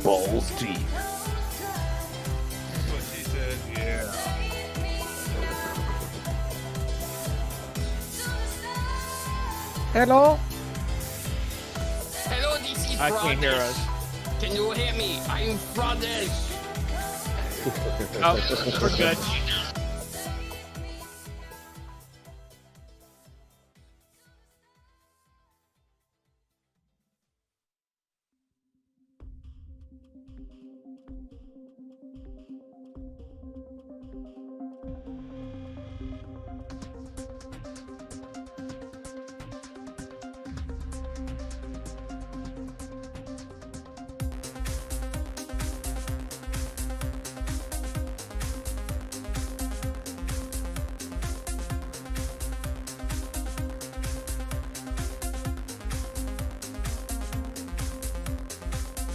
balls deep. That's what she said, yeah. Hello? Hello, this is I can't hear Brothers. us. Can you hear me? I'm Brothers. Oh, we're good.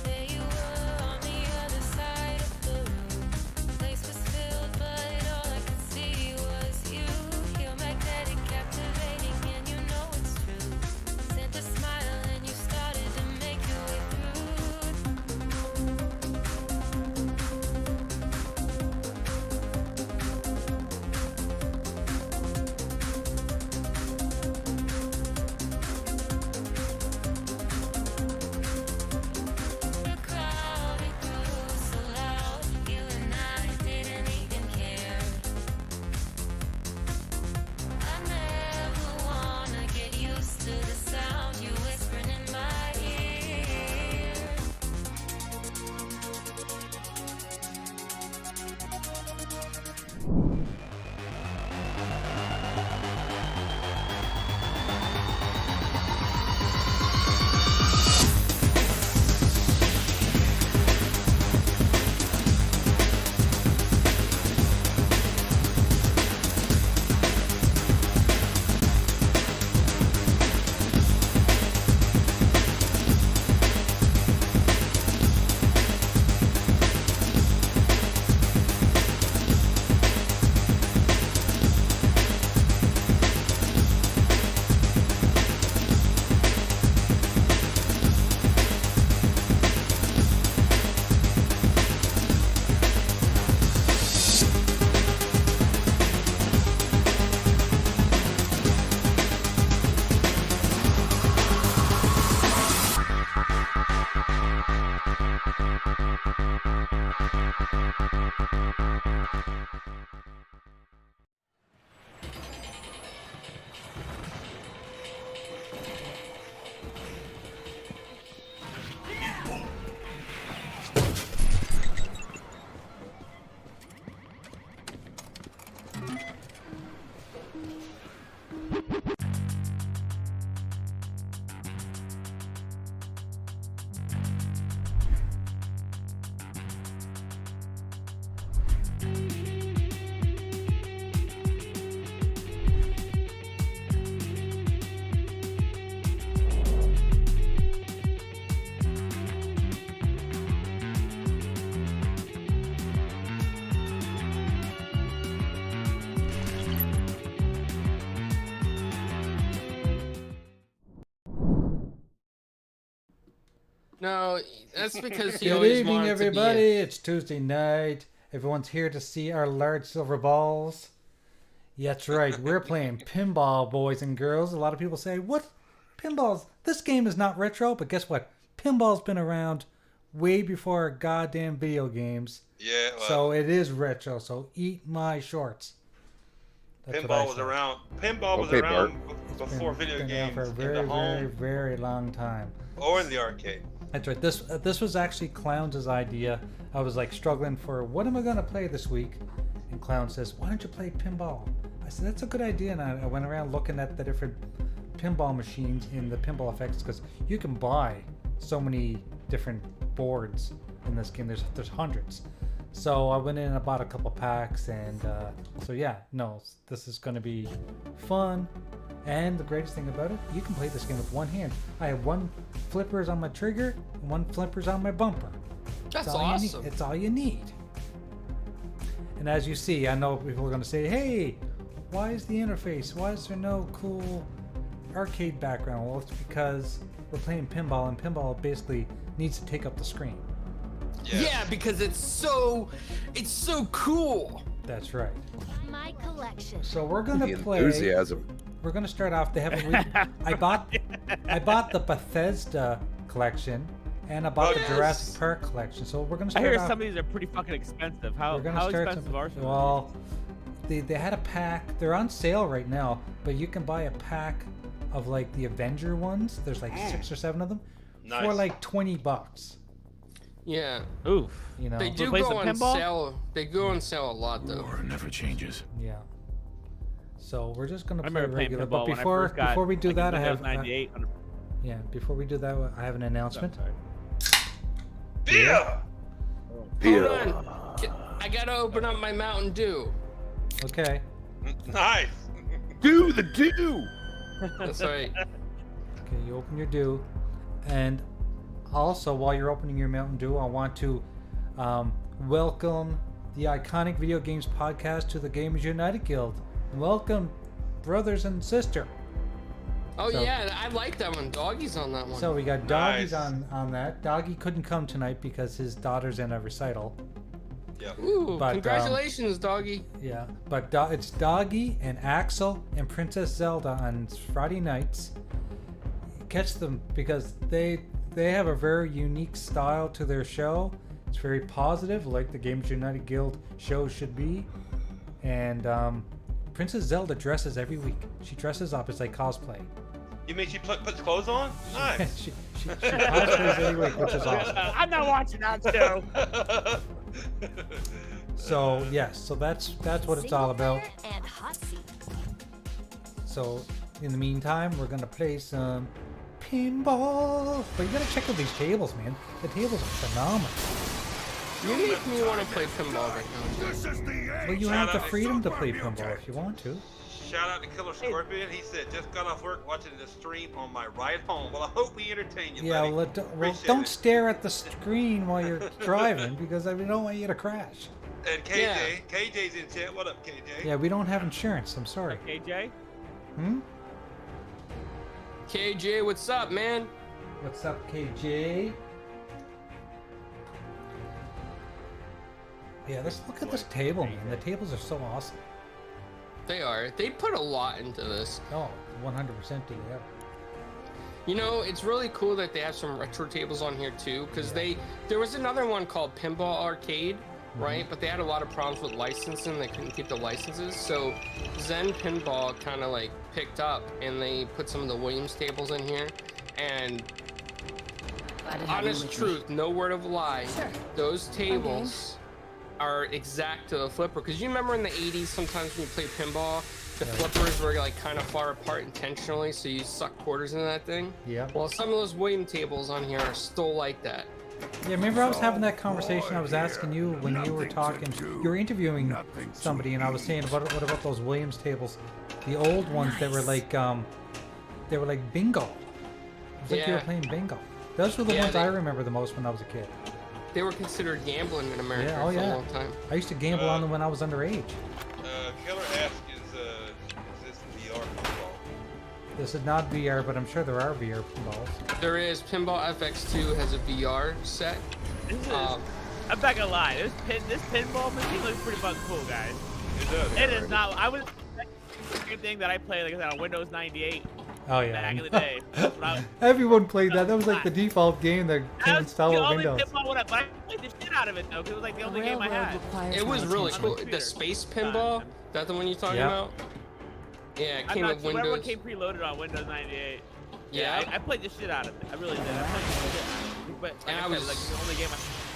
There you were on the other side of the room. The place was filled, but all I could see was you. You're magnetic, captivating, and you know it's true. Sent a smile and you started to make your way through. The crowd, it grew so loud. You and I didn't even care. I never wanna get used to the sound you whispering in my ear. No, that's because he Good always evening, wanted everybody. to be It's Tuesday night. Everyone's here to see our large silver balls. Yeah, that's right. We're playing pinball, boys and girls. A lot of people say, "What pinballs? This game is not retro." But guess what? Pinball's been around way before goddamn video games. Yeah, well, So it is retro. So eat my shorts. That's what I pinball was say. around. Pinball was Okay, around It's before been video around games for a in very, the very, home very long time. or in the arcade. That's right. This was actually Clown's idea. I was like struggling for what am I gonna play this week, and Clown says, "Why don't you play pinball?" I said, "That's a good idea." And I went around looking at the different pinball machines in the pinball effects because you can buy so many different boards in this game. There's hundreds. So I went in and I bought a couple packs, and so yeah, no, this is going to be fun. And the greatest thing about it, you can play this game with one hand. I have one flippers on my trigger, and one flippers on my bumper. That's all you awesome. need. It's all you need. And as you see, I know people are going to say, "Hey, why is the interface? Why is there no cool arcade background?" Well, it's because we're playing pinball, and pinball basically needs to take up the screen. Yeah, because it's so cool. That's right. My collection. So we're gonna The play. enthusiasm. We're gonna start off. They have I bought the Bethesda collection, and I bought the Yes. Jurassic Park collection. So we're gonna I start hear off. some of these are pretty fucking expensive. How We're gonna how start expensive are some? Well, they had a pack. They're on sale right now, but you can buy a pack of like the Avenger ones. There's like 6 or 7 of them for Nice. like $20. Yeah, Oof. You know. they do play go some on pinball? sale. They go on sale a lot though. never changes. Yeah. So we're just gonna I play remember playing regular. pinball But when I first got, before we do like, that, I Windows have 98. yeah. Before we do that, I have an announcement. Beer. Hold on. I gotta open up my Mountain Dew. Okay. Nice. Do the do. That's right. Okay, you open your Dew, and also while you're opening your Mountain Dew, I want to welcome the iconic video games podcast to the Gamers United Guild. Welcome, brothers and sister. Oh So- yeah, I like that one. Doggy's on that one. So we got Doggy's Nice. on that. Doggy couldn't come tonight because his daughter's in a recital. Yep. Ooh, but, congratulations, Doggy. Yeah, but it's Doggy and Axel and Princess Zelda on Friday nights. Catch them because they have a very unique style to their show. It's very positive, like the Gamers United Guild show should be. And Princess Zelda dresses every week. She dresses up. It's like cosplay. You mean she puts clothes on? Nice. she cosplays every week, which is awesome. I'm not watching that show. So yes, so that's what it's all about. Single player and hot seat. So in the meantime, we're gonna play some pinball. But you gotta check out these tables, man. The tables are phenomenal. You make me want to play pinball right now, dude. Well, you have the freedom to play pinball if you want to. Shout out to Killer Scorpion. He said, just got off work watching the stream on my ride home. Well, I hope we entertain you, Yeah, buddy. well, Appreciate don't it. stare at the screen while you're driving because I don't want you to crash. And KJ, Yeah. KJ's in chat. What up, KJ? Yeah, we don't have insurance. I'm sorry. KJ? Hmm? KJ, what's up, man? What's up, KJ? Yeah, let's look at this table, man. The tables are so awesome. They are. They put a lot into this. Oh, 100% do they are. You know, it's really cool that they have some retro tables on here too, because there was another one called Pinball Arcade, right? But they had a lot of problems with licensing. They couldn't keep the licenses, so Zen Pinball kind of like picked up, and they put some of the Williams tables in here. And honest truth, no word of a lie, those tables are exact to the flipper. Because you remember in the 80s, sometimes when you played pinball, the flippers were like kind of far apart intentionally, so you suck quarters into that thing. Yeah. Well, some of those William tables on here are still like that. Yeah, remember I was having that conversation. I was asking you when you were talking. You were interviewing somebody, and I was saying, what about those Williams tables, the old ones that were like bingo. It was like you were Yeah. playing bingo. Those were the Yeah, ones I they- remember the most when I was a kid. They were considered gambling in America Yeah, oh for yeah. a long time. I used to gamble on them when I was underage. Killer asks, is this VR football? This is not VR, but I'm sure there are VR pinballs. There is Pinball FX2 has a VR set. This is, Um, I'm not gonna lie. This pinball machine looks pretty fucking cool, guys. It does. It is not. I was the thing that I played, like I said, on Windows 98 Oh yeah. back in the day. That's what I- Everyone played that. That was like the default game that came That's installed the with only Windows. pinball I played the shit out of it though, because it was like the only game I had. it was really On the cool. The computer. space pinball, that the one you're talking Yeah. about? Yeah, it I'm came not with sure. Whatever Windows. came preloaded on Windows 98. Yeah. I played the shit out of it. I really did. I played the shit out of it. But like And I I said, was- like the only game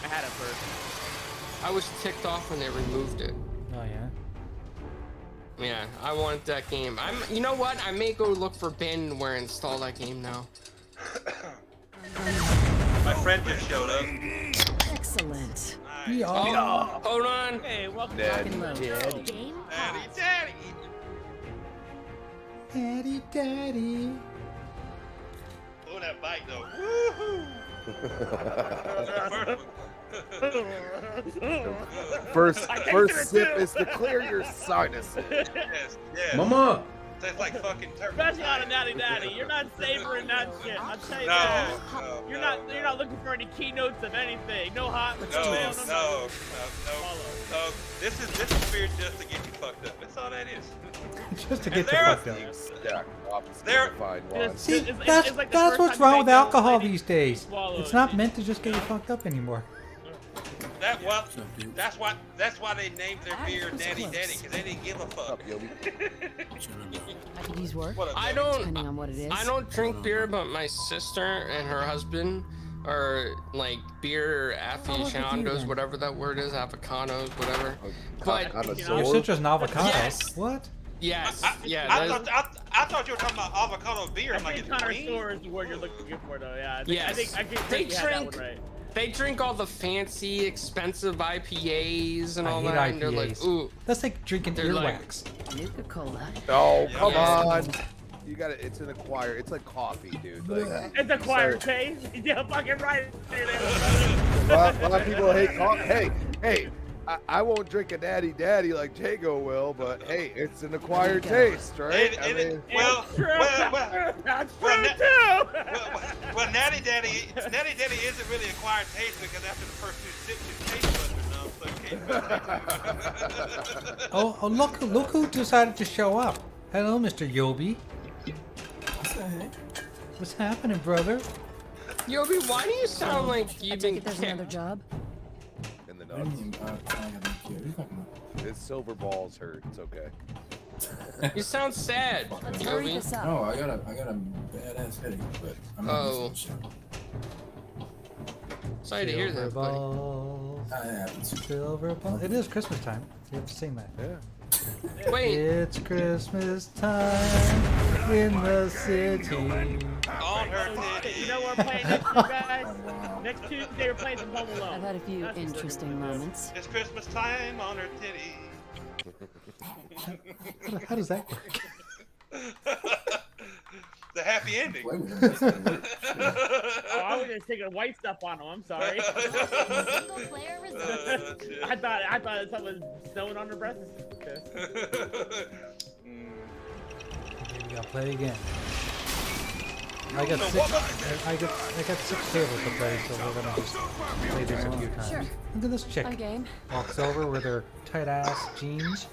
I had at first. I was ticked off when they removed it. Oh yeah. Yeah, I wanted that game. You know what? I may go look for Bandware and install that game now. My friend just showed up. Excellent. Nice. Oh, hold on. Hey, welcome Daddy, back. daddy. Game Daddy, paused. daddy. Daddy, daddy. Oh, that bite though. Woohoo! First sip is to clear your sinuses. Yes, yes. Mama, Tastes like fucking turkey. Especially on a natty natty. You're not savoring that shit. I'll tell you No, that. no, You're no, not looking for any keynotes of anything. No hot. No. This is beer just to get you fucked up. That's all that is. Just to And get you there- fucked up. Stack opposite There- the fine It's- wine. See, it's that's like the that's first what's time you wrong with make alcohol those these days. swallow It's it. not meant to just get you fucked up anymore. That's why they named their beer Daddy Daddy, because they didn't give a fuck. Up, Yobi. I could use work, What a I depending don't. on what it is. I don't drink beer, but my sister and her husband are like beer aficionados, then? whatever that word is, avocados, whatever. But Connoisseur. Your sister's an avocado. Yes. What? yes, yeah, I that's- thought you were talking about avocado beer. I I'm like, think it's connoisseur green. is the word you're looking for, though. Yeah. I Yes. think I They think you had that drink- one right. they drink all the fancy, expensive IPAs and I all hate that, and they're like, IPAs. ooh, That's like drinking They're like- earwax. Nuka-Cola. No, come Yeah. on. You got it. It's an acquired. It's like coffee, dude. Like, It's acquired taste. Yeah, fucking right. a lot of people hate coffee. Hey. I won't drink a Daddy Daddy like Jago will, but hey, it's an acquired taste, right? Well, True. well, That's true well, too. well, Natty Daddy isn't really acquired taste because after the first two sips, your taste buds are numb, so you can't. Oh, look who decided to show up. Hello, Mr. Yobi. What's happening, brother? Yobi, why do you sound like I you've take been it there's kicked? another job. In the nuts. His silver balls hurt. It's okay. You sound sad, Let's hurry Yobi. this up. No, I got a badass headache, but I'm not Oh. missing shit. Sorry to hear Silver that, buddy. balls, That happens. silver balls. It is Christmas time. You have to sing that. Yeah. Wait, It's Christmas time in the city. On her titty. You know what we're playing next week, guys? Oh, wow. Next Tuesday we're playing some Home Alone. I've had a few That's what we're interesting gonna do. moments. It's Christmas time on her titty. How does that work? The happy ending. Play with him, that's gonna work. Oh, I was just taking white stuff on them. I'm sorry. Single player results. I thought someone was snowing on their breasts. We gotta play again. I got six tables to play, so we're gonna just play this a few times. Sure. Look at this chick. A game. Walks over with her tight ass jeans.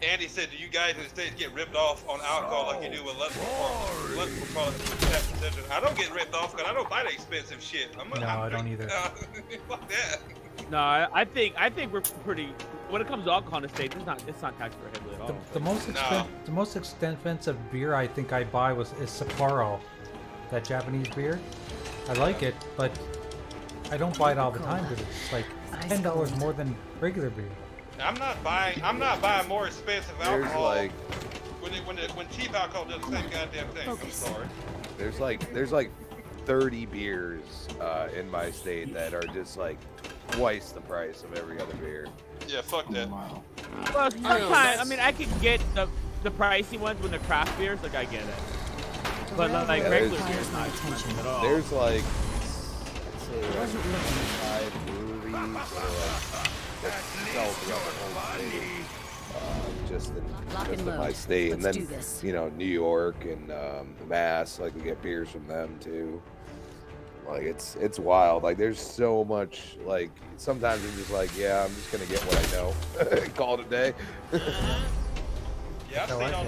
Andy said, "Do you guys in the States get ripped off on alcohol like you do with lunchable products with tax exemption?" I don't get ripped off because I don't buy the expensive shit. I don't either. Fuck that. No, I think we're pretty. When it comes to alcohol in the States, it's not tax prohibitive at all. The most expensive beer I think I buy is Sapporo, that Japanese beer. I like it, but I don't buy it all the time because it's like $10 more than regular beer. I'm not buying more expensive There's alcohol. like when cheap alcohol does the same goddamn thing. I'm sorry. there's like 30 beers in my state that are just like twice the price of every other beer. Yeah, fuck that. Wow. Well, know, sometimes that's- I mean I could get the pricey ones when they're craft beers, like I get it. But like Yeah, regular there's- beer's not expensive at all. There's like, I'd say like 5 breweries that sell throughout the whole state. Just Lock and in my load. state, and Let's then do this. New York and Mass, like we get beers from them too. Like it's wild. Like there's so much. Like sometimes I'm just like, yeah, I'm just gonna get what I know. Call it a day. Yeah, I've I seen like all it.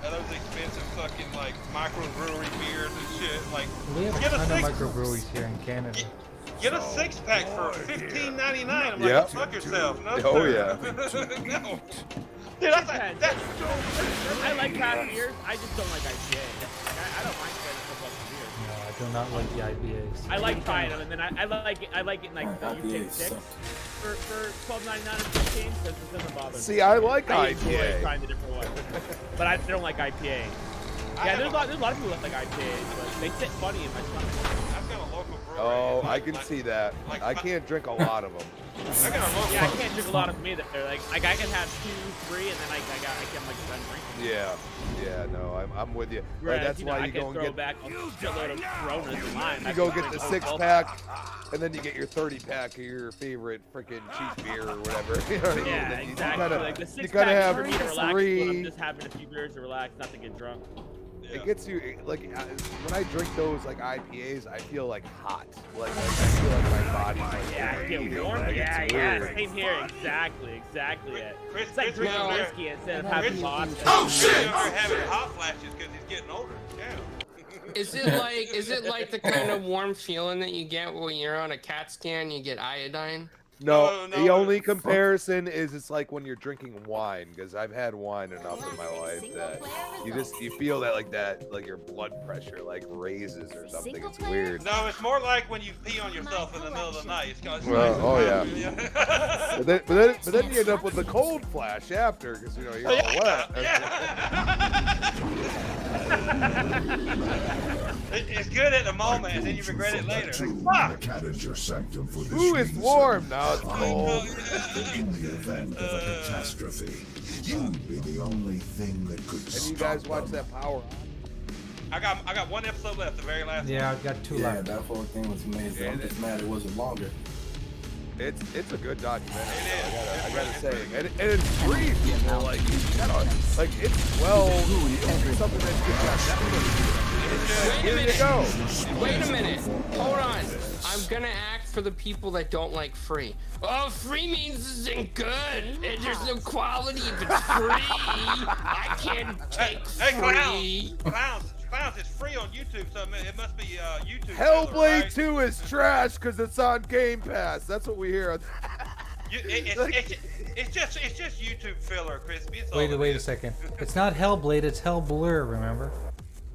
those expensive fucking like microbrewery beers and shit. Like, We have a Get a ton of six- microbreweries here in Canada. get a 6-pack for $15.99. I'm like, Yeah. fuck yourself. No, Oh, sir. yeah. No. Dude, that's like, Depends. that's I like craft beers. I just don't like IPA. I don't mind spending $4 a beer. No, I do not like the IPAs. I like trying them, and then I like it in like the UK IPA 6 suck. for $12.99 and 15, so it doesn't bother me. See, I like I enjoy IPA. trying the different ones, but I don't like IPA. Yeah, there's a lot of people that like IPAs, but they sit funny in my stomach. I've got a local brewery Oh, I can see that. Like I can't drink a lot of them. I got a low Yeah, I can't drink a lot of them either. Like I can have 2, 3, and then I can't like done drinking. Yeah, no, I'm with you. Like, Whereas, that's why I you can go and throw get back a shitload of Coronas in mine. you go get the 6-pack, and then you get your 30-pack of your favorite freaking cheap beer or whatever. You know what I mean? Yeah, Then exactly. Like the you 6-pack gotta is have for me to relax when 3. I'm just having a few beers to relax, not to get drunk. It gets you like when I drink those like IPAs, I feel like hot. Like I feel like my body's like Yeah, I overheating. get warm. Like, Yeah, it's yeah, weird. same here. Exactly. it. Chris, It's like Chris drinking over there- whiskey instead of having vodka. Chris over there having hot flashes because he's getting older. Yeah. Is it like the kind of warm feeling that you get when you're on a CAT scan? You get iodine. No, No, the only comparison is it's like when you're drinking wine, because I've had wine enough in my life that you feel that like your blood pressure like raises or something. It's weird. No, it's more like when you pee on yourself in the middle of the night. It's Well, oh, yeah. But then you end up with the cold flash after, because you're all wet. It's good at the moment, and then you regret it later. Like, fuck! Ooh, it's warm now. It's cold. In the event of a catastrophe, you'd be the only thing that could And you stop guys watch them. that Power? I got one episode left, the very last Yeah, I've got 2 Yeah, left. that whole thing was amazing. I'm just mad it wasn't longer. It's a good documentary. It is. I gotta say, and it's free. People like you gotta, like it's well, it's something that you got Netflix. Here you go. Wait a minute. Hold on. I'm gonna act for the people that don't like free. Oh, free means this isn't good. And there's no quality if it's free. I can't take free. Clowns, it's free on YouTube, so it must be YouTube. Hellblade right? 2 is trash because it's on Game Pass. That's what we hear. It's just YouTube filler, Crispy. It's all Wait it a is. second. It's not Hellblade, it's Hellblur, remember?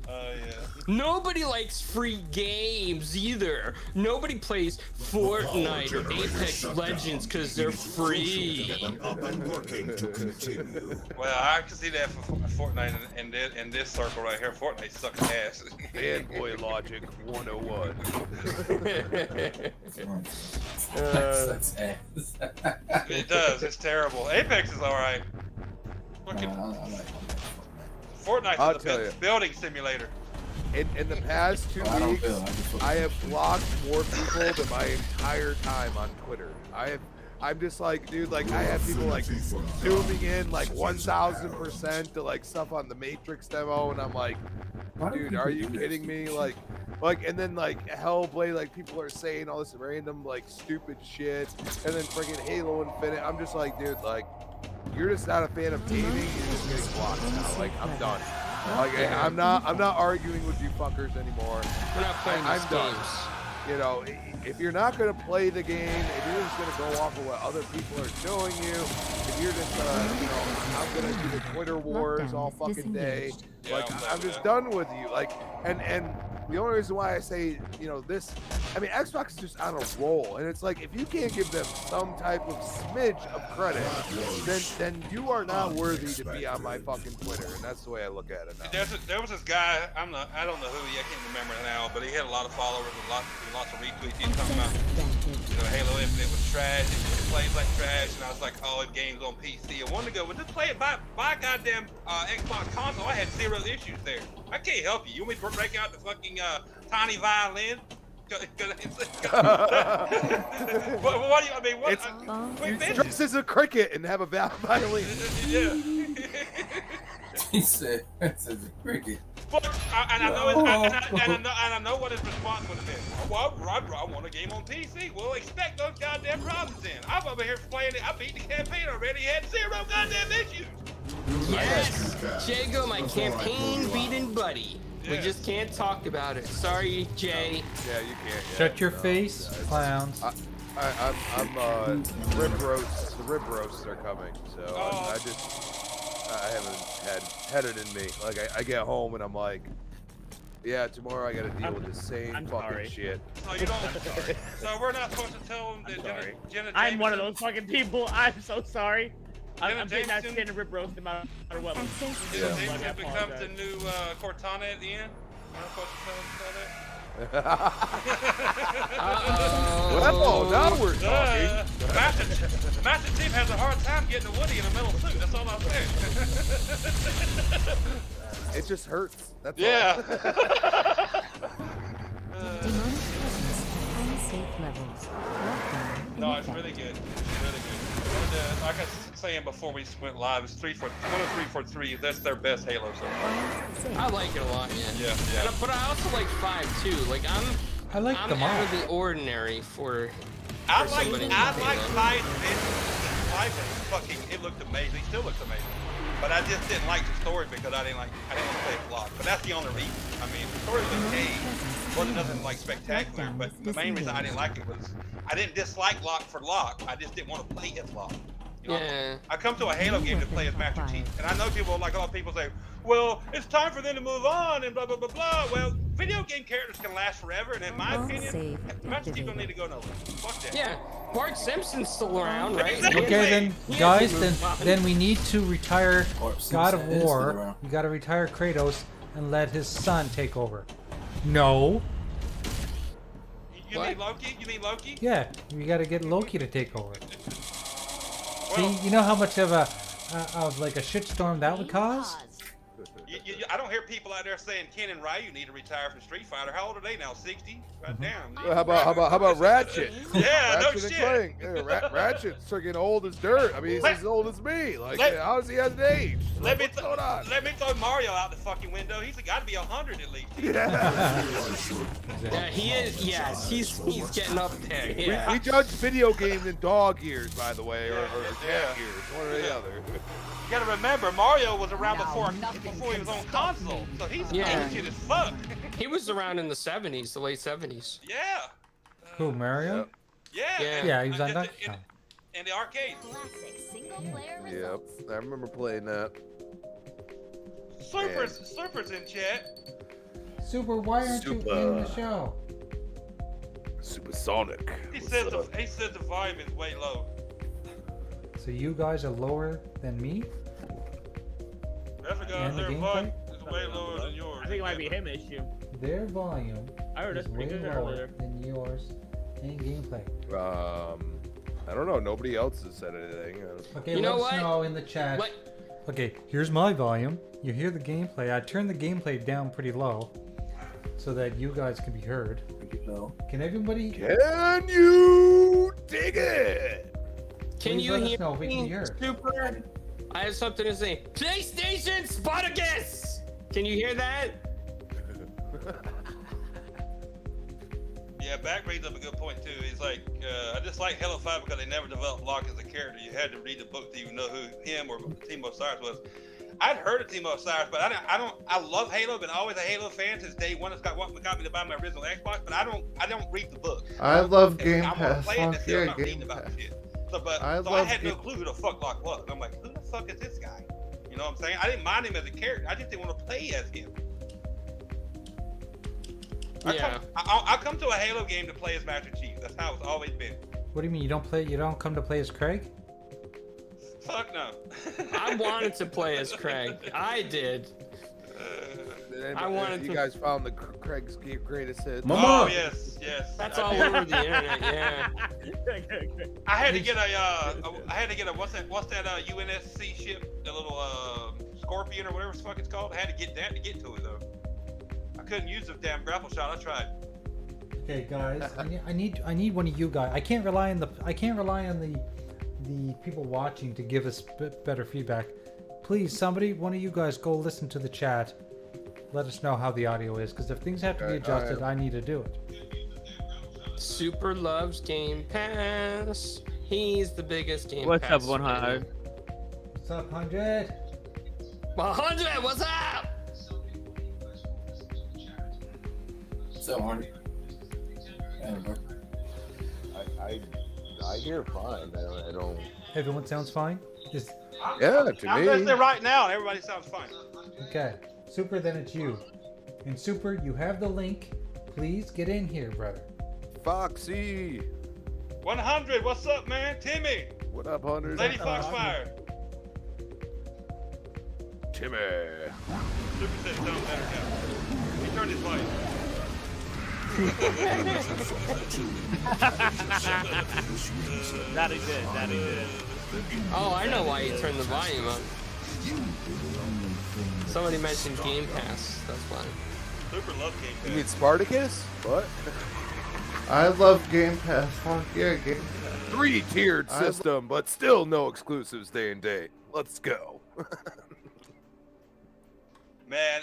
Yeah. Nobody likes free games either. Nobody plays Fortnite or Apex Legends because they're free. Up and working to continue. Well, I can see that for Fortnite and this circle right here. Fortnite sucks ass. Fanboy Logic 101. That's ass. It does. It's terrible. Apex is all right. Fucking I like Fortnite's I'll the tell best you. building simulator. In the past 2 I don't weeks, feel. I just I have blocked more people than my entire time on Twitter. I'm just like, dude, like I have people like zooming in like 1,000% to like stuff on the Matrix demo, and I'm like, dude, are you kidding me? Like, and then like Hellblade, like people are saying all this random like stupid shit, and then freaking Halo Infinite. I'm just like, dude, like you're just not a fan of gaming. You're just getting blocked now. Like I'm done. Like I'm not arguing with you fuckers anymore. We're not playing I'm these done. games. You know, if you're not going to play the game, if you're just going to go off of what other people are showing you, if you're just I'm going to do the Twitter wars all fucking day. Like, I'm just done with you. Like, and the only reason why I say, this, I mean, Xbox is just on a roll. And it's like, if you can't give them some type of smidge of credit, then you are not worthy to be on my fucking Twitter. And that's the way I look at it now. There was this guy. I don't know who he. I can't remember now, but he had a lot of followers and lots of retweets. He was talking about, Halo Infinite was trash. It plays like trash, and I was like, oh, it games on PC. I wanted to go, well, just play it by goddamn Xbox console. I had 0 issues there. I can't help you. You want me to break out the fucking tiny violin? What do you? I mean, what? You dress as a cricket and have a violin. Yeah. He said, "That's a cricket." But I know what his response would have been. Well, I want a game on PC. Well, expect those goddamn problems then. I'm over here playing it. I beat the campaign already. Had 0 goddamn issues. Yes, Jago, my campaign beating buddy. We just can't talk about it. Sorry, Jay. Yeah, you can't. Shut your face, clowns. I'm rib roasts. The rib roasts are coming, so I haven't had it in me. Like I get home and I'm like, yeah, tomorrow I got to deal with the same fucking shit. So you don't. So we're not supposed to tell them that Jenna I'm one of those fucking people. I'm so sorry. I'm getting that Jameson- skin and rip roast no matter what. Jenna Jameson becomes the new Cortana at the end. Well, now we're talking. Master Chief has a hard time getting a Woody in a metal suit. That's all I'm saying. It just hurts. That's Yeah. Demonic presence at unsafe levels. Lockdown No, in it's effect. really good. It's really good. And, like I was saying before we went live, it's 343. That's their best Halo so far. I like it a lot, yeah. Yeah. But I also like 5 too. Like I like I'm them all. out of the ordinary for. I like somebody to Five play them. Five was fucking. It looked amazing. It still looks amazing. But I just didn't like the story because I didn't want to play it block. But that's the only reason. I mean, the story was okay. Wasn't nothing like spectacular. But the main reason I didn't like it was I didn't dislike Locke for Locke. I just didn't want to play as Locke. You know? Yeah. I come to a Halo game to play as Master Chief, and I know people, like a lot of people say, well, it's time for them to move on and blah blah blah blah. Well, video game characters can last forever, and in my opinion, Master Chief don't need to go nowhere. Fuck that. Yeah. Bart Simpson's still around, right? Exactly. Okay, then, He guys, hasn't then moved on. then we need to retire Or God of Simpson is still War. around. We got to retire Kratos and let his son take over. No. You What? mean Loki? You mean Loki? Yeah, we got to get Loki to take over. Well, See, you know how much of a like a shitstorm that would cause? I don't hear people out there saying Ken and Ryu need to retire from Street Fighter. How old are they now? 60? God damn. Well, how about Ratchet? Yeah, no Ratchet and shit. Clank. Yeah, Ratchet's freaking old as dirt. I mean, he's as old as me. Like, how does he have an age? Let me What's going on? let me throw Mario out the fucking window. He's got to be 100 at least. Yeah. Yeah, he is. Yes, he's getting up there. Yeah. We judge video games in dog years, by the way, or Yeah. cat years, one or the other. You gotta remember, Mario was around before he was on console, so he's Yeah. ancient as fuck. He was around in the 70s, the late 70s. Yeah. Who, Mario? Yeah. Yeah. Yeah, he was on in, Donkey in, Kong. in the arcade. Yep, I remember playing that. Surfer's in chat. Super, why aren't you in the show? Supersonic. He What's says up? the volume is way low. So you guys are lower than me? That's a guy And out the there gameplay? volume is way lower than yours. I think it might be him issue. Their volume I heard is us way pretty good lower earlier. than yours in gameplay. I don't know. Nobody else has said anything. Okay, You know let us what? know in the chat. Okay, here's my volume. You hear the gameplay. I turned the gameplay down pretty low so that you guys can be heard. Can everybody? Can you dig it? Can Please you let us hear know if we can me, hear. Super? I have something to say. PlayStation Spartacus! Can you hear that? Yeah, Back brings up a good point too. He's like, I just like Halo 5 because they never developed Locke as a character. You had to read the book to even know who him or Team Osiris was. I'd heard of Team Osiris, but I love Halo. Been always a Halo fan since day one. It's got what got me to buy my original Xbox, but I don't read the book. I love Game I'm gonna Pass. play it Fuck and still yeah, not Game reading about Pass. the shit. So, I love had no Game- clue who the fuck Locke was. I'm like, who the fuck is this guy? You know what I'm saying? I didn't mind him as a character. I just didn't want to play as him. Yeah. I come to a Halo game to play as Master Chief. That's how it's always been. What do you mean you don't play? You don't come to play as Craig? Fuck no. I wanted to play as Craig. I did. I wanted you to. guys found the Craig's greatest hits. Oh yes, yes. That's all over the internet. Yeah. I had to get a what's that UNSC ship, the little Scorpion or whatever the fuck it's called. I had to get that to get to it though. I couldn't use the damn grapple shot. I tried. Okay, guys, I need one of you guys. I can't rely on the people watching to give us better feedback. Please, one of you guys, go listen to the chat. Let us know how the audio is, because if things have to be adjusted, I need to do it. Super loves Game Pass. He's the biggest Game What's Pass. up, 100? What's up, 100? 100, what's up? So, Arnie. I hear fine. I don't. Everyone sounds fine? Yeah, to I'm me. listening right now, and everybody sounds fine. Okay. Super, then it's you. And Super, you have the link. Please get in here, brother. Foxy. 100, what's up, man? Timmy. What up, 100? Lady Foxfire. Timmy. Super says sounds better now. He turned his volume volume. That he did. That he did. Oh, I know why you turned the volume up. Somebody mentioned Game Pass. That's why. Super love Game Pass. You mean Spartacus? What? I love Game Pass. Fuck yeah, Game Pass. 3-tiered system, but still no exclusives day and date. Let's go. Man,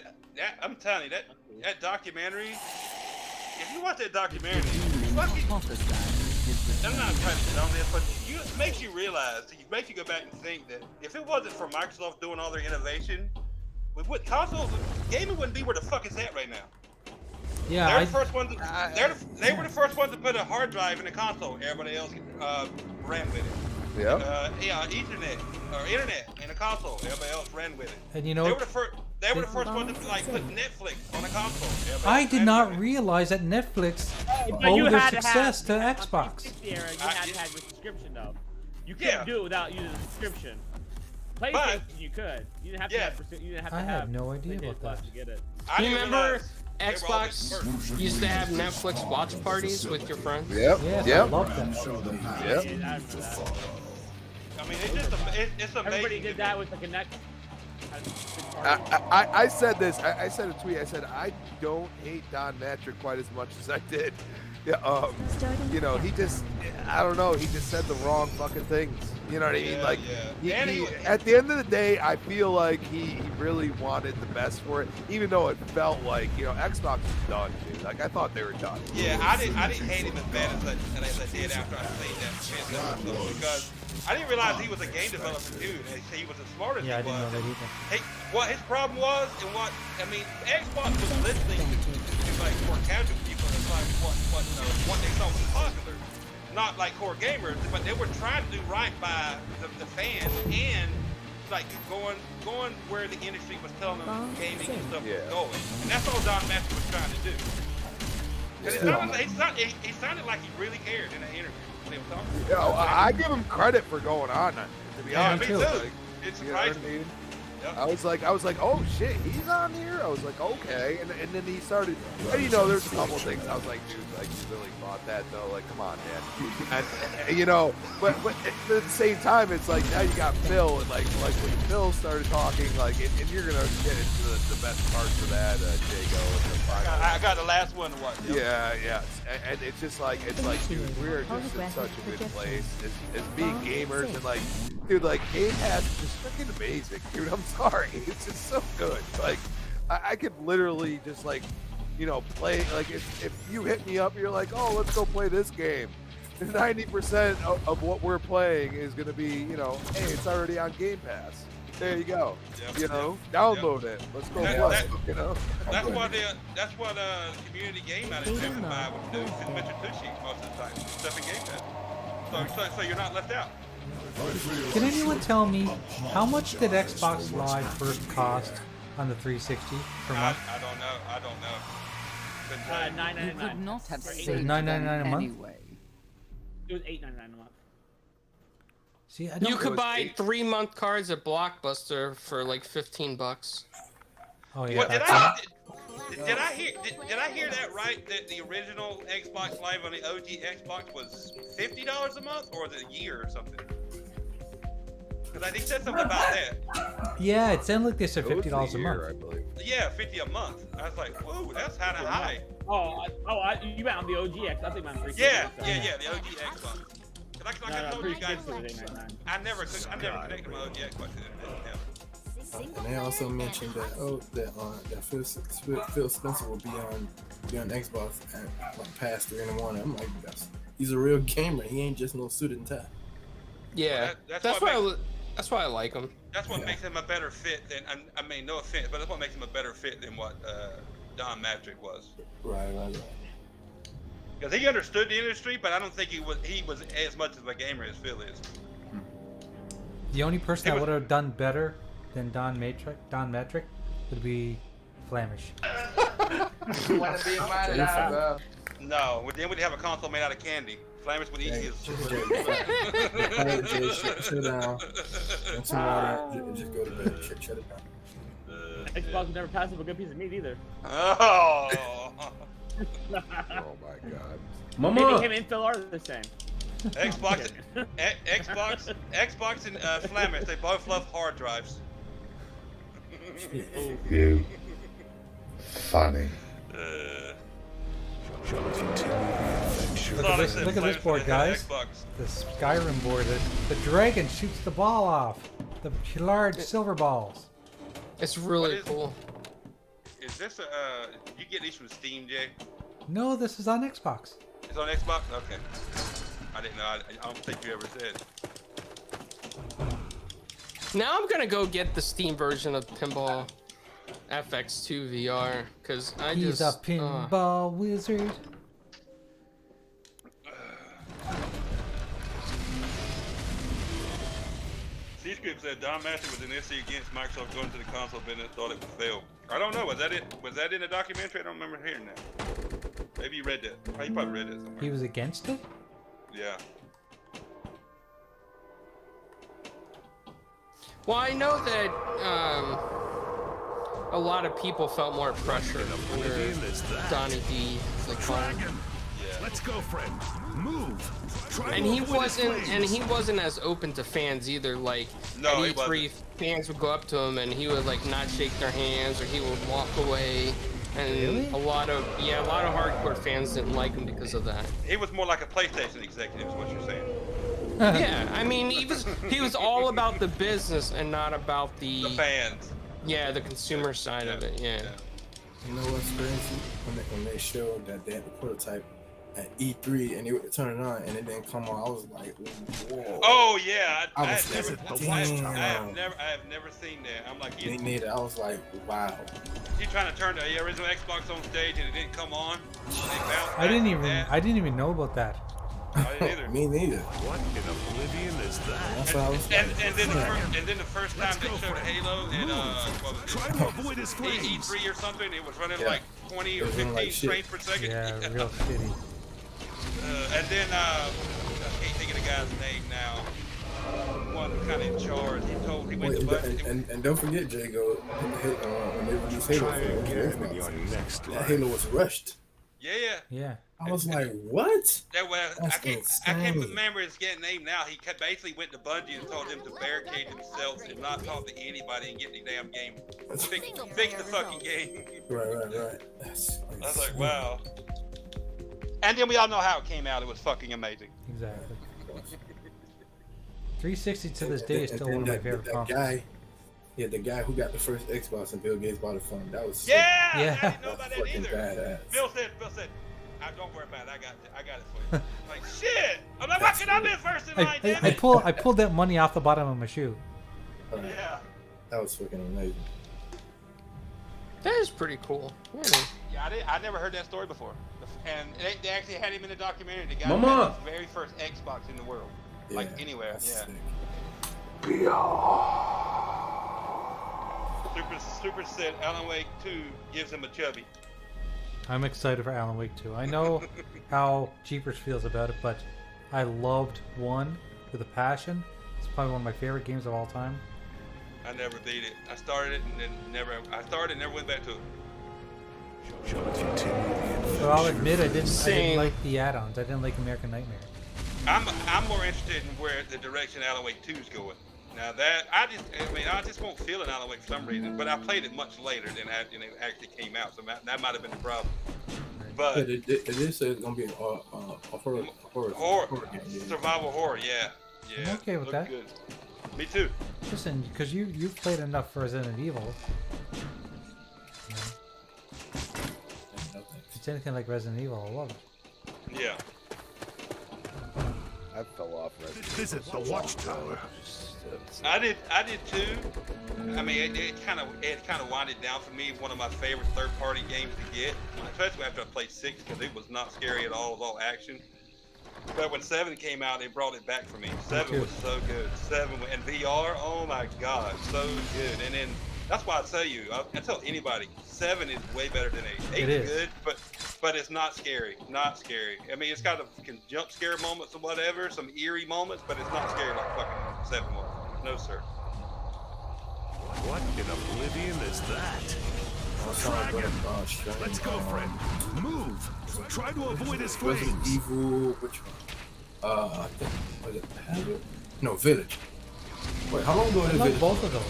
I'm telling you, that documentary, if you watch that documentary, fucking, I'm not trying to get on this, but it makes you realize, it makes you go back and think that if it wasn't for Microsoft doing all their innovation, with what consoles, gaming wouldn't be where the fuck it's at right now. Yeah, They're the first ones. They were the first ones to put a hard drive in the console. Everybody else ran with it. Yeah. Yeah, Ethernet or internet in the console. Everybody else ran with it. and you know, They were the first. They were the first ones to like put Netflix on the console. Everybody I else did ran not with it. realize that Netflix But you owed their had to success to have, Xbox. You had to have your subscription though. You couldn't Yeah. do it without using a subscription. PlayStation, But- you could. You didn't have to Yeah. have. You didn't have to I have. had no idea PlayStation about Plus that. to get it. I You didn't remember realize they were all Xbox first. used to have Netflix watch parties with your friends? Yep. Yes, I Yep. love that. Show them how Yep. Yeah, I remember that. I mean, it's just it's amazing. Everybody did that with the Kinect. Had a big party. I said this. I said a tweet. I said I don't hate Don Matrick quite as much as I did. Yeah. You know, he just, I don't know. He just said the wrong fucking things. You know what I mean? Yeah, Like, yeah. he, at the end of the day, I feel like he really wanted the best for it, even though it felt like, you know, Xbox was done, dude. Like, I thought they were done. Yeah, I didn't hate him as bad as I did after I played that stuff because I didn't realize he was a game developer too. They say he was as smart as Yeah, I he didn't was. know that either. Hey, what his problem was, and what I mean, Xbox was listening to like more casual people and like what they thought was popular, not like core gamers, but they were trying to do right by the fans and like going where the industry was telling them gaming and stuff was going, and that's all Don Master was trying to do. Cause it sounded like he really cared in the interview when they were talking. You know, I give him credit for going on, to be Yeah, honest. me too. Like, It's you know what I surprising. mean? Yep. I was like, oh shit, he's on here. I was like, okay, and then he started, and you know, there's a couple things. I was like, dude, like you really thought that though? Like, come on, man. And you know, but at the same time, it's like now you got Phil, and like when Phil started talking, like, and you're gonna get into the best parts of that, Jago. And the final. I got the last one to watch. Yep. Yeah, and it's just like, dude, we're just in such a good place as being gamers, and like, dude, like Game Pass is just freaking amazing, dude. I'm sorry, it's just so good. Like, I could literally just like, you know, play. Like, if you hit me up, you're like, oh, let's go play this game. 90% of what we're playing is gonna be, you know, hey, it's already on Game Pass. There you go. Yep, You know, yep, download it. Let's go play. You know. That's what community game out of Gemini would do. Is mention Tushi most of the time. Stuff in Game Pass. So you're not left out. Can anyone tell me how much did Xbox Live first cost on the 360 per month? I don't know. Couldn't tell you. $9.99. You could not have Or saved $9.99 them a month? anyway. It was $8.99 a month. See, I You don't. could buy 3-month cards at Blockbuster for like $15. Oh yeah. Well, did that's I hear that right? That the original Xbox Live on the OG Xbox was $50 a month, or was it a year or something? Because I think said something about that. Yeah, it sounded like they said It was $50 a year, month. Oh, I believe. Yeah, 50 a month. I was like, whoa, that's kind of high. You meant on the OG X. I think I'm 360. Yeah, the OG Xbox. Like I told you guys, 360 was $8.99. I never connected my OG Xbox to that. And they also mentioned that that Phil Spencer will be on Xbox at like past 3 in the morning. I'm like, he's a real gamer. He ain't just no suit and tie. Yeah, That's that's what why that's why I like him. That's what makes him a better fit than, I mean, no offense, but that's what makes him a better fit than what Don Matrick was. Right. Because he understood the industry, but I don't think he was as much of a gamer as Phil is. The only person that would have done better than Don Matrick would be Flamish. Want to be invited out? No, then we'd have a console made out of candy. Flamish would eat his. Shut down. And tomorrow, just go to bed. Shut it down. Xbox would never pass up a good piece of meat either. Oh. Oh my god. Maybe Mama. him and Phil are the same. Xbox, Xbox, and Flammers, they both love hard drives. You. Funny. Look at this board, guys. The Skyrim board. The dragon shoots the ball off. The large silver balls. It's really cool. Is this a? You get these from Steam, Jay? No, this is on Xbox. It's on Xbox. Okay. I didn't know. I don't think you ever said. Now I'm gonna go get the Steam version of Pinball FX2 VR because He's a pinball wizard. C-Script said Don Master was an SC against Microsoft going to the console business, thought it would fail. I don't know. Was that it? Was that in the documentary? I don't remember hearing that. Maybe you read that. Oh, you probably read it somewhere. He was against it? Yeah. Well, I know that a lot of people felt more pressure under Donnie D. They call him. Let's go, friend. Move. And he wasn't as open to fans either. Like No, at E3, fans would go up to him and he would like not shake their hands or he would walk away. And Really? a lot of hardcore fans didn't like him because of that. He was more like a PlayStation executive, is what you're saying. Yeah, I mean he was all about the business and not about The fans. the consumer side of it. Yeah. You know what's crazy? When they showed that they had the prototype at E3 and they would turn it on and it didn't come on, I was like, whoa. Oh yeah, I I have was never seen that. I'm like, Me neither. I was like, wow. you trying to turn the original Xbox on stage and it didn't come on. I didn't even know about that. I didn't either. Me neither. What in oblivion is that? That's what I was And then the first time they showed Halo and what was Try it? to avoid his flames. E3 or something, it was running Yeah. like 20 or It was running 15 like shit. frames per second. Yeah, real shitty. And then I can't think of the guy's name now. One kind of in charge. He went to budget. And don't forget, Jago, when they released Halo, Try again when you're next that line. Halo was rushed. Yeah. Yeah. I was like, what? That was, I That's can't insane. remember his name now. He basically went to Bungie and told them to barricade themselves and not talk to anybody and get the damn game. Fix the fucking game. Right. That's I was like, wow. And then we all know how it came out. It was fucking amazing. Exactly. 360 to this day is still one of my favorite that consoles. guy. Yeah, the guy who got the first Xbox and Bill Gates bought it for him. That was sick. Yeah! Yeah. I didn't know about that Fucking either. badass. Bill said, don't worry about it. I got it for you. Like, shit! I'm like, why can't I be first in line, damn I it? pulled that money off the bottom of my shoe. Yeah. That was fucking amazing. That is pretty cool. Yeah. Yeah, I never heard that story before. And they actually had him in the documentary. The guy Mama. who had his very first Xbox in the world. Like, Yeah, anywhere. that's Yeah. sick. Super said Alan Wake 2 gives him a chubby. I'm excited for Alan Wake 2. I know how Jeepers feels about it, but I loved 1 with a passion. It's probably one of my favorite games of all time. I never beat it. I started it and then never went back to it. So I'll admit I didn't Same. like the add-ons. I didn't like American Nightmare. I'm more interested in where the direction Alan Wake 2 is going. Now that I just won't feel an Alan Wake for some reason, but I played it much later than it actually came out, so that might have been the problem. But But it did say it's gonna be a horror game. Yeah. survival horror, yeah. I'm okay with looked that. Good. Me too. Listen, because you've played enough for Resident Evil. You know, if it's anything like Resident Evil, I love it. Yeah. I fell off Resident Visit the Watchtower. I did too. I mean, it kind of winded down for me. One of my favorite third-party games to get, especially after I played 6, because it was not scary at all. It was all action. But when 7 came out, it brought it back for me. 7 was so good. 7 and VR, oh my god, so good. And then that's why I tell you, I tell anybody, 7 is way better than 8. 8 It is is. good, but it's not scary. Not scary. I mean, it's got jump scare moments or whatever, some eerie moments, but it's not scary like fucking 7 was. No, sir. What in oblivion is that? Let's go, friend. Move. Try to avoid his Resident flames. Evil, which one? I think, was it Hazard? No, Village. Wait, how long ago I did love Village? both of those.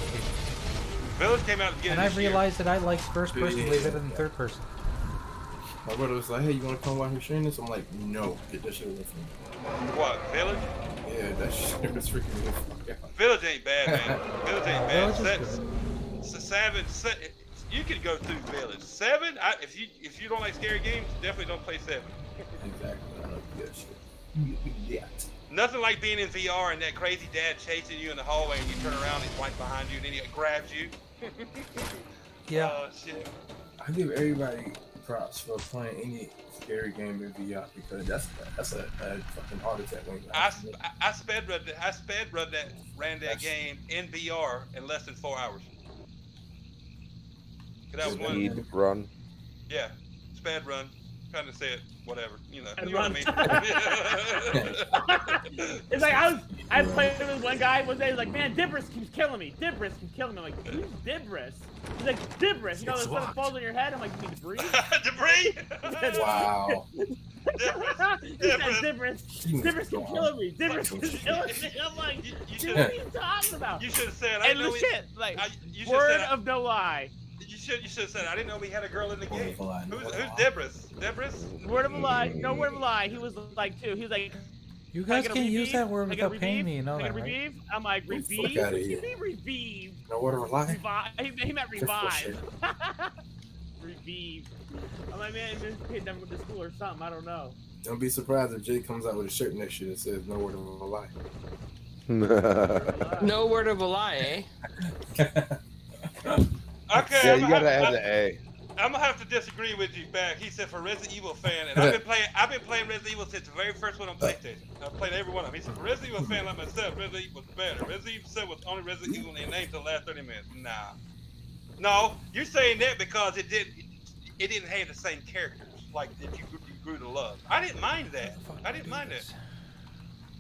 Village came out at the beginning And I of this year. realized that I like first person Yeah. rather than third person. My brother was like, "Hey, you want to come watch me stream this?" I'm like, "No, get that shit away from me." What, Village? Yeah, that shit was freaking me the fuck out. Village ain't bad, man. Village ain't bad. Village is You could go through Village. 7, if you don't like scary games, definitely don't play 7. Exactly. I don't do that shit. Yeah. Nothing like being in VR and that crazy dad chasing you in the hallway and you turn around and he's right behind you and then he grabs you. Yeah. Oh, shit. I give everybody props for playing any scary game in VR because that's a fucking heart attack when you I sped ran that game in VR in less than 4 hours. That was one. Speed run. Yeah, sped run. Trying to say it, whatever. You know And what I run. mean. It's like I played with one guy one day. He's like, "Man, Dibris keeps killing me. Dibris keeps killing me." I'm like, "Who's Dibris?" He's like, "Dibris." You know, It's the stuff locked. falls on your head. I'm like, "You mean debris?" Debris. Wow. He said, "Dibris. Dibris keeps killing me. Dibris keeps killing me." I'm like, You "Dude, should. what are you talking about?" You should have said. I And didn't know legit, like, you should word have said. of no lie. You should have said. I didn't know we had a girl in the game. Word of a lie, Who's word of a lie. Debris? Debris? Word of a lie. No word of a lie. He was like, too. He was like, You "Can I guys get a can't use revive? that word Can I get a without paying revive? me, you know Can I that, get a right? revive?" I'm like, Get the fuck "Revive? outta What do you here. mean revive?" No word of a lie. He meant Good for shit. revive. Revive. I'm like, man, this kid never went to school or something. I don't know. Don't be surprised if Jay comes out with a shirt next year that says "No word of a lie." No word of a lie, eh? Okay. Yeah, you gotta add the A. I'm gonna have to disagree with you back. He said for Resident Evil fan, and I've been playing Resident Evil since the very first one on PlayStation. I've played every one of them. He said for Resident Evil fan like myself, Resident Evil was better. Resident Evil 7 was only Resident Evil in name till the last 30 minutes. Nah. No, you're saying that because it didn't have the same characters like that you grew to love. I didn't mind that. I didn't mind that.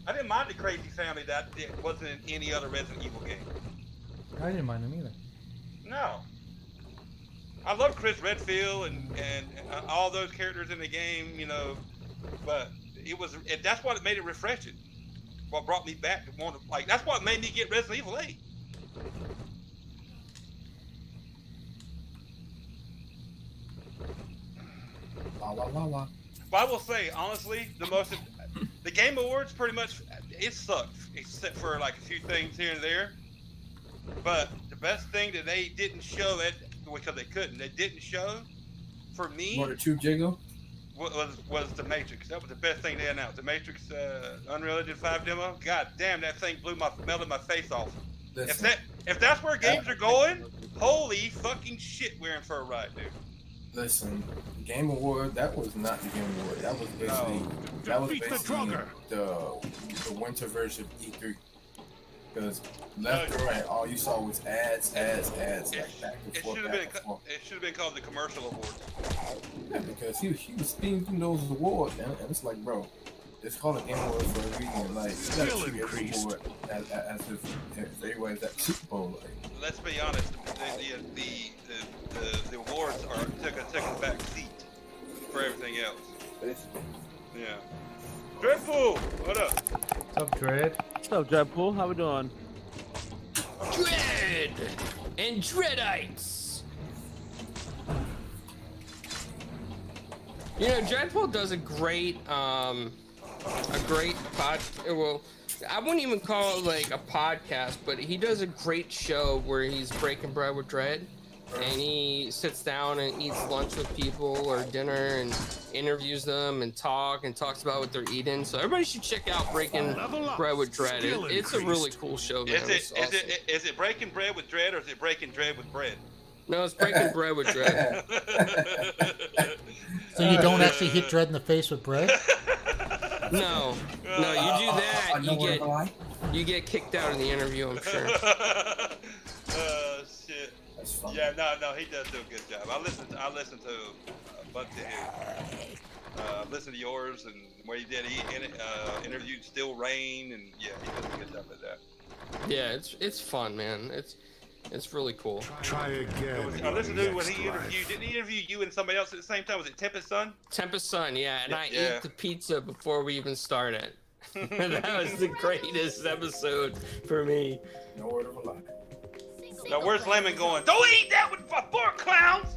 I didn't mind the crazy family that wasn't in any other Resident Evil game. I didn't mind them either. No. I love Chris Redfield and all those characters in the game, you know, but that's what made it refreshing. What brought me back to want to, like, that's what made me get Resident Evil 8. La la la la. But I will say, honestly, the Game Awards pretty much, it sucked, except for like a few things here and there. But the best thing that they didn't show because they couldn't, they didn't show for me More than 2 Jigo? was the Matrix. That was the best thing they announced. The Matrix Unreal Engine 5 demo. God damn, that thing melted my face off. Listen, If that's where games are going, holy fucking shit, we're in for a ride, dude. listen, Game Award, that was not the Game Award. That was basically Defeat the Drugger. the winter version of E3. Because left and right, all you saw was ads, like back and It forth, should have back and forth. been called the Commercial Award. Yeah, because he was speeding through those awards, and it's like, bro, it's called a Game Award for a reason. Like, you gotta Skill treat every increased. award as if everybody's at the Super Bowl. Like, Let's be honest, the awards took a back seat for everything else. basically. Yeah. Dreadpool, what up? What's up, Dread? What's up, Dreadpool? How we doing? Dread and Dreadites. You know, Dreadpool does a great pod. Well, I wouldn't even call it like a podcast, but he does a great show where he's breaking bread with Dread, and he sits down and eats lunch with people or dinner and interviews them and talks about what they're eating. So everybody should check out Breaking Bread with Dread. It's a really cool show, man. It's awesome. Is it breaking bread with Dread or is it breaking Dread with bread? No, it's Breaking Bread with Dread. So you don't actually hit Dread in the face with bread? No, you do that, No word of a lie? you get kicked out of the interview, I'm sure. Shit. That's fun. Yeah, no, he does do a good job. I listen to a bunch of his. Listen to yours and where he did. He interviewed Still Rain, and yeah, he does a good job at that. Yeah, it's fun, man. It's really cool. Try again. This is when he interviewed. Didn't he interview you and somebody else at the same time? Was it Tempest Son? Tempest Sun, yeah, and I Yeah. ate the pizza before we even started. That was the greatest episode for me. No word of a lie. Now where's Lemon going? Don't eat that with fork, clowns!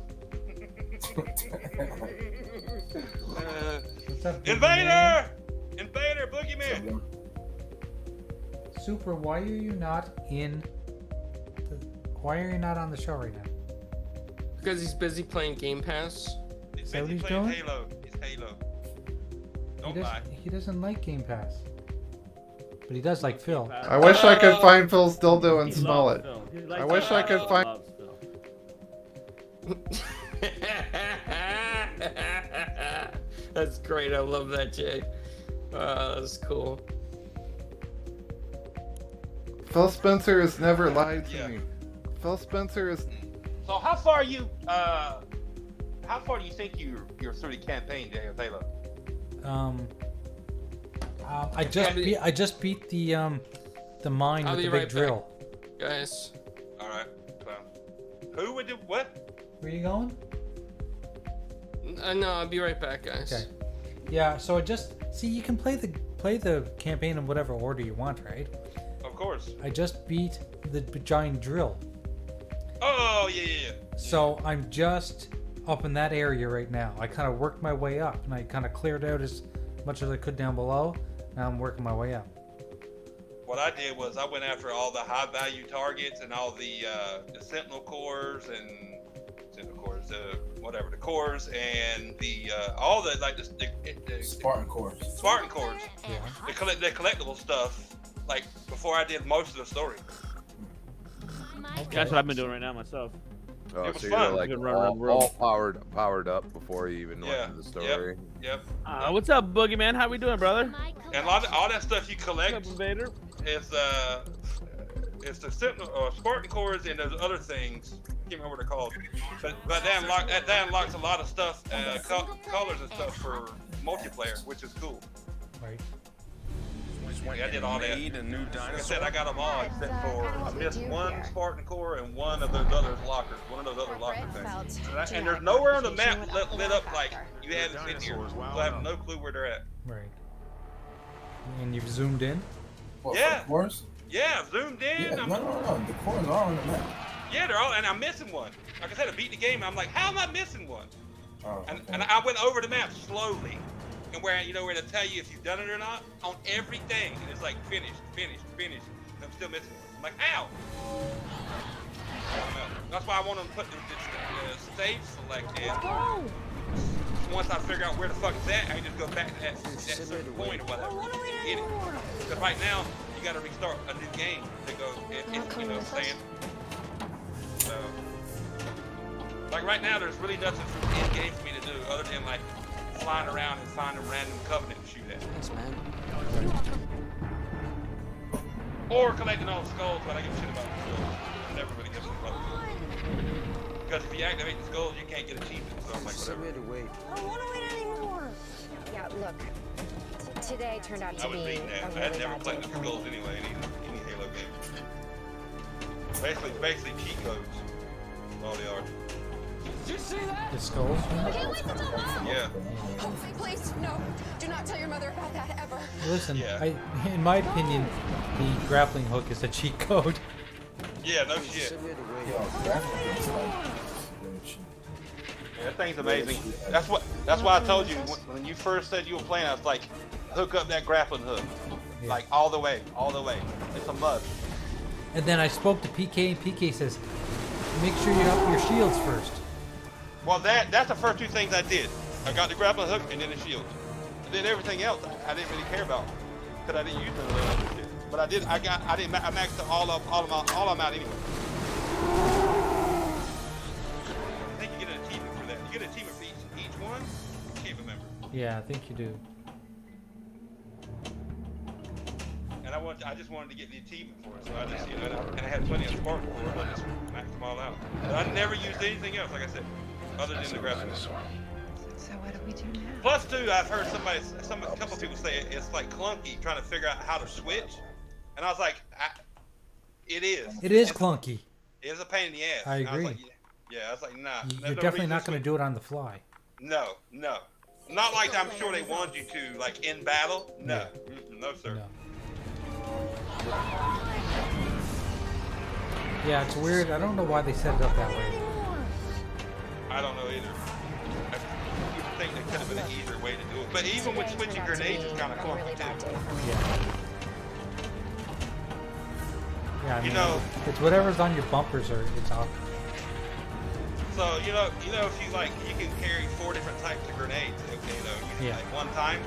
What's up, Invader! Invader, Boogeyman! Super, why are you not why are you not on the show right now? Because he's busy playing Game Pass. He's Is that what busy he's playing doing? Halo. He's Halo. Don't lie. He doesn't like Game Pass. But he does like Phil. I wish I could find Phil still doing He smell loves it. Phil. He likes I wish I could Phil. find. Loves Phil. That's great. I love that, Jay. That's cool. Phil Spencer has never lied to Yeah. me. Phil Spencer is. So how far are you? How far do you think you're through the campaign, Jay, of Halo? I just beat the mine I'll with be the big right drill. back, guys. All right. Who would do what? Where you going? No, I'll be right back, guys. Okay. Yeah, so you can play the campaign in whatever order you want, right? Of course. I just beat the giant drill. Oh yeah. So I'm just up in that area right now. I kind of worked my way up, and I kind of cleared out as much as I could down below. Now I'm working my way up. What I did was I went after all the high value targets and all the Sentinel cores and the cores and the all the like the Spartan cores. Spartan cores. Yeah. The collectible stuff. Like before I did most of the story. That's what I've been doing right now myself. Oh, It was so fun. you're like You can run around the room. all powered up before you even went into the story. Yep. What's up, Boogeyman? How we doing, brother? And all that stuff you collect What's up, Invader? is the Sentinel or Spartan cores and those other things. I can't remember what they're called. But that unlocks a lot of stuff, colors and stuff for multiplayer, which is cool. Right. Yeah, I did all that. Like I said, I got them all except for I missed one Spartan core and one of those other lockers, things. And there's nowhere on the map lit up like you have it in here. So I have no clue where they're at. Right. And you've zoomed in? What, Yeah. for the cores? Yeah, I've zoomed in. Yeah, no. The cores are on the map. Yeah, they're all, and I'm missing one. Like I said, I beat the game. And I'm like, how am I missing one? Oh, okay. And I went over the map slowly, and where to tell you if you've done it or not on everything, and it's like finished. And I'm still missing one. I'm like, ow. That's why I want to put the stage select in. Once I figure out where the fuck it's at, I can just go back to that certain point or whatever. Get it. Because right now, you got to restart a new game to go. You know what I'm saying? So, like right now, there's really nothing in game for me to do other than like flying around and finding random covenant to shoot at. Thanks, man. Or collecting all the skulls, but I give a shit about the skulls. I never really give a shit about the skulls. Because if you activate the skulls, you can't get achievements, so I'm like, whatever. Yeah, look. Today turned out I to was be reading that. a I had really never bad played day the for me. skulls anyway in any Halo game. Basically cheat codes. That's all they are. Did you see that? The skulls? Okay, wait until Mom. Yeah. Please, no. Do not tell your mother about that ever. Listen, Yeah. in my opinion, the grappling hook is a cheat code. Yeah, no shit. Yeah, that thing's amazing. That's why I told you when you first said you were playing, I was like, hook up that grappling hook. Yeah. Like all the way. It's a must. And then I spoke to PK, and PK says, make sure you up your shields first. Well, that's the first two things I did. I got the grappling hook and then the shield. And then everything else I didn't really care about because I didn't use none of that other shit. But I did. I maxed all of them out anyway. I think you get an achievement for that. You get an achievement for each one. I can't remember. Yeah, I think you do. And I just wanted to get the achievement for it, so I just and I had plenty of spark for it. I just maxed them all out. But I never used anything else, like I said, other than the grappling. So what do we do now? Plus, too, I've heard a couple people say it's like clunky trying to figure out how to switch, and I was like, it is. It is clunky. It was a pain in the ass. I And agree. was like, yeah, I was like, nah. You're definitely not going to do it on the fly. No. Not like I'm sure they wanted you to, like in battle. No. No, sir. No. Yeah, it's weird. I don't know why they set it up that way. I don't know either. I think there could have been an easier way to do it. But even with switching grenades, it's kind of clunky too. Yeah, I mean, You know- it's whatever's on your bumpers or it's off. So you know, if you like, you can carry 4 different types of grenades. Okay, Yeah. like one time,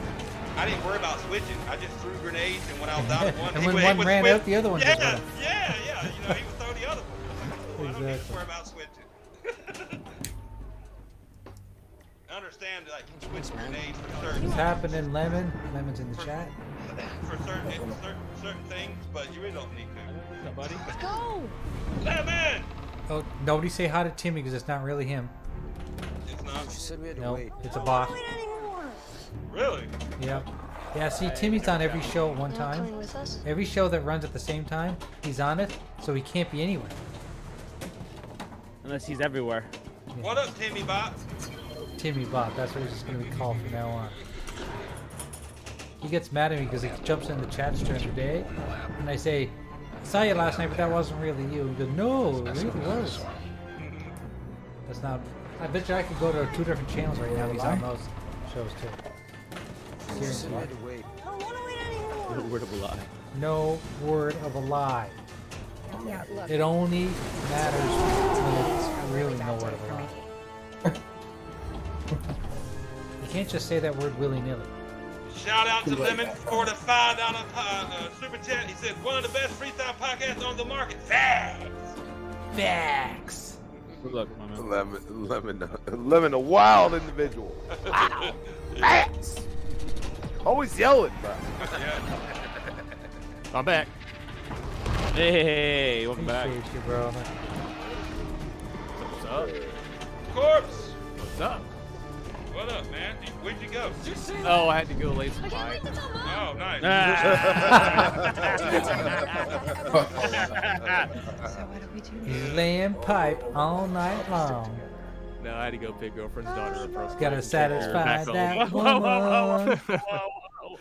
I didn't worry about switching. I just threw grenades, and when I was out of one, And he when would- one he would ran switch. out, the other one just went out. Yeah. You know, he would throw the other one. I don't need to Exactly. worry about switching. I understand, like, switch grenades for certain. What's happening, Lemon? Lemon's in the chat. For certain things, but you really don't need to. What's up, buddy? Let's go. Lemon! Oh, nobody say hi to Timmy because it's not really him. It's not. No, it's a bot. Really? Yep. Yeah, see, Timmy's on every show at one time. Every show that runs at the same time, he's on it, so he can't be anywhere. Unless he's everywhere. What up, Timmy Bot? Timmy Bot, that's what he's just going to be called from now on. He gets mad at me because he jumps in the chats during the day, and I say, I saw you last night, but that wasn't really you. He goes, no, it really was. That's not... I bet you I could go to 2 different channels right now. He's on those shows too. Seriously. No word of a lie. No word of a lie. Yeah, look. It only matters when it's really no word of a lie. You can't just say that word willy-nilly. Shout out to Lemon for the $5 super chat. He said, one of the best freestyle podcasts on the market. Facts! Facts! Good luck, my man. Lemon, a wild individual. Wow. Facts. Always yelling, bro. I'm back. Hey, welcome back. Appreciate you, bro. What's up? Corpse! What's up? What up, man? Where'd you go? Oh, I had to go lay some pipe. Oh, nice. So what do we do He's now? laying pipe all night long. No, I had to go pick girlfriend's daughter up. He's gotta satisfy that Whoa, woman.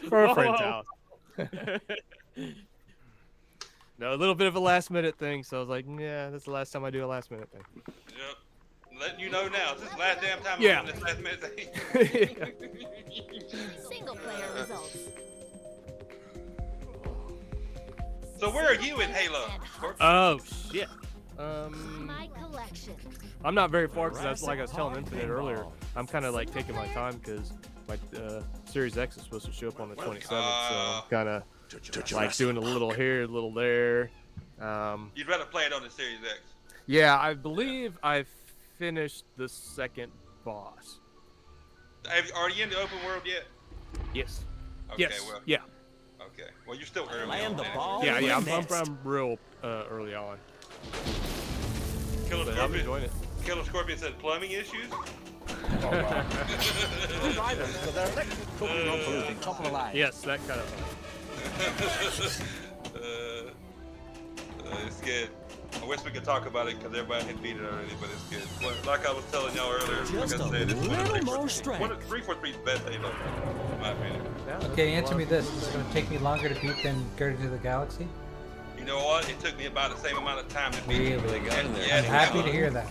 for a friend's house. No, a little bit of a last minute thing, so I was like, yeah, that's the last time I do a last minute thing. Yep. Letting you know now. This is the last damn time Yeah. I'm doing this last minute thing. Single player results. So where are you in Halo? Corpse? Oh, shit. My collection. I'm not very far because that's like I was telling Infinite earlier. I'm kind of like taking my time because my Series X is supposed to show up on the 27th, so I'm kind of like doing a little here, a little there. You'd rather play it on the Series X. Yeah, I believe I've finished the second boss. Are you in the open world yet? Yes. Okay, Yes. well. Yeah. Okay. Well, you're still early Land on. the then. ball. Yeah. I'm real early on. Killer But I'm Scorpion. enjoying it. Killer Scorpion said plumbing issues. Top of the line. Yes, that kind of. It's good. I wish we could talk about it because everybody had beat it already, but it's good. Well, like I was telling y'all earlier, like I Just a said, it's little more strength. 343's best Halo, in my opinion. Okay, answer me this. Is it going to take me longer to beat than Guardians of the Galaxy? You know what? It took me about the same amount of time to beat it. Really? And, I'm happy to hear that.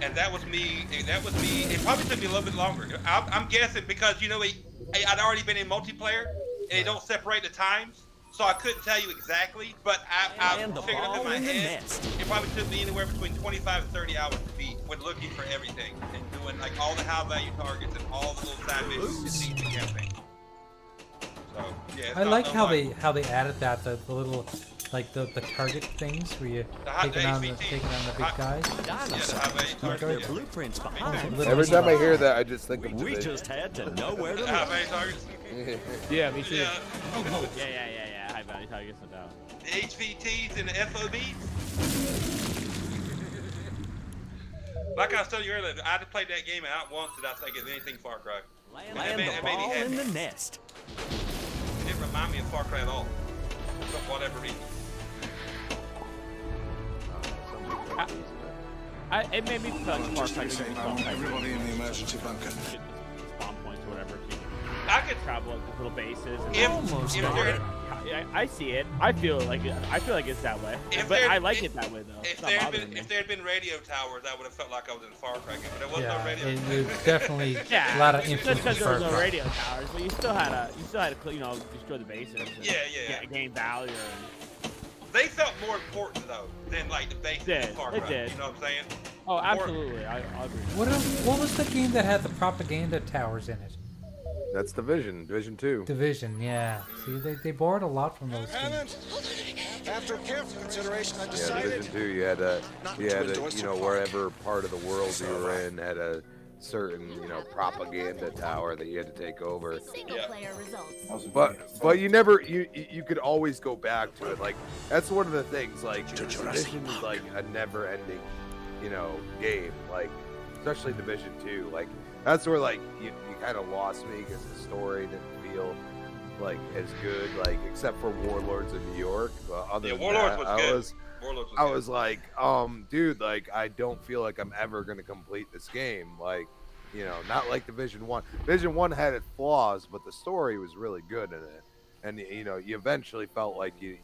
And that was me. It probably took me a little bit longer. I'm guessing because you know I'd already been in multiplayer, and they don't separate the times, so I couldn't tell you exactly. But I figured up in my head it probably took me anywhere between 25 and 30 hours to beat when looking for everything and doing like all the high value targets and all the little side missions to beat the campaign. So yeah. it's I not like how unlike- they added that the little like the target things where you taking on the big guys. Their blueprints behind. Every time I hear that, I just think of We today. just had to know where to High look. value targets. Yeah, me too. Yeah. Yeah. High value targets, no doubt. The HVTs and the FOBs. Like I was telling you earlier, I had to play that game out once did I think of anything Far Cry. Land It made the me ball happy. in the nest. It didn't remind me of Far Cry at all. For whatever reason. It made me feel like Far Cry. Everybody in the emergency bunker. Spawn points or whatever. I could travel like little bases. And I see it. I feel like it's that way. But I like it that way though. If there had been radio towers, I would have felt like I was in a Far Cry game. But there was no radio. It was definitely a lot of influence. Because there was no radio towers, but you still had to destroy the bases. And gain value. They felt more important though than like the basics of Far Cry. It did. You know what I'm saying? Oh, absolutely. I agree. What was the game that had the propaganda towers in it? That's Division 2. Division, yeah. See, they borrowed a lot from those games. After careful consideration, I Yeah, decided. Division 2. You had a wherever part of the world you were in had a certain propaganda tower that you had to take over. Single-player results. But you could always go back to it. Like that's one of the things. Like Division is like a never-ending, game. Like especially Division 2. Like that's where like you kind of lost me because the story didn't feel like as good. Like except for Warlords of New York. Other than Warlords that, was good. I was like, dude, like I don't feel like I'm ever gonna complete this game. Like, not like Division 1. Division 1 had its flaws, but the story was really good in it. And you eventually felt like you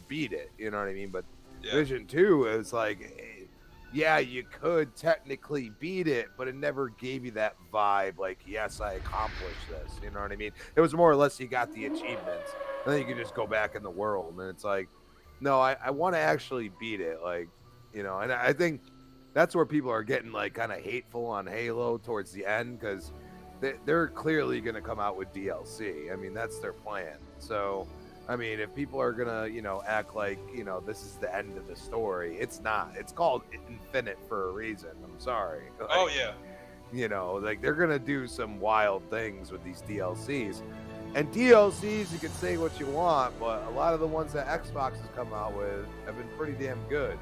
beat it. You know what I mean? But Division 2 is like, yeah, you could technically beat it, but it never gave you that vibe. Like, yes, I accomplished this. You know what I mean? It was more or less you got the achievements, and then you could just go back in the world, and it's like, no, I want to actually beat it. Like, and I think that's where people are getting like kind of hateful on Halo towards the end because they're clearly going to come out with DLC. I mean, that's their plan. So, I mean, if people are going to, act like, this is the end of the story, it's not. It's called Infinite for a reason. I'm sorry. Like, oh, yeah. Like they're going to do some wild things with these DLCs. And DLCs, you can say what you want, but a lot of the ones that Xbox has come out with have been pretty damn good.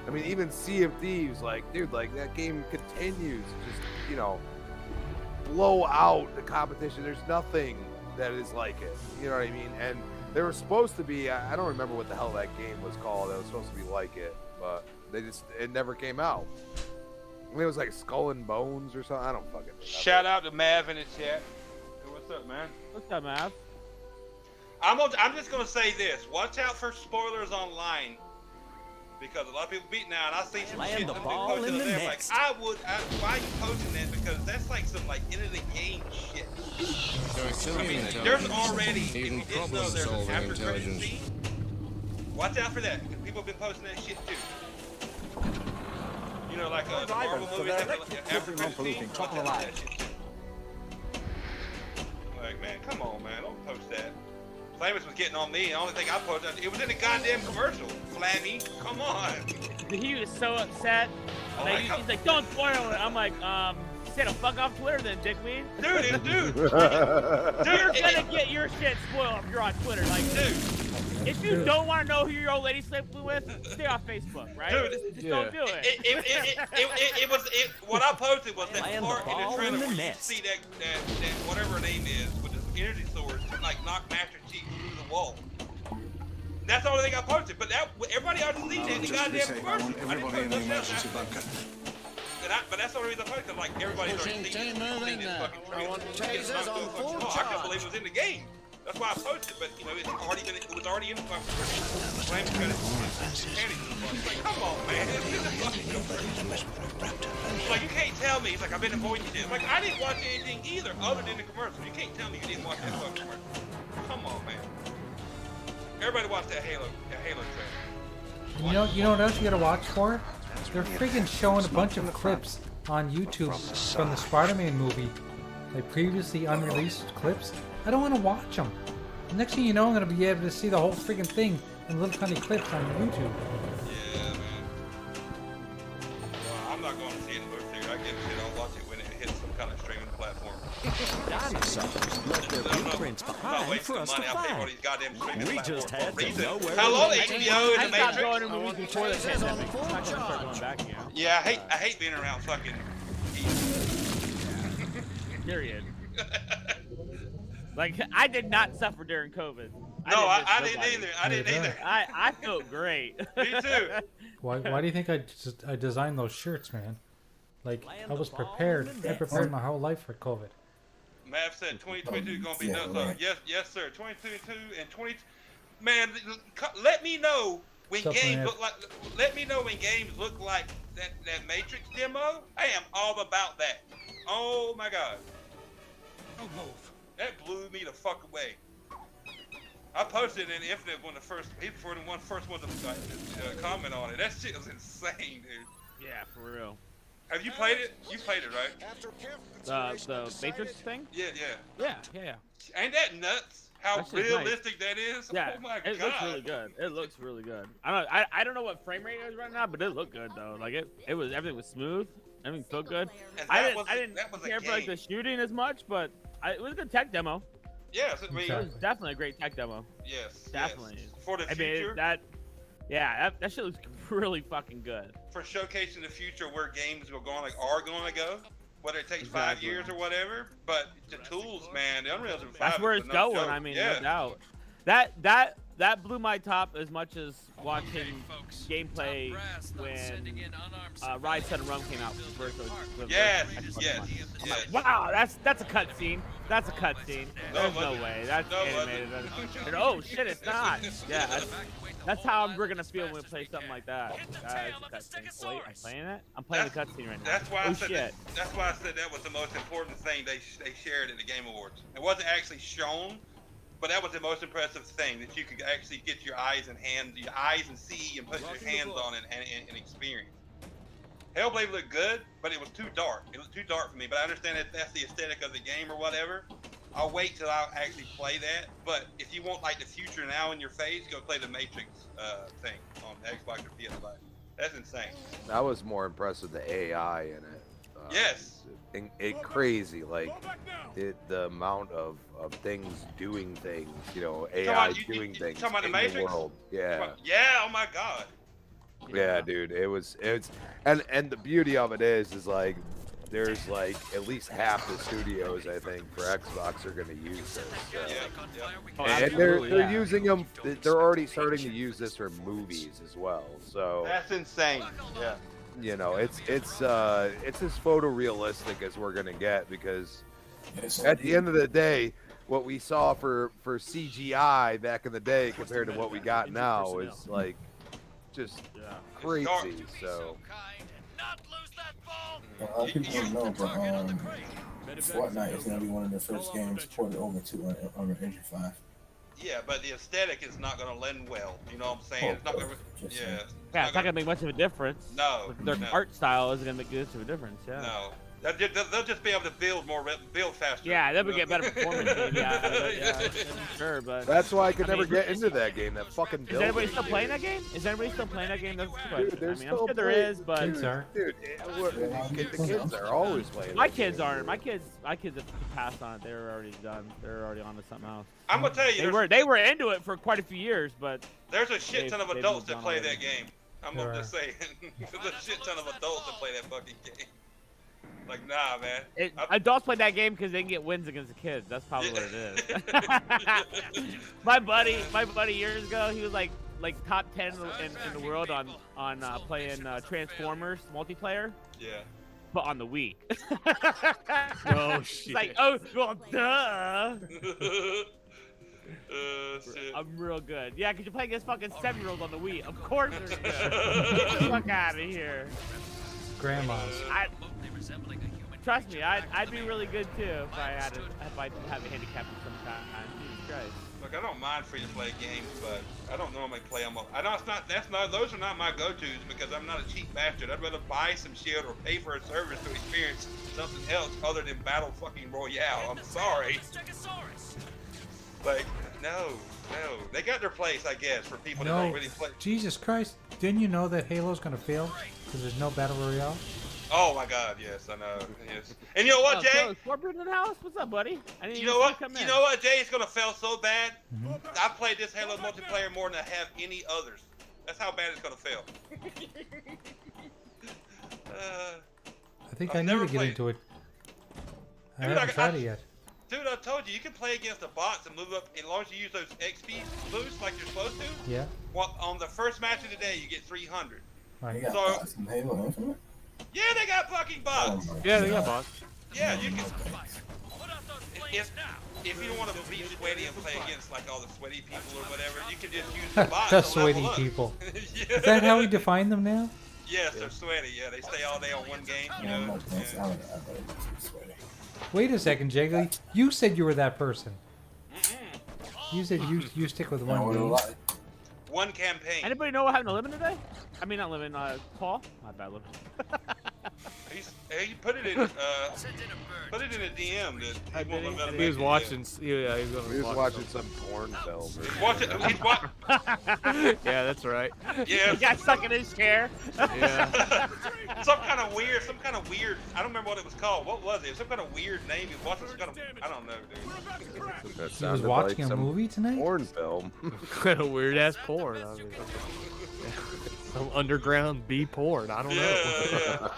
I mean, even Sea of Thieves, like, dude, like, that game continues to just, blow out the competition. There's nothing that is like it. You know what I mean? And there was supposed to be, I don't remember what the hell that game was called. It was supposed to be like it, but it never came out. I mean, it was like Skull and Bones or something. I don't fucking remember. Shout out to Mav in the chat. What's up, man? What's up, Mav? I'm just gonna say this. Watch out for spoilers online. Because a lot of people beat now, and I see some shit that ball posted in the there. Like, nest. why are you posting that? Because that's like some like end of the game shit. I mean, there's already, if you didn't know, there's an after credit scene. Watch out for that. Because people have been posting that shit too. Like the Marvel movies have an after credit scene. Watch out for that shit. Like, man, come on, man, don't post that. Flamus was getting on me. The only thing I posted, it was in the goddamn commercial. Flammy, come on. He was so upset. He's like, don't spoil it. I'm like, say to fuck off Twitter then, dickweed. Dude. You're gonna get your shit spoiled if you're on Twitter. Like, dude. If you don't want to know who your old lady slept with, stay off Facebook, right? Dude, just don't do it. It was what I posted was that Land part the in the ball trailer in the where you nest. see that whatever her name is with the energy sword, like knock Master Chief through the wall. That's the only thing I posted, but everybody ought to see that in the goddamn commercial. Everybody in the emergency bunker. But that's the only reason I posted, because like everybody's already seen this fucking trailer. I couldn't believe it was in the game. That's why I posted, but it was already in the fucking commercial. Like, come on, man. Like, you can't tell me. It's like, I've been avoiding this. Like, I didn't watch anything either other than the commercial. You can't tell me you didn't watch that fucking commercial. Come on, man. Everybody watch that Halo trailer. You know what else you gotta watch for? They're freaking showing a bunch of clips on YouTube from the Spider-Man movie, like previously unreleased clips. I don't want to watch them. The next thing you know, I'm gonna be able to see the whole freaking thing in little tiny clips on YouTube. Yeah, man. Well, I'm not going to see it in the movie theater. I get it. I'll watch it when it hits some kind of streaming platform. Dinosaurs left their blueprints behind for us to find. We just had to know where Hello, they HBO in the Matrix. Going to movies before the pandemic. I'm not gonna start going back again. Yeah, I hate being around fucking Period. Like, I did not suffer during COVID. I didn't either. I didn't either. I felt great. Me too. Why do you think I designed those shirts, man? Like, I was prepared. I prepared my whole life for COVID. Mav said 2022 is gonna be nuts. So yes, sir. 2022 and 20. Man, let me know when games look like. Let me know when games look like that Matrix demo. I am all about that. Oh my God. That blew me the fuck away. I posted it in Infinite when the first one to comment on it. That shit was insane, dude. Yeah, for real. Have you played it? You played it, right? The Matrix thing? Yeah. Yeah. Ain't that nuts? How realistic that is? Yeah. Oh my God. It looks really good. It looks really good. I don't know what frame rate it is right now, but it looked good though. Like everything was smooth. Everything felt good. I didn't care for like the shooting as much, but it was a good tech demo. Yes, it was definitely a great tech demo. Yes, definitely. Yes. For the future. That shit looks really fucking good. For showcasing the future where games are going to go, whether it takes 5 years or whatever. But the tools, man, the Unreal Engine 5. That's where it's going. Joke. I mean, no doubt. That blew my top as much as watching gameplay when Rise Set and Rum came out. Yes. Wow, that's a cutscene. That's a cutscene. There's no way. That's animated. Oh shit, it's not. Yeah, that's how we're gonna feel when we play something like that. That's a cutscene. Wait, I'm playing it? I'm playing the cutscene right now. That's why I said that was the most important thing they shared at the Game Awards. It wasn't actually shown. But that was the most impressive thing, that you could actually get your eyes and see and put your hands on it and experience. Hellblade looked good, but it was too dark. It was too dark for me, but I understand that that's the aesthetic of the game or whatever. I'll wait till I actually play that. But if you want like the future now in your face, go play the Matrix thing on Xbox or PS5. That's insane. I was more impressed with the AI in it. Yes. It crazy, like the amount of things doing things, AI doing things talking about in the Matrix? world. Yeah. Yeah. Oh my God. Yeah, dude. It's and the beauty of it is like there's like at least half the studios I think for Xbox are gonna use this. So. And they're using them. They're already starting to use this for movies as well. So that's insane. Yeah. It's as photorealistic as we're gonna get, because at the end of the day, what we saw for CGI back in the day compared to what we got now is like just crazy. So A lot of people don't know, but Fortnite is gonna be one of the first games ported over to Unreal Engine 5. Yeah, but the aesthetic is not going to lend well. You know what I'm saying? It's not going to. Yeah, it's not going to make much of a difference. No. Their art style isn't going to make much of a difference. Yeah. No. They'll just be able to build faster. Yeah, they'll get better performance. Yeah, sure, but that's why I could never get into that game. That fucking. Is anybody still playing that game? That's Dude, I'm sure there is, but kids are. Dude, the kids are always playing. My kids aren't. My kids have passed on it. They were already done. They're already on to something else. I'm gonna tell you, they were into it for quite a few years, but there's a shit ton of adults that play that game. I'm just saying, there's a shit ton of adults that play that fucking game. Like, nah, man. Adults play that game because they can get wins against the kids. That's probably what it is. my buddy years ago, he was like top 10 in the world on playing Transformers multiplayer. Yeah. But on the Wii. Oh shit. It's like, oh well, duh. Shit. I'm real good. Yeah, because you're playing against fucking 7-year-olds on the Wii. Of course they're good. Get the fuck out of here. Grandmas. Trust me, I'd be really good too if I have a handicap of some kind. Jesus Christ. Look, I don't mind free-to-play games, but I don't normally play them. I know those are not my go-tos because I'm not a cheap bastard. I'd rather buy some shit or pay for a service to experience something else other than Battle fucking Royale. I'm sorry. Like, no. They got their place, I guess, for people that don't really play. Jesus Christ. Didn't you know that Halo's going to fail because there's no Battle Royale? Oh my God, yes, I know. Yes. And you know what, Jay? Scorpion in the house? What's up, buddy? You know what? You know what, Jay? It's going to fail so bad. I've played this Halo multiplayer more than I have any others. That's how bad it's going to fail. I think I need to get into it. I haven't tried it yet. Dude, I told you can play against the bots and move up as long as you use those XP boosts like you're supposed to. Yeah. Well, on the first match of the day, you get 300. Right. They got So- bots in Halo Infinite? Yeah, they got fucking bots. Yeah, they got bots. Yeah, you can. If you don't want to be sweaty and play against like all the sweaty people or whatever, you can just use the bots. The to sweaty level up. people. Yeah. Is that how we define them now? Yes, they're sweaty. Yeah, they stay all day on one game. You know. Yeah. Wait a second, Jiggly. You said you were that person. You said you stick with one game. One campaign. Anybody know what happened to Living today? I mean, not Living, Paul? My bad, Living. He put it in a DM that he won't let him He was make watching. it. Yeah, he was watching some porn film. He's watching. Yeah, that's right. Yeah. He got stuck in his chair. Yeah. some kind of weird. I don't remember what it was called. What was it? Some kind of weird name. He was watching some kind of. I don't know, dude. That He was watching a movie tonight? Porn film. Kind of weird ass porn. I mean, some underground B porn. I don't know.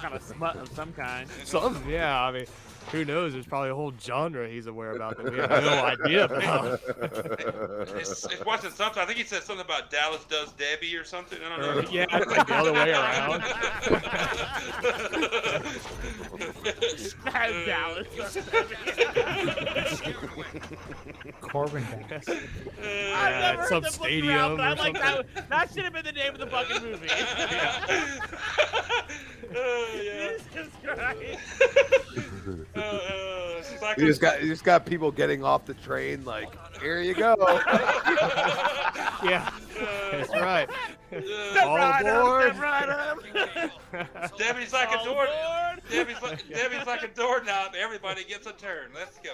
Kind of smut of some kind. Some, yeah. I mean, who knows? There's probably a whole genre he's aware about that we have no idea about. It's watching something. I think he said something about Dallas Does Debbie or something. I don't know. Yeah, it's like the other way around. Dallas. Corbin. I've never heard some the book stadium around, but I or like something. that should have been the name of the fucking movie. Jesus Christ. You just got people getting off the train like, here you go. Yeah, that's right. Step All right aboard. up, step right up. Debbie's like a All door. aboard. Debbie's like a doorknob. Everybody gets a turn. Let's go.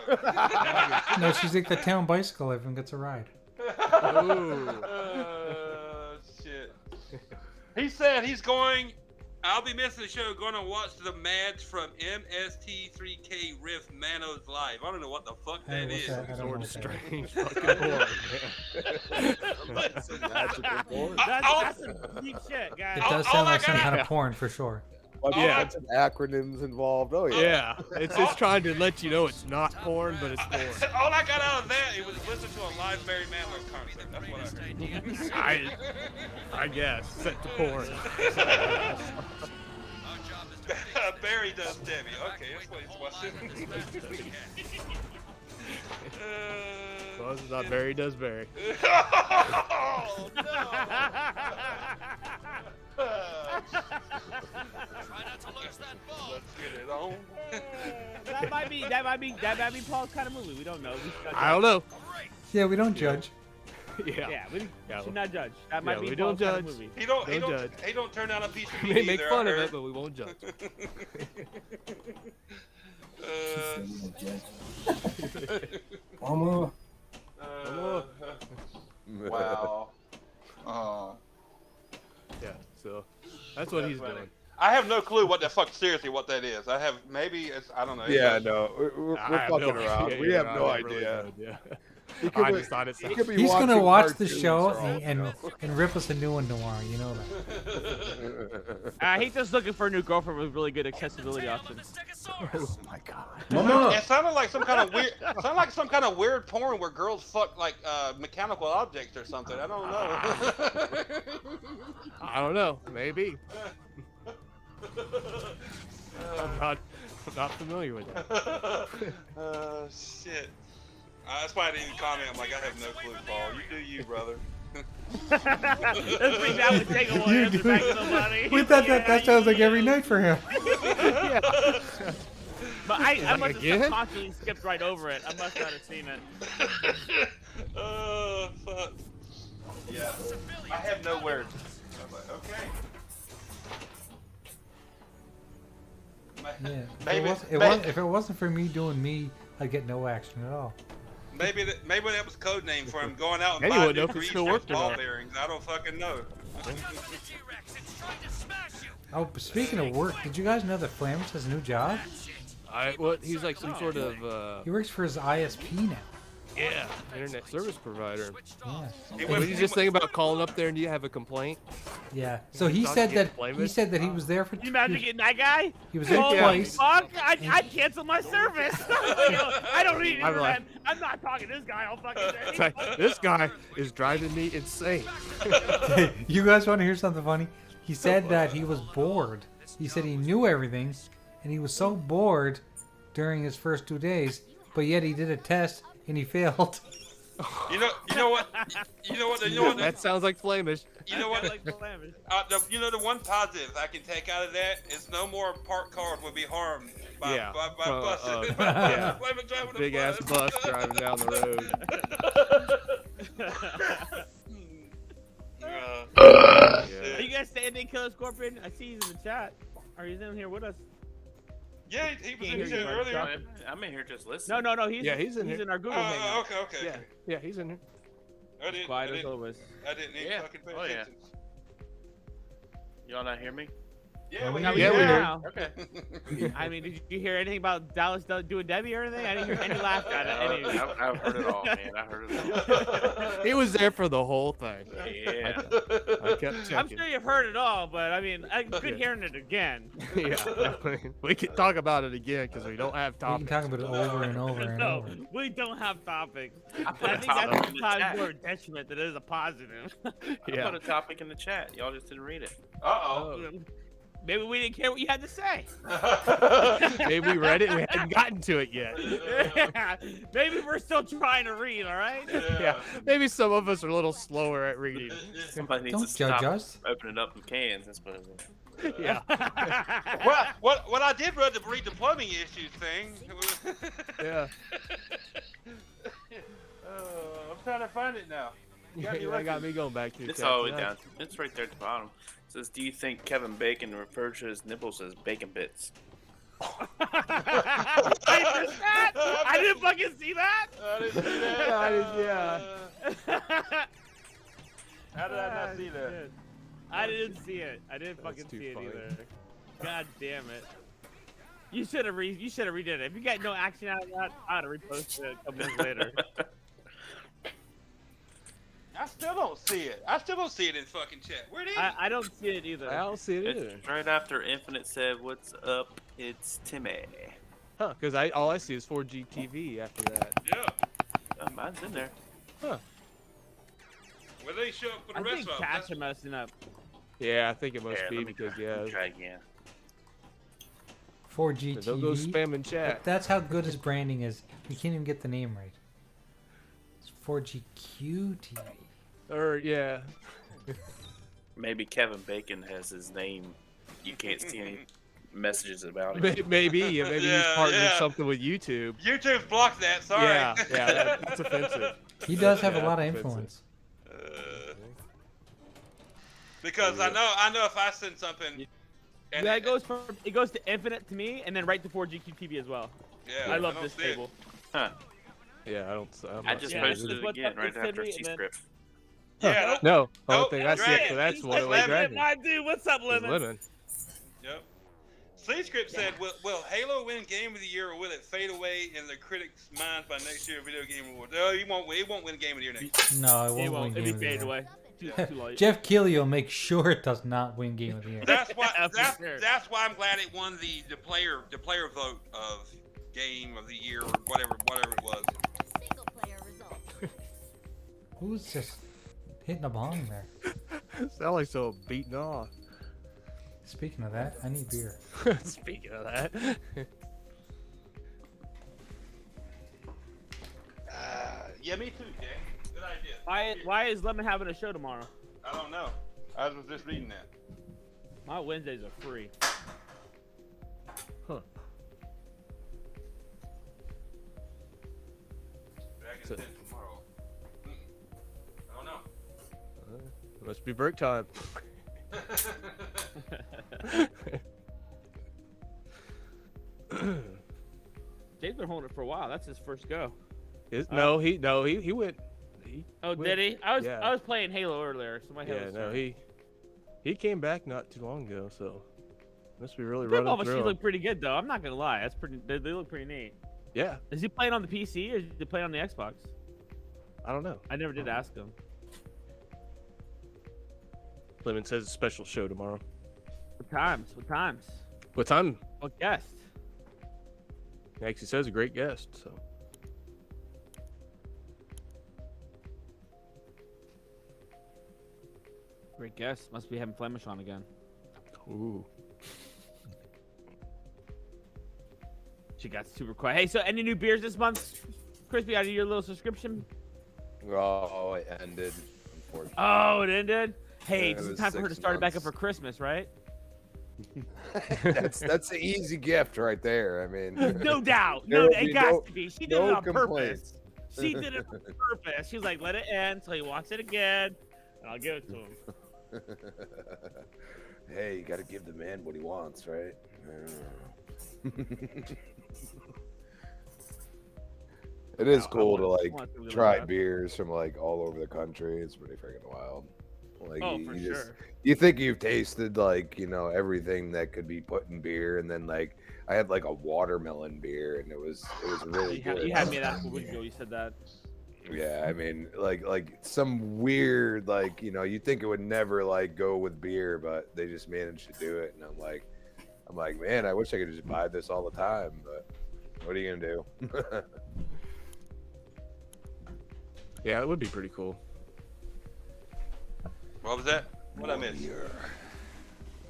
No, she's like the town bicycle. Everyone gets a ride. Ooh. Shit. He said he's going. I'll be missing the show. Going to watch the match from MST3K Riff Manos Live. I don't know what the fuck Hey, that what's is. that? I don't know Sort of what that is. strange fucking porn. That's a magical porn. That's some deep shit, guys. It does sound like some kind of porn for sure. Yeah. Bunch of acronyms involved. Oh yeah. Yeah, it's trying to let you know it's not porn, but it's porn. All I got out of that, it was listen to a live Barry Manilow concert. That's what I heard. I guess set to porn. Barry Does Debbie. Okay, that's what he's watching. Well, it's not Barry Does Barry. Oh, no. Let's get it on. That might be Paul's kind of movie. We don't know. I don't know. Yeah, we don't judge. Yeah, we Yeah, should not judge. That might be we Paul's don't kind judge. of movie. He don't judge. He don't turn down a piece of We meat may make either, fun I of heard. it, but we won't judge. Mama. Wow. Yeah, so that's what he's funny. doing. I have no clue what the fuck, seriously, what that is. I have, maybe it's, I don't know. Yeah, no, we're I have fucking no around. idea, We have I no have really idea. no idea. He could I be- just thought he could be He's gonna watching watch the cartoons show for all we know. and rip us a new one tomorrow. You know that. He's just looking for a new girlfriend with really good accessibility options. Oh my god. Mama. It sounded like some kind of weird, weird porn where girls fuck like mechanical objects or something. I don't know. I don't know. Maybe. I'm not familiar with that. Shit. That's why I didn't even comment. I'm like, I have no clue, Paul. You do you, brother. Let's bring that with take a You do. We thought that sounds like every night for him. Yeah. But I must have Again? subconsciously skipped right over it. I must not have seen it. Oh, fuck. Yeah. I have no words. I'm like, okay. Yeah. If it wasn't for me doing me, I'd get no action at all. Maybe that was code name for him going out and Maybe buying we'll know new if it grease still for worked or ball not. bearings. I don't fucking know. Oh, but speaking of work, did you guys know that Flammers has a new job? He's like some sort of. He works for his ISP now. Yeah, internet service provider. Yeah. What did you just think about calling up there and you have a complaint? Yeah. So he Not said get that blameless? he was there for. Can you imagine getting that guy? He was there Oh, twice. fuck! I'd cancel my service. I don't need I'm internet. like- I'm not talking to this guy all fucking day. It's like, this guy is driving me insane. You guys want to hear something funny? He said that he was bored. He said he knew everything, and he was so bored during his first 2 days, but yet he did a test and he failed. You know what? That sounds like Flamish. You know what? Like Flamish. The one positive I can take out of that is no more parked cars will be harmed by Yeah. buses. Yeah. Women driving a Big ass bus driving down the road. Are you guys saying they kill a scorpion? I see he's in the chat. Are you in here with us? Yeah, he was Can't in hear here you, earlier. bud. I'm in here just listening. No, he's He's in here. in our Google Hangout. Okay. Yeah, he's in here. I didn't. Quiet I as didn't, always. I didn't even Yeah. fucking pay Oh, yeah. attention. Y'all not hear me? Yeah, we hear hear you you now. now. Okay. I mean, did you hear anything about Dallas doing Debbie or anything? I didn't hear any laughter out of any of you. I've heard it all, man. I heard it all. He was there for the whole thing. Yeah. I kept checking. I'm sure you've heard it all, but I mean, good hearing it again. Yeah, we can talk about it again because we don't have We can topics. talk about it over and over and No, over. we don't have topics. I put I a think topic that's in the sometimes chat. more a detriment than it is a positive. I put a topic in the chat. Y'all just didn't read it. Uh-oh. Maybe we didn't care what you had to say. Maybe we read it and we hadn't gotten to it yet. Yeah. Maybe we're still trying to read, all right? Yeah, maybe some of us are a little slower at reading. Somebody needs Don't to judge stop us. opening up the cans. That's what it is. Yeah. What I did read the plumbing issues thing. Yeah. I'm trying to find it now. That got me going back to the It's chat. all the way down. It's right there at the bottom. It says, do you think Kevin Bacon referred to his nipples as bacon bits? I missed that? I didn't fucking see that. I didn't see that. Yeah. How did I not see that? Shit. I didn't see it. I didn't fucking too see it funny. either. God damn it. You should have redid it. If you got no action out of that, I'd have reposted it a couple minutes later. I still don't see it. I still don't see it in fucking chat. Where it is? I don't see it either. I don't see it either. It's right after Infinite said, what's up? It's Timmy. Huh, because all I see is 4G TV after that. Yeah. Mine's in there. Huh. Well, they show up for the I rest think of them. chats are messing up. Yeah, I think it must Here, be let me because, try again. 4G Don't go TV. spamming chat. That's how good his branding is. We can't even get the name right. It's 4GQ TV. Or, yeah. Maybe Kevin Bacon has his name. You can't see any messages about it. Maybe he's partnered something with YouTube. YouTube's blocked that. Sorry. Yeah, that's offensive. He does have a Yeah, lot of offensive. influence. Because I know if I send something. And Yeah, it goes to Infinite to me, and then right to 4GQ TV as well. Yeah, I love don't this see it. table. Huh. Yeah, I'm I not just seeing posted it. it again right after C-script. Yeah. No, the only Nope, thing I see Dragon. after that's He's one away dragon. My dude, what's up, He's Lemon? living. Yep. C-Script said, will Halo win Game of the Year, or will it fade away in the critics' minds by next year's Video Game Award? No, it won't win Game of the Year next year. No, it It won't won't. win It'll Game of be the faded Year. away. Too late. Jeff Keighley will make sure it does not win Game of the Year. That's why. Yeah, for sure. That's why I'm glad it won the player vote of Game of the Year or whatever it was. Single player results. Who's just hitting a bong there? Sound like so beaten off. Speaking of that, I need beer. Speaking of that. Yeah, me too, Jay. Good idea. Why is Lemon having a show tomorrow? I don't know. I was just reading that. My Wednesdays are free. Huh. Dragon's So- Den tomorrow. I don't know. It must be break time. Jay's been holding it for a while. That's his first go. He went. Oh, went- did he? I yeah. was playing Halo earlier, so my Halo. Yeah, no, he came back not too long ago, so must be really Pinball running machines through. look pretty good though. I'm not gonna lie. That's pretty. They look pretty neat. Yeah. Is he playing on the PC or is he playing on the Xbox? I don't know. I never did ask him. Lemon says a special show tomorrow. What times? What times? What time? What guest? He actually says a great guest. So. Great guest. Must be having Flemish on again. Ooh. She got super quiet. Hey, so any new beers this month, Crispy? Out of your little subscription? Oh, it ended. Unfortunately. Oh, it ended. Hey, Yeah, this it is was time for her to 6 start it back up months. for Christmas, right? that's an easy gift right there. I mean, No doubt. there No, will it be got to be. She did no it on complaints. purpose. She did it on purpose. She was like, let it end till he wants it again, and I'll give it to him. Hey, you got to give the man what he wants, right? It is cool to like try beers from like all over the country. It's pretty freaking wild. Like you think you've tasted like, you know, everything that could be put in beer, and then like I had like a watermelon beer, and it was really good. You had me that a week ago. You said that. Yeah, I mean, like some weird, like, you know, you think it would never like go with beer, but they just managed to do it, and I'm like, man, I wish I could just buy this all the time, but what are you gonna do? Yeah, it would be pretty cool. What was that? What I missed?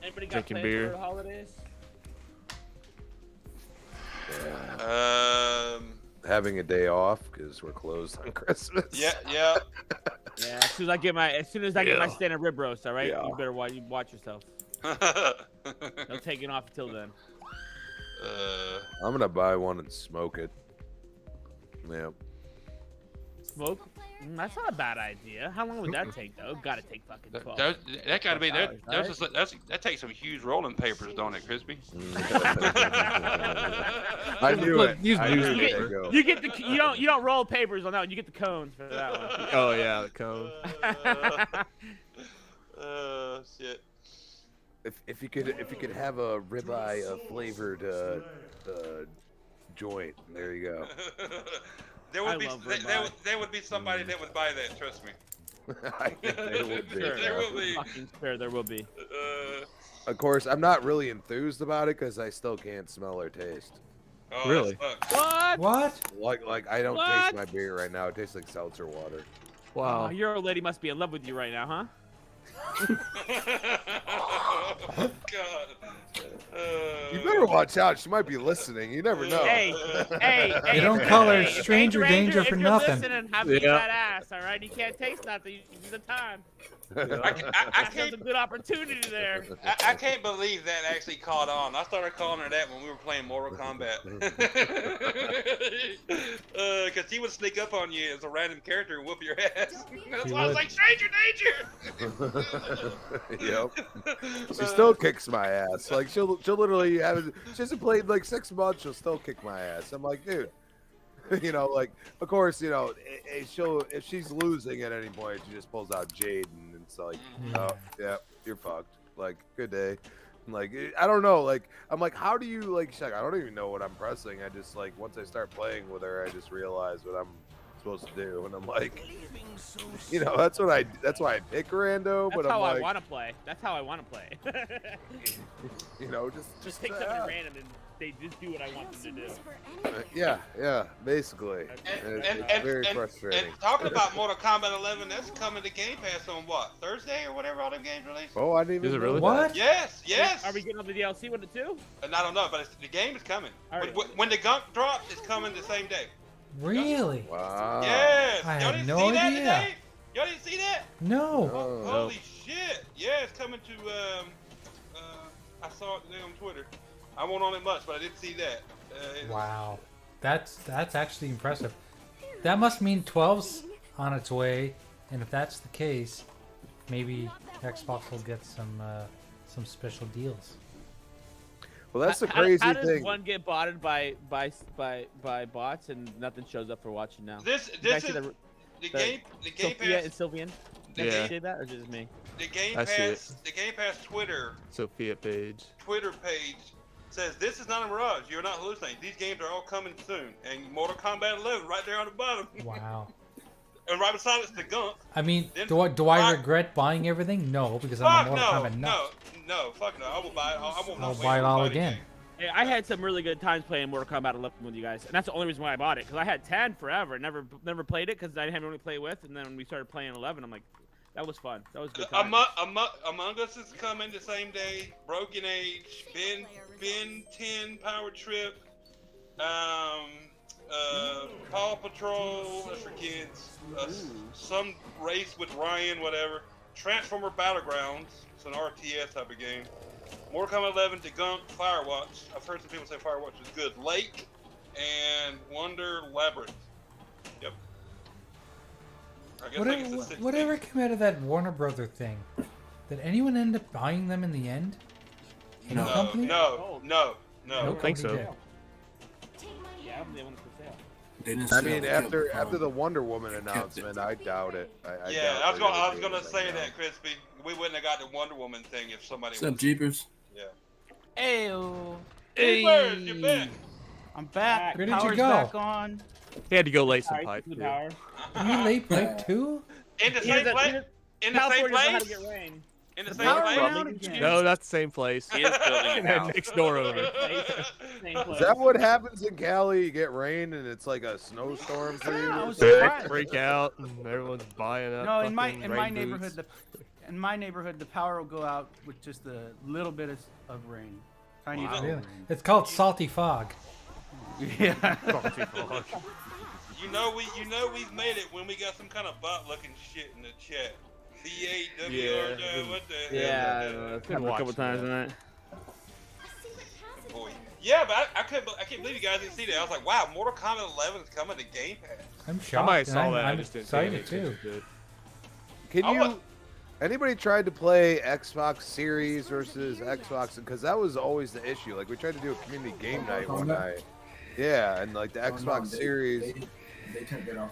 Anybody got Drinking plans beer. for the holidays? Having a day off because we're closed on Christmas. Yeah. Yeah. As soon as I get my standard rib roast, all right. Yeah. You better watch yourself. No taking off until then. I'm gonna buy one and smoke it. Yeah. Smoke? That's not a bad idea. How long would that take, though? Gotta take fucking 12. That gotta be that. hours, right? That takes some huge rolling papers, don't it, Crispy? I knew it. Use I knew newspaper. it would go. You get the you don't roll papers on that one. You get the cones for that one. Oh yeah, the cone. Shit. If you could have a ribeye flavored joint, there you go. There would be somebody that would buy that. Trust me. I think there would be. There will be. Fucking fair, there will be. Of course, I'm not really enthused about it because I still can't smell or taste. Oh, Really? What? Like I don't taste my beer right now. It tastes like seltzer water. Wow. Oh, your old lady must be in love with you right now, huh? Oh, God. You better watch out. She might be listening. You never know. Hey, You don't call her hey, stranger danger for if you're nothing. listening, have me that ass, all right? You can't taste nothing. You give me the time. I There's can't. a good opportunity there. I can't believe that actually caught on. I started calling her that when we were playing Mortal Kombat. Because she would sneak up on you as a random character and whoop your ass. That's why I was like, stranger danger! Yep. She still kicks my ass. Like she'll literally she hasn't played like 6 months. She'll still kick my ass. I'm like, dude. You know, like, of course, you know, if she's losing at any point, she just pulls out Jade, and it's like, oh, yeah, you're fucked. Like, good day. Like, I don't know. Like, I'm like, how do you, like, she's like, I don't even know what I'm pressing. I just, like, once I start playing with her, I just realize what I'm supposed to do. And I'm like, you know, that's why I pick rando, but That's how I'm like, I want to play. That's how I want to play. you know, just take something random and they just do what I want them to do. yeah, basically. It's very frustrating. And talking about Mortal Kombat 11, that's coming to Game Pass on what, Thursday or whatever all them games release? Oh, I didn't even know that. What? Yes. Are we getting on the DLC with it too? And I don't know, but the game is coming. When the gunk drops, it's coming the same day. Really? Wow. Yes. I Y'all had didn't no see that idea. today? Y'all didn't see that? No. Holy shit. Yeah, it's coming to, I saw it today on Twitter. I won't on it much, but I did see that. Wow. That's actually impressive. That must mean 12's on its way, and if that's the case, maybe Xbox will get some special deals. Well, that's the crazy how thing. does one get botted by bots and nothing shows up for watching now? This Did I is see the game Sophia Pass. and Sylvian. Yeah. Did they say that or just me? The Game I see Pass. The Game Pass Twitter Sophia page. page says this is not a mirage. You're not hallucinating. These games are all coming soon, and Mortal Kombat 11 right there on the bottom. Wow. And right beside it's the Gunk. I mean, Then do I regret buying everything? No, because I'm a Mortal Kombat nut. No, fuck no. I will buy it. I will not I'll wait buy it for all anybody again. Hey, I had some really good times playing Mortal Kombat 11 with you guys, and that's the only reason why I bought it. Because I had 10 forever, never played it because I didn't have anyone to play with, and then when we started playing 11, I'm like, that was fun. That was good. Among Us is coming the same day. Broken Age, Ben 10 Power Trip, Paw Patrol, that's for kids. Some race with Ryan, whatever. Transformer Battlegrounds, it's an RTS type of game. Mortal Kombat 11, The Gunk, Firewatch. I've heard some people say Firewatch is good. Lake and Wonder Labyrinth. Yep. I guess like it's the Whatever came out of that Warner Brother thing? Did anyone end up buying them in the end? No, company? no. I don't think so. Did. Yeah, they wanted for sale. I mean, after the Wonder Woman announcement, I doubt it. I was gonna say that, Crispy. We wouldn't have got the Wonder Woman thing if somebody. What's up, Jeepers? Yeah. Ew. Hey, Bird, you're back. I'm back. Where did you Power's go? back on. He had to go lay some pipe. Power. You late pipe too? In the same place? In the same place? In the same Power place? went out again. No, that's the same place. He is building it now. Next door over. Is that what happens in Cali? You get rain and it's like a snowstorm for you? I was They surprised. freak out and everyone's buying up. No, in my fucking rain neighborhood, boots. the power will go out with just a little bit of rain. Tiny bit of Really? rain. It's called salty fog. Yeah. Salty fog. You know we've made it when we got some kind of bot looking shit in the chat. C-A-W-R, what the hell? Yeah, a couple times tonight. Boy. Yeah, but I can't believe you guys didn't see that. I was like, wow, Mortal Kombat 11 is coming to Game Pass. I'm I shocked. might have saw and that. I I'm just didn't pay any excited too. attention to it. Can you? Anybody tried to play Xbox Series versus Xbox? Because that was always the issue. Like we tried to do a community game night one night. Yeah, and like the Xbox Series. They turned it off.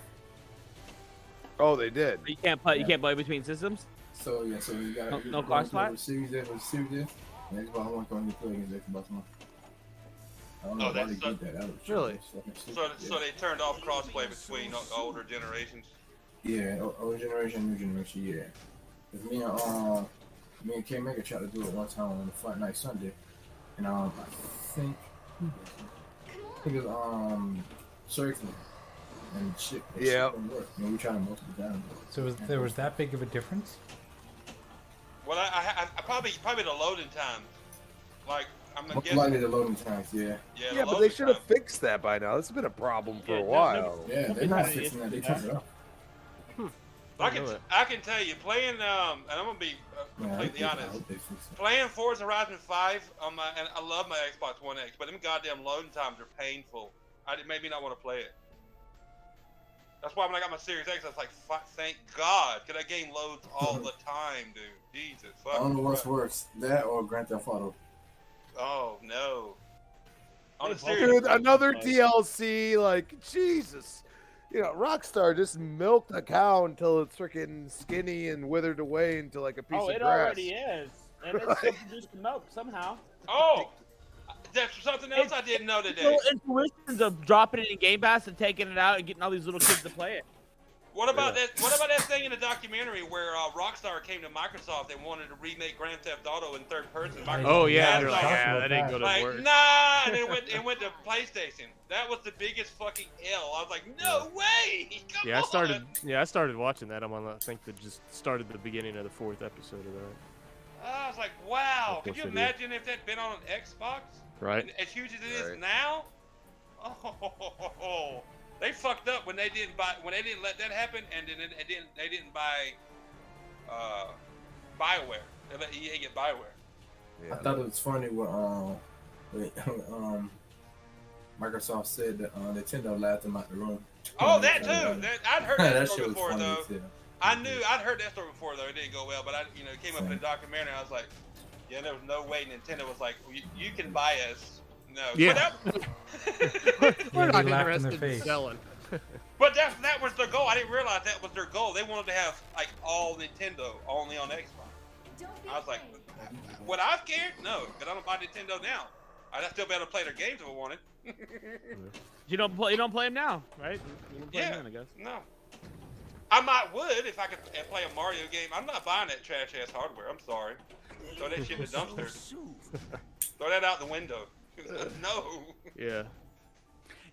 Oh, they did. You can't play. You can't play between systems. So yeah, so you got no crossfire. Series S with Series S. And Xbox One can only play against Xbox One. I don't know why they did that. That was Really? So they turned off crossplay between older generations. Yeah, old generation, new generation. Yeah. Cause me and K Maker tried to do it one time on the Fight Night Sunday, and I think it was surfing and shit. Yeah. We tried to multiple times. So there was that big of a difference? Well, I probably the loading time. Like I'm Most guessing. likely the loading times. Yeah. Yeah, but they should have fixed that by now. This has been a problem for a while. Yeah, they're not fixing that. They turned it off. I can tell you playing and I'm gonna be completely honest. Playing Forza Horizon 5 on my and I love my Xbox One X, but them goddamn loading times are painful. It made me not want to play it. That's why when I got my Series X, I was like, thank God, because that game loads all the time, dude. Jesus, fuck. I don't know what's worse, that or Grand Theft Auto. Oh no. On the Dude, another DLC, like Jesus. You know, Rockstar just milked a cow until it's freaking skinny and withered away into like a piece of it grass. already is. And it's still producing milk somehow. Oh, that's something else I didn't know today. Little intuitions of dropping it in Game Pass and taking it out and getting all these little kids to play it. What about that? What about that thing in the documentary where Rockstar came to Microsoft and wanted to remake Grand Theft Auto in third person? Oh yeah, they're like, like, yeah, that ain't gonna work. Nah, and it went to PlayStation. That was the biggest fucking L. I was like, no way! Come on. I started watching that. I'm on. I think that just started the beginning of the 4th episode of that. I was like, wow. Could you imagine if that'd been on an Xbox? Right. As huge as it is now. Oh. They fucked up when they didn't let that happen, and then they didn't buy BioWare. They let EA get BioWare. I thought it was funny when Microsoft said that Nintendo laughed them out the room. Oh, that too. I'd heard that story shit was before funny though. too. I'd heard that story before though. It didn't go well, but it came up in a documentary. I was like, yeah, there was no way Nintendo was like, you can buy us. No. Yeah. We're not laughed in interested their in face. selling. But that was their goal. I didn't realize that was their goal. They wanted to have like all Nintendo only on Xbox. I was like, would I have cared? No, because I don't buy Nintendo now. I'd still be able to play their games if I wanted. You don't play them now, right? You don't play them then, I guess. No. I might would if I could play a Mario game. I'm not buying that trash ass hardware. I'm sorry. Throw that shit in the dumpster. Throw that out the window. No. Yeah.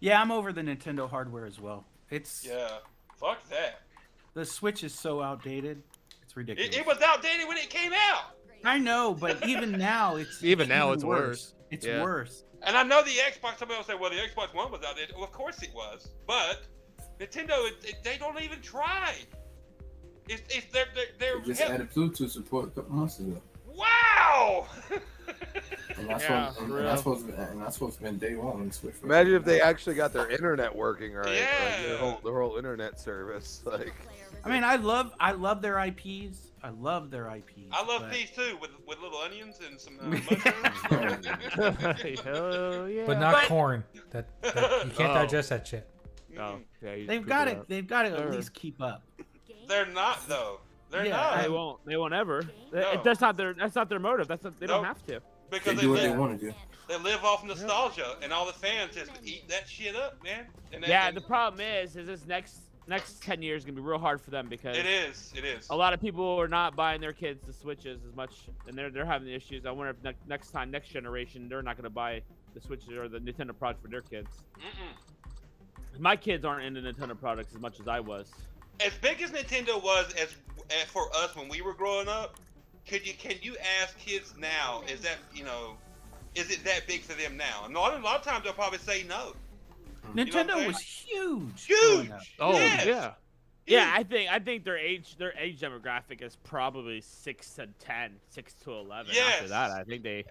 Yeah, I'm over the Nintendo hardware as well. It's fuck that. The Switch is so outdated. It's ridiculous. It was outdated when it came out. I know, but even now it's worse. It's worse. And I know the Xbox. Somebody will say, "Well, the Xbox One was outdated." Well, of course it was, but Nintendo, they don't even try. They're They just added Bluetooth support a couple months ago. Wow. And that's supposed to be day one when Switch. Imagine if they actually got their internet working right. Yeah. Like their whole internet service. Like. I mean, I love their IPs. I love their IPs. I love these too, with little onions and some mushrooms. Hell yeah. But not corn. That you can't digest that shit. Oh, yeah. They've got it. They've got to at least keep up. They're not though. They're not. They won't ever. No. That's not their motive. They don't have to. Because they do what they want to do. They live off nostalgia, and all the fans just eat that shit up, man. The problem is this next 10 years is gonna be real hard for them because it is. A lot of people are not buying their kids the Switches as much, and they're having issues. I wonder if next generation they're not gonna buy the Switches or the Nintendo products for their kids. My kids aren't into Nintendo products as much as I was. As big as Nintendo was as for us when we were growing up, can you ask kids now? Is it that big for them now? And a lot of times they'll probably say no. Nintendo was huge. Huge. Oh yes. Yeah. I think their age demographic is probably 6 to 10, 6 to 11. Yes. After that, I think they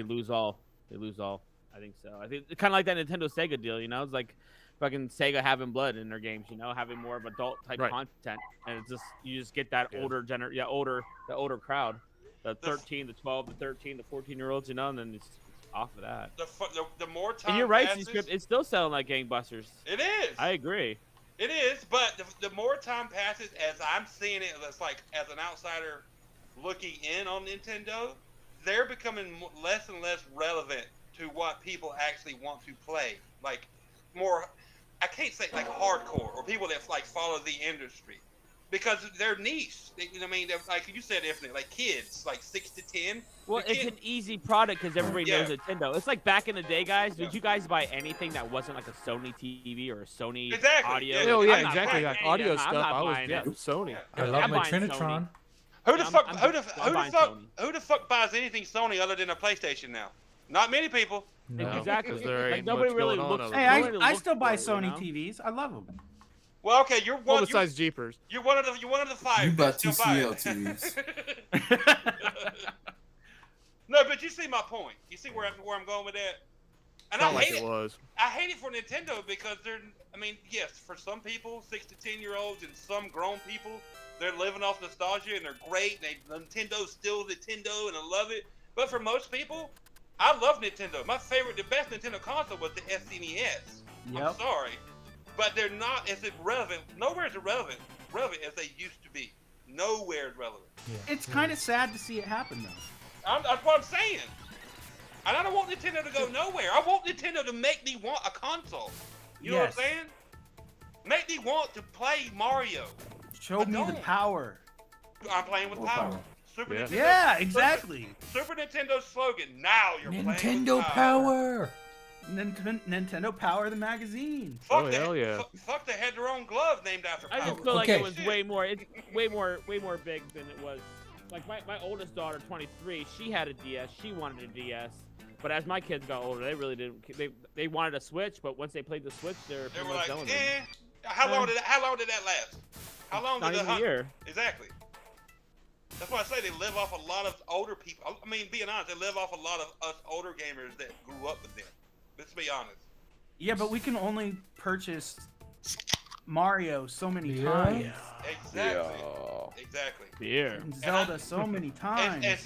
lose all. They lose all. I think so. I think kind of like that Nintendo Sega deal. It's like fucking Sega having blood in their games. Having more of adult type content, and it's just you just get that older crowd, the 13, the 12, the 13, the 14-year-olds. And then it's off of that. The more time. And you're right, passes, C-Script, it's still selling like gangbusters. It is. I agree. It is, but the more time passes, as I'm seeing it, it's like as an outsider looking in on Nintendo, they're becoming less and less relevant to what people actually want to play. Like more, I can't say like hardcore or people that like follow the industry. Because they're niche. They're, like you said, Infinite, like kids, like 6 to 10. Well, it's an easy product because everybody knows Nintendo. It's like back in the day, guys. Did you guys buy anything that wasn't like a Sony TV or a Sony audio? Oh yeah, exactly. Like audio stuff. I was Sony. I love my Trinitron. Who the fuck buys anything Sony other than a PlayStation now? Not many people. No. Exactly. Like, nobody really looks. Hey, I still buy Sony TVs. I love them. Well, okay, you're one. Well, besides Jeepers. You're one of the five. You buy TCL TVs. No, but you see my point. You see where I'm going with that. And I hate it. I hate it for Nintendo because yes, for some people, 6 to 10-year-olds and some grown people, they're living off nostalgia and they're great. Nintendo's still Nintendo and I love it. But for most people, I love Nintendo. The best Nintendo console was the SNES. Yep. I'm sorry. But they're not as relevant. Nowhere is relevant as they used to be. Nowhere is relevant. Yeah. It's kind of sad to see it happen, though. That's what I'm saying. And I don't want Nintendo to go nowhere. I want Nintendo to make me want a console. You know what I'm saying? Make me want to play Mario. Show me the power. I'm playing with power. Super Nintendo. Yeah, exactly. Super Nintendo's slogan. Now you're playing with Nintendo power. Nintendo Power the magazine. Fuck hell yeah! Fuck, they had their own glove named after Power. I just feel like it was way more big than it was. Like my oldest daughter, 23, she had a DS. She wanted a DS. But as my kids got older, they really didn't. They wanted a Switch, but once they played the Switch, they were like, How long did that last? How long did it? Not even a year. Exactly. That's why I say they live off a lot of older people. I mean, being honest, they live off a lot of us older gamers that grew up with them. Let's be honest. Yeah, but we can only purchase Mario so many times. Exactly. Exactly. Beer. And Zelda so many times. And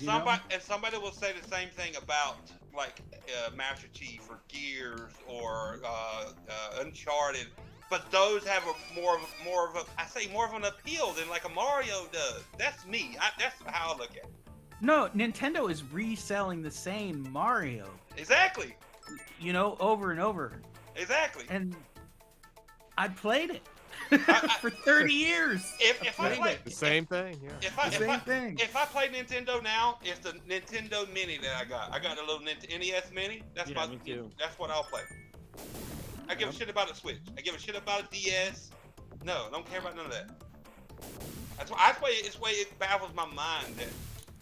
somebody will say the same thing about like Master Chief or Gears or Uncharted, but those have more of an appeal than like a Mario does. That's me. That's how I look at it. No, Nintendo is reselling the same Mario. Exactly. Over and over. Exactly. And I played it. For 30 years. If I play The same thing, yeah. If I play Nintendo now, it's the Nintendo Mini that I got. I got a little NES Mini. That's me too. That's what I'll play. I give a shit about a Switch. I give a shit about a DS. No, I don't care about none of that. That's why it baffles my mind that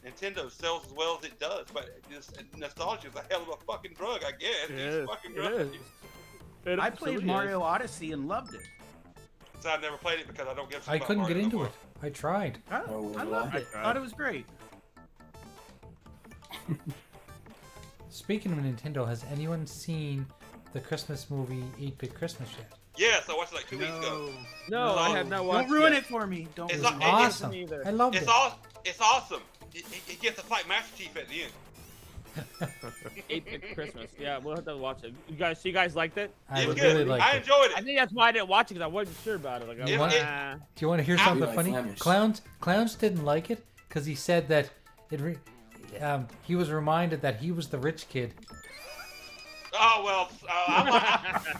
Nintendo sells as well as it does, but nostalgia is a hell of a fucking drug, I guess. It's fucking drug. I played Mario Odyssey and loved it. So I've never played it because I don't give a shit I about couldn't Mario get no into more. it. I tried. I loved it. Thought it was great. Speaking of Nintendo, has anyone seen the Christmas movie 8-Bit Christmas yet? Yes, I watched it like 2 weeks ago. No, I have not watched. Don't ruin yet. it for me. Don't. It's ruin it. awesome. I loved it. It's awesome. It gets to fight Master Chief at the end. 8-Bit Christmas. Yeah, we'll have to watch it. So you guys liked it? I really liked it. I enjoyed it. I think that's why I didn't watch it because I wasn't sure about it. Like, Do you want to hear something funny? Clowns didn't like it because he said that he was reminded that he was the rich kid. Oh well,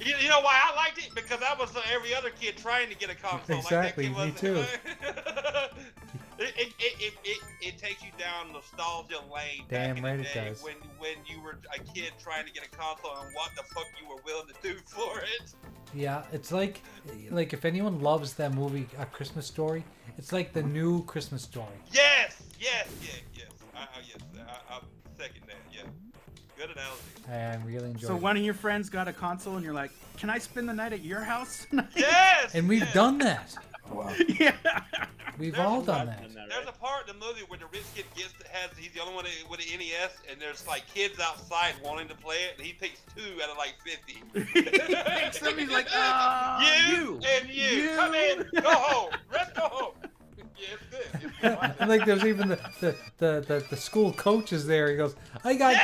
you know why I liked it? Because I was every other kid trying to get a console. Exactly, like that me kid was. too. It takes you down nostalgia lane. Damn back in right the it day does. When you were a kid trying to get a console and what the fuck you were willing to do for it. Yeah, it's like if anyone loves that movie, A Christmas Story, it's like the new Christmas Story. Yes. I second that. Yeah, good analogy. I really enjoyed So it. one of your friends got a console, and you're like, "Can I spend the night at your house?" Yes. And we've done that. Wow. Yeah. We've all done that. There's a part in the movie where the rich kid he's the only one with an NES, and there's like kids outside wanting to play it, and he picks 2 out of like 50. Somebody's like, you and you. Come in, go home, let's go home. Yeah, it's good. It's good. And like there's even the school coach is there. He goes, I got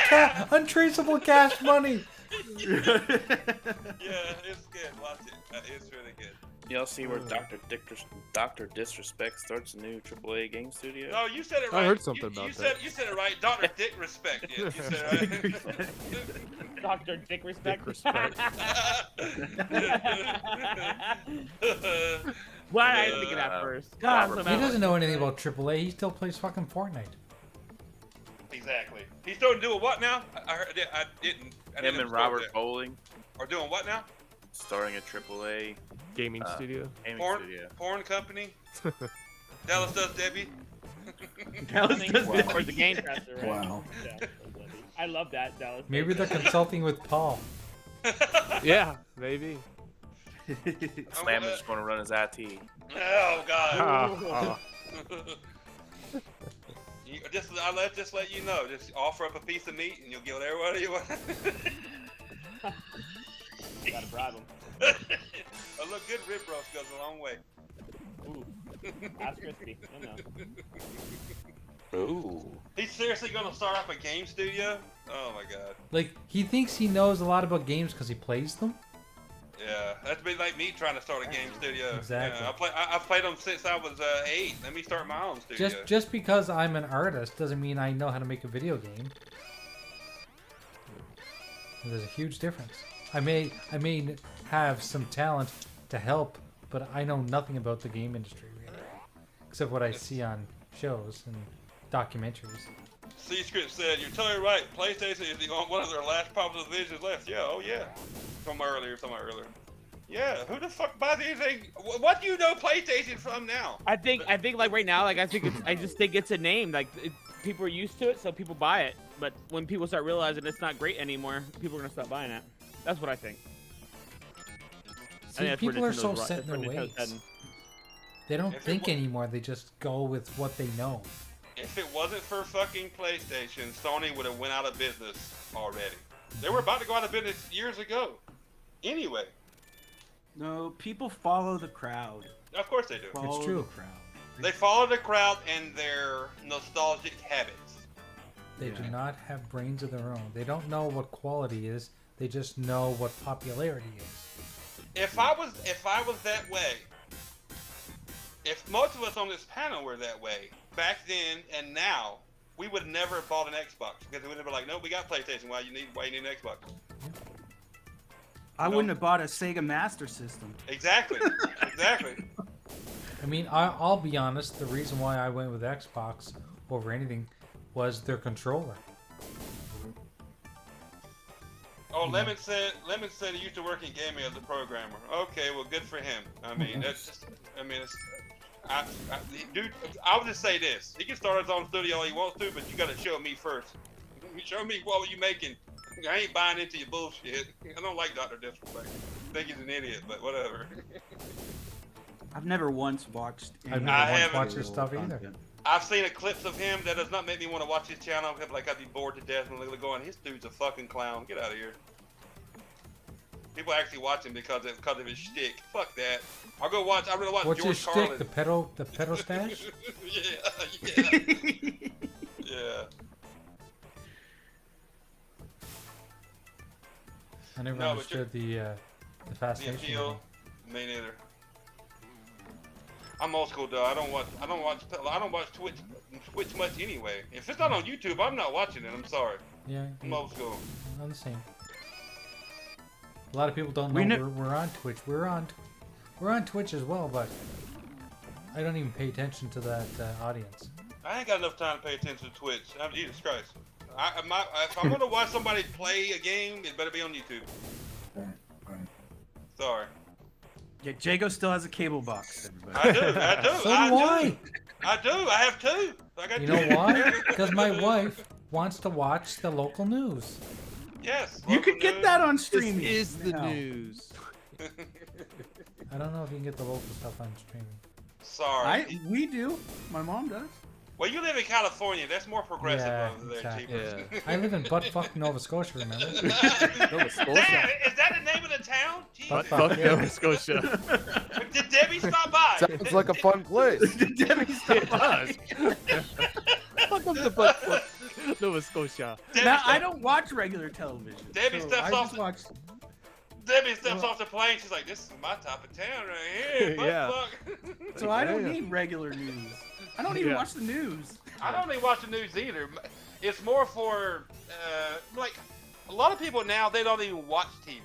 untraceable cash money. Yeah, it's good. Watch it. It's really good. Y'all see where Dr. Disrespect starts a new AAA game studio? No, you said it right. I heard something about that. You said it right. Dr. Dick Respect. Yeah, you said it right. Dr. Dick Respect. Why did I think of that first? God, He doesn't know anything about AAA. He still plays fucking Fortnite. Exactly. He's still doing what now? I didn't. Him and Robert Bowling are doing what now? Starting a AAA gaming studio. Porn company. Dallas Does Debbie. Dallas Does Debbie. Or the Game Presser, right? Wow. Yeah, I love that, Dallas. Maybe they're consulting with Paul. Yeah, maybe. Slam is going to run his IT. Oh God. I'll just let you know. Just offer up a piece of meat, and you'll get whatever you want. Gotta bribe him. A little good rib roast goes a long way. Ooh. That's crispy. I know. Ooh. He's seriously gonna start up a game studio? Oh my God. Like he thinks he knows a lot about games because he plays them. Yeah, that's been like me trying to start a game studio. Exactly. Yeah, I've played them since I was 8. Let me start my own studio. Just because I'm an artist doesn't mean I know how to make a video game. There's a huge difference. I may have some talent to help, but I know nothing about the game industry really, except what I see on shows and documentaries. C-Script said, "You're totally right. PlayStation is one of their last popular divisions left." Yeah, oh yeah. Talking about earlier. Yeah, who the fuck buys anything? What do you know PlayStation from now? I think like right now, like I just think it's a name. Like people are used to it, so people buy it. But when people start realizing it's not great anymore, people are gonna stop buying it. That's what I think. See, people are so set in their ways. They don't think anymore. They just go with what they know. If it wasn't for fucking PlayStation, Sony would have went out of business already. They were about to go out of business years ago. Anyway. No, people follow the crowd. Of course they do. It's true. The crowd. They follow the crowd and their nostalgic habits. They do not have brains of their own. They don't know what quality is. They just know what popularity is. If I was that way, if most of us on this panel were that way, back then and now, we would never have bought an Xbox because we would have been like, no, we got PlayStation. Why you need an Xbox? I wouldn't have bought a Sega Master System. Exactly. Exactly. I mean, I'll be honest. The reason why I went with Xbox over anything was their controller. Oh, Lemon said he used to work in gaming as a programmer. Okay, well, good for him. I mean, that's just, I mean, it's, dude, I would just say this: he can start his own studio all he wants to, but you got to show me first. Show me what were you making. I ain't buying into your bullshit. I don't like Dr. Disrespect. I think he's an idiot, but whatever. I've never once watched. I've never once watched his stuff either. I've seen a clips of him. That does not make me want to watch his channel. Like I'd be bored to death and going, "His dude's a fucking clown. Get out of here." People actually watch him because of his shtick. Fuck that. I'll go watch. I really watch What's George his Carlin. stick? The pedal stash? Yeah. Yeah. I never No, but understood the fast The station. appeal. Me neither. I'm old school though. I don't watch Twitch much anyway. If it's not on YouTube, I'm not watching it. I'm sorry. Yeah. I'm old school. I'm the same. A lot of people don't know we're on Twitch. We're on Twitch as well, but I don't even pay attention to that audience. I ain't got enough time to pay attention to Twitch. Jesus Christ. If I'm gonna watch somebody play a game, it better be on YouTube. Sorry. Yeah, Jago still has a cable box. Everybody. I do. So do I. I do. I have two. I got You two. know why? Because my wife wants to watch the local news. Yes. You could get that on streaming. This is the news. I don't know if you can get the local stuff on streaming. Sorry. We do. My mom does. Well, you live in California. That's more progressive over there, exactly. Jeepers. I live in buttfuck Nova Scotia, remember? Nova Scotia. Is that the name of the town? Fuck Nova Scotia. Did Debbie stop by? Sounds like a fun place. Did Debbie stop by? Welcome to buttfuck Nova Scotia. Now, I don't watch regular television. Debbie so steps I off. just watch. Debbie steps off the plane. She's like, "This is my type of town right here." Yeah. Fuck. So I don't need regular news. I don't even watch the news. I don't even watch the news either. It's more for like a lot of people now. They don't even watch TV,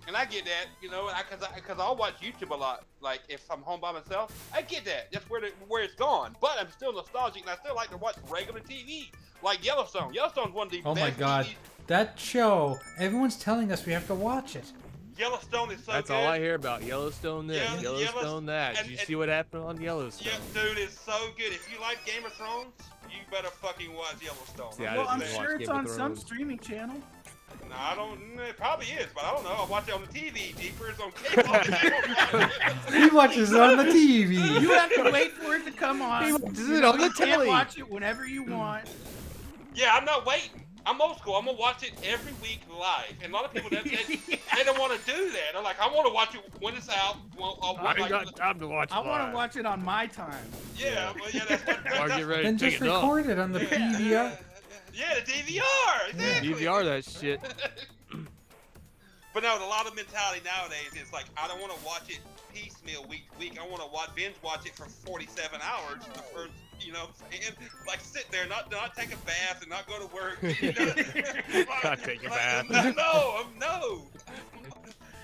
and I get that, you know, because I'll watch YouTube a lot. Like if I'm home by myself, I get that. That's where it's gone. But I'm still nostalgic, and I still like to watch regular TV, like Yellowstone. Yellowstone's one of the Oh best my god. TVs. That show, everyone's telling us we have to watch it. Yellowstone is so That's good. all I hear about. Yellowstone this, Yeah, Yellowstone that. Did you see what happened on Yellowstone? Yeah, dude, it's so good. If you like Game of Thrones, you better fucking watch Yellowstone. Yeah, Well, I'm watch sure it's Game of on some Thrones. streaming channel. No, I don't. It probably is, but I don't know. I watch it on the TV. Jeepers on cable. He watches it on the TV. You have to wait for it to come on. He watches You it know, on the you can't telly. watch it whenever you want. Yeah, I'm not waiting. I'm old school. I'm gonna watch it every week live. And a lot of people they don't want to do that. They're like, I want to watch it when it's out. Well, I ain't got time to watch it. I want to watch it on my time. Yeah, well, yeah, that's Or get ready Then to just take it off. record it on the PVR. yeah, the DVR. Exactly. DVR that shit. But no, a lot of mentality nowadays is like, I don't want to watch it piecemeal week to week. I want to binge watch it for 47 hours. The first, you know, and like sit there, not take a bath and not go to work. You know? Not take a bath. No.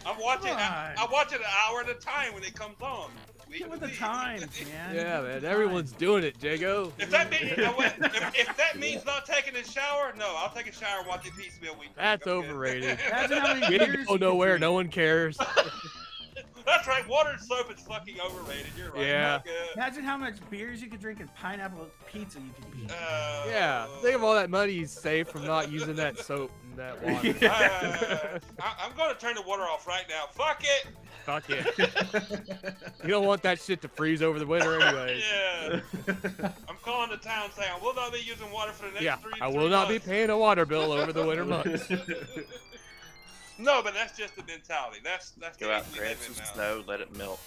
I'm watching. I watch it an hour at a time when it comes on. Get with the times, man. Yeah, man. Everyone's doing it, Jago. If that means if that means not taking a shower, no, I'll take a shower and watch it piecemeal week. That's overrated. Imagine how many We beers ain't go you nowhere. could No one cares. That's right. Water and soap is fucking overrated. You're right. Yeah. Fuck it. Imagine how much beers you could drink and pineapple pizza you could eat. Yeah. Think of all that money you save from not using that soap and that water. I'm going to turn the water off right now. Fuck it. Fuck it. You don't want that shit to freeze over the winter anyways. Yeah. I'm calling the town saying I will not be using water for the next Yeah, three I will not be months. paying a water bill over the winter months. No, but that's just the mentality. That's Go the out, age we grab live some in now. snow, let it melt.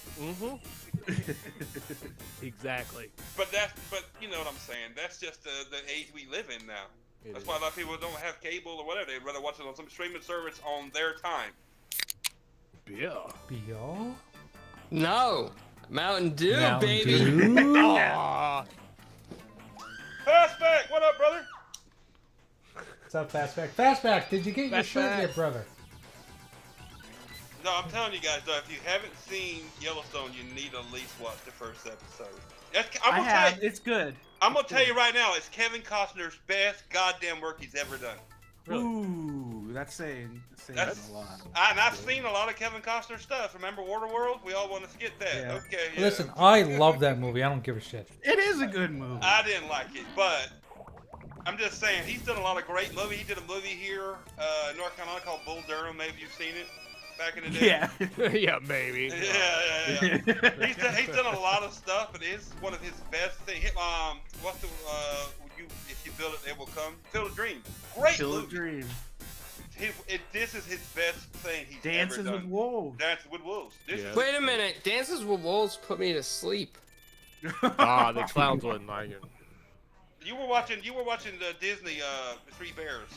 Exactly. But you know what I'm saying. That's just the age we live in now. That's why a lot of people don't have cable or whatever. They'd rather watch it on some streaming service on their time. Yeah. Bill? No. Mountain Dew, Mountain baby. Dew? Aw. Fastback, what up, brother? What's up, Fastback? Fastback, did you get your shirt Fastback. yet, brother? No, I'm telling you guys though, if you haven't seen Yellowstone, you need to at least watch the first episode. I have. It's good. I'm gonna tell you right now, it's Kevin Costner's best goddamn work he's ever done. Ooh, that's saying a lot. And I've seen a lot of Kevin Costner stuff. Remember Waterworld? We all want to skip that. Yeah. Okay. Yeah. Listen, I love that movie. I don't give a shit. It is a good movie. I didn't like it, but I'm just saying he's done a lot of great movies. He did a movie here in North Carolina called Bull Durham. Maybe you've seen it back in the day. Yeah. Yeah, maybe. Yeah. He's done a lot of stuff, but it's one of his best things. What's the if you build it, it will come. Field of Dreams. Great Field movie. of Dreams. This is his best thing he's Dances ever done. with Wolves. Dances with Wolves. Wait a minute. Dances with Wolves put me to sleep. The clowns wouldn't like it. You were watching the Disney Three Bears.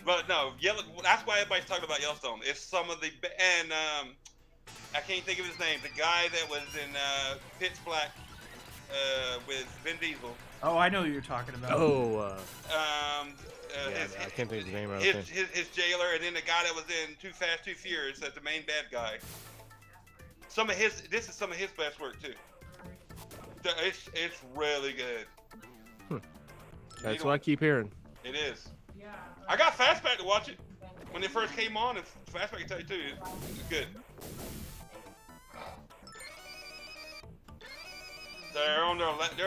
But no, that's why everybody's talking about Yellowstone. It's some of the and I can't think of his name. The guy that was in Pitch Black with Vin Diesel. Oh, I know who you're talking about. I can't think of his name right now. His jailer, and then the guy that was in Too Fast, Too Furious, that's the main bad guy. This is some of his best work too. It's really good. That's what I keep hearing. It is. I got Fastback to watch it when it first came on, and Fastback can tell you too, it's good. They're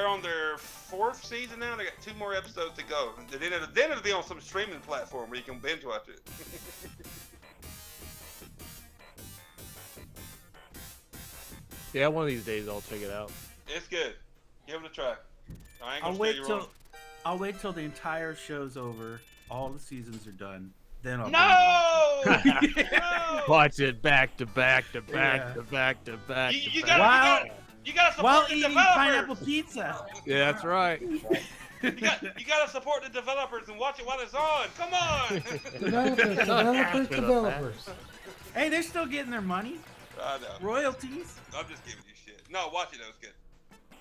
on their 4th season now. They got 2 more episodes to go. Then it'll be on some streaming platform where you can binge watch it. Yeah, one of these days I'll check it out. It's good. Give it a try. I ain't gonna I'll wait till the entire show's over. All the seasons are done. Then I'll No! Watch it back to back to back to back to back. You gotta support while the eating developers. pineapple pizza. Yeah, that's right. You gotta support the developers and watch it while it's on. Come on. Developers. Hey, they're still getting their money. I know. Royalties. I'm just giving you shit. No, watch it though. It's good.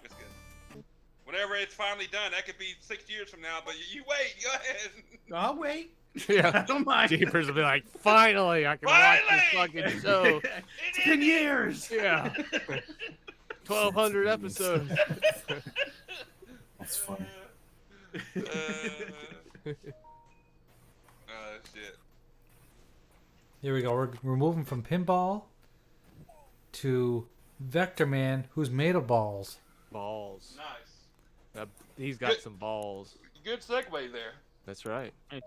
It's good. Whenever it's finally done, that could be 6 years from now. But you wait. Go ahead. I'll wait. Yeah. I don't mind. Jeepers will be like, finally, I can watch this fucking show. It's been years. Yeah. 1,200 episodes. That's funny. Shit. Here we go. We're moving from pinball to Vector Man, who's made of balls. Balls. Nice. He's got some balls. Good segue there. That's right. Wait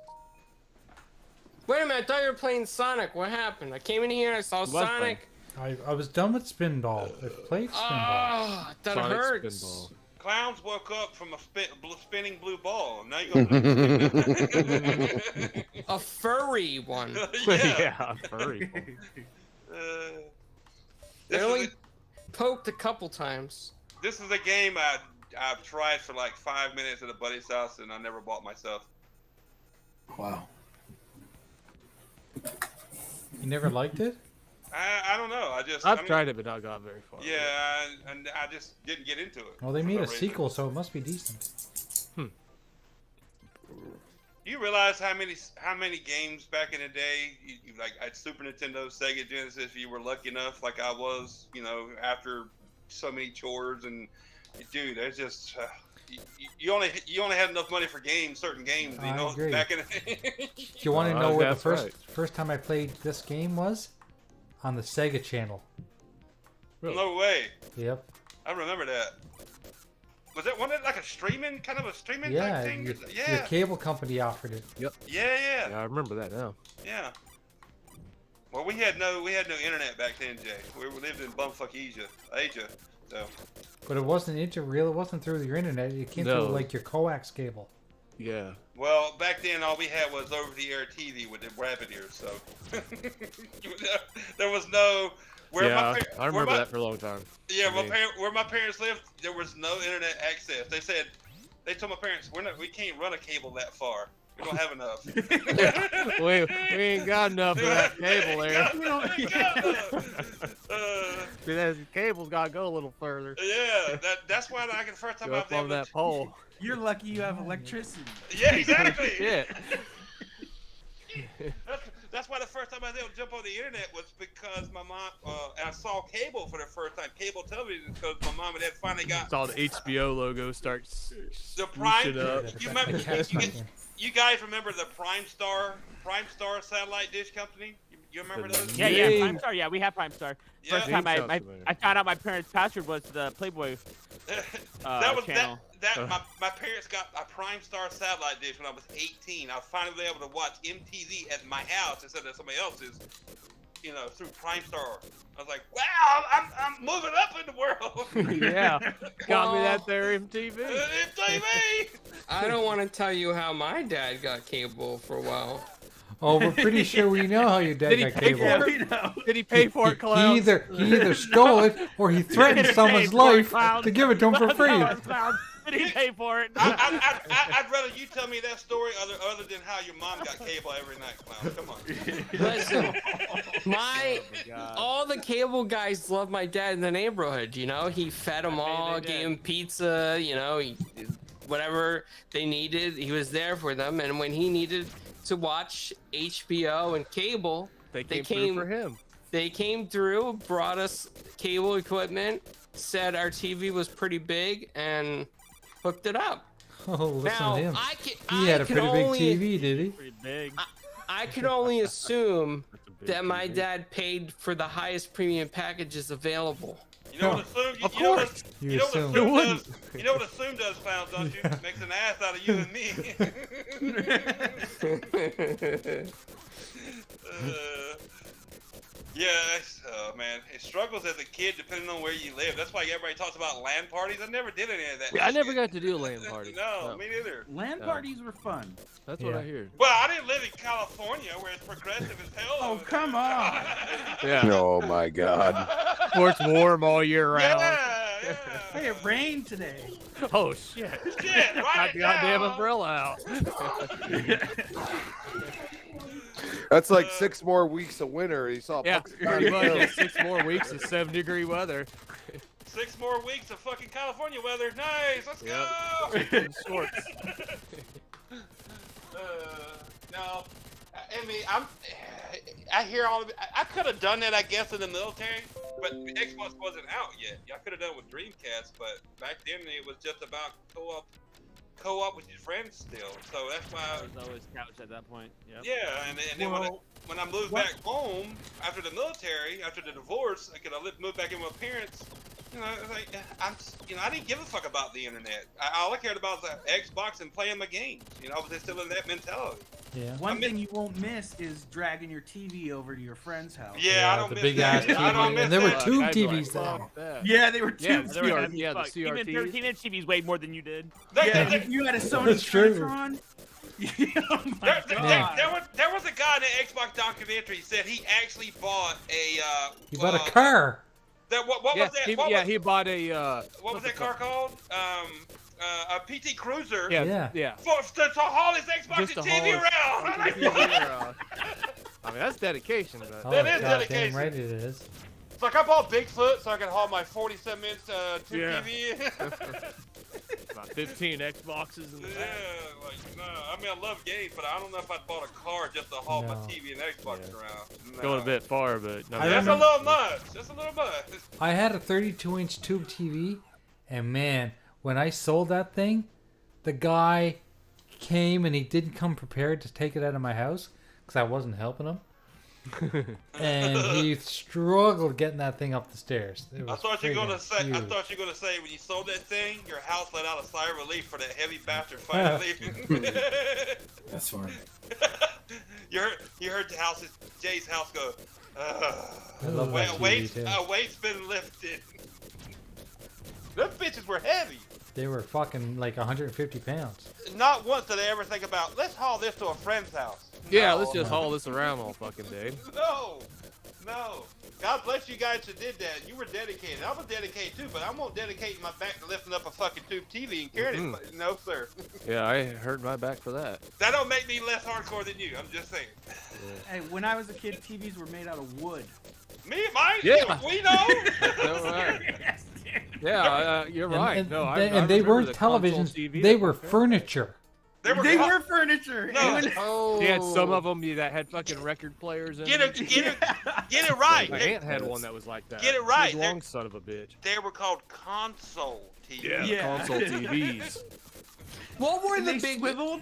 a minute. I thought you were playing Sonic. What happened? I came in here. I saw Sonic. I was done with Spinball. I played Spinball. Oh, that Sonic hurts. Spinball. Clowns woke up from a spinning blue ball. Now you're gonna A furry one. Yeah, a furry one. They only poked a couple times. This is a game I've tried for like 5 minutes at a buddy's house, and I never bought myself. Wow. You never liked it? I don't know. I've tried it, but not got very far. Yeah, and I just didn't get into it. Well, they made a sequel, so it must be decent. You realize how many games back in the day, you like at Super Nintendo, Sega Genesis, you were lucky enough, like I was, after so many chores and, dude, there's just you only had enough money for certain games, I agree. back in the day. Do you want to know where the right. first time I played this game was? On the Sega Channel. Really? No way. Yep. I remember that. Wasn't it like a streaming type thing? Your cable company offered it. Yep. Yeah. I remember that now. Yeah. Well, we had no internet back then, Jay. We lived in bumfuck Asia. So. But it wasn't real. It wasn't through your internet. It came through like your coax cable. Yeah. Well, back then all we had was over-the-air TV with the rabbit ears, so there was no. I remember that for a long time. Yeah, where my parents lived, there was no internet access. They told my parents, we can't run a cable that far. We don't have enough. we ain't got enough of that cable there. See, that cable's got to go a little further. Yeah, that's why I can first time go up on that pole. You're lucky you have electricity. Yeah, exactly. Shit. That's why the first time I was able to jump on the internet was because my mom and I saw cable for the first time, cable television, because my mom and dad finally got Saw the HBO logo start the Prime. up. You remember? You guys remember the Prime Star satellite dish company? You remember those? Yeah, Prime Star. Yeah, we have Prime Star. Yeah. First time I found out my parents' password was the Playboy channel. My parents got a Prime Star satellite dish when I was 18. I was finally able to watch MTV at my house instead of somebody else's, through Prime Star. I was like, wow, I'm moving up in the world. Yeah, got me that there MTV. MTV. I don't want to tell you how my dad got cable for a while. Oh, we're pretty sure we know how your dad got cable. Did he pay for it, He clown? either stole it or he threatened someone's life to give it to him for free. Did he pay for it? I'd rather you tell me that story other than how your mom got cable every night, clown. Come on. Listen, all the cable guys love my dad in the neighborhood. He fed them all, gave them pizza. Whatever they needed, he was there for them. And when he needed to watch HBO and cable, they came through for him. They came through, brought us cable equipment, said our TV was pretty big, and hooked it up. Oh, listen now, to him. He had a pretty big TV, did he? Pretty big. I can only assume that my dad paid for the highest premium packages available. You know what assume? Of course. You know what assume does, Pounds, don't you? Makes an ass out of you and me. Man, it struggles as a kid depending on where you live. That's why everybody talks about LAN parties. I never did any of that. Yeah, I never got to do a LAN party. No, me neither. LAN parties were fun. That's what I hear. Well, I didn't live in California where it's progressive as hell. Oh, come on. Yeah. Oh my God. Where it's warm all year round. Hey, it rained today. Oh shit. Shit, Got the goddamn umbrella out. That's like 6 more weeks of winter. You saw pretty much. Yeah, 6 more weeks of 70-degree weather. 6 more weeks of fucking California weather. Nice, let's go. Shorts. No, I mean, I hear all of it. I could have done that, I guess, in the military, but Xbox wasn't out yet. I could have done it with Dreamcast, but back then it was just about co-op with your friends still. So that's why I was always couch at that point. Yep. Yeah, and then when I moved back home after the military, after the divorce, because I moved back in with my parents. I didn't give a fuck about the internet. All I cared about was the Xbox and playing my games. I was still in that mentality. Yeah. One thing you won't miss is dragging your TV over to your friend's house. Yeah, I don't the miss big that. ass TV. I don't miss And there were that. tube Guys TVs like, then. Yeah, they were tube they were TVs. the Even CRTs. 13-inch TVs weighed more than you did. Yeah, if you had a Sony That's true. Trinitron. Oh my God. There was a guy in the Xbox documentary who said he actually bought a. He bought a car. What was that? He bought a. What was that car called? A PT Cruiser. Yeah. To haul his Xbox Just and to TV haul around. I mean, that's dedication. But... That is goddamn dedication. right it is. It's like I bought Bigfoot so I could haul my 47-inch tube TV. About 15 Xboxes in the back. I mean, I love games, but I don't know if I'd bought a car just to haul my TV and Xbox around. No. Going a bit far, but no. That's a little much. That's a little much. I had a 32-inch tube TV, and man, when I sold that thing, the guy came and he didn't come prepared to take it out of my house because I wasn't helping him. And he struggled getting that thing up the stairs. I thought you were gonna say when you sold that thing, your house let out a sigh of relief for that heavy bastard finally leaving. That's fine. You heard the house, Jay's house go. I love that TV too. Weight's been lifted. Them bitches were heavy. They were fucking like 150 pounds. Not once did I ever think about, let's haul this to a friend's house. Yeah, let's just haul this around all fucking day. No. God bless you guys that did that. You were dedicated. I was dedicated too, but I'm gonna dedicate my back to lifting up a fucking tube TV and carrying it. No, sir. Yeah, I hurt my back for that. That don't make me less hardcore than you. I'm just saying. Hey, when I was a kid, TVs were made out of wood. Mine? Yeah. We know. Yeah, you're right. And, no, and they weren't televisions. They were furniture. They were furniture. No. Oh. He had some of them that had fucking record players in Get them. it right. My aunt had one that was like that. Get it right. Big long son of a bitch. They were called console TVs. Yeah, console TVs. What were the They big swiveled?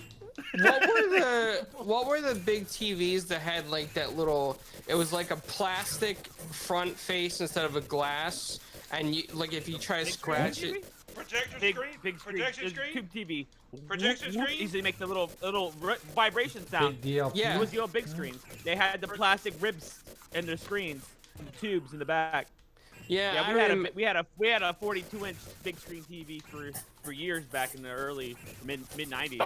What were the big TVs that had like that little? It was like a plastic front face instead of a glass, and you like if you try to scratch it. Projection Big screen. screen. Projection screen. Tube TV. Projection screen? Easily make the little vibration sound. Big DLP. Yeah. It was the old big screens. They had the plastic ribs in their screens, and the tubes in the back. Yeah, Yeah, we had a 42-inch big screen TV for years back in the early mid 90s. You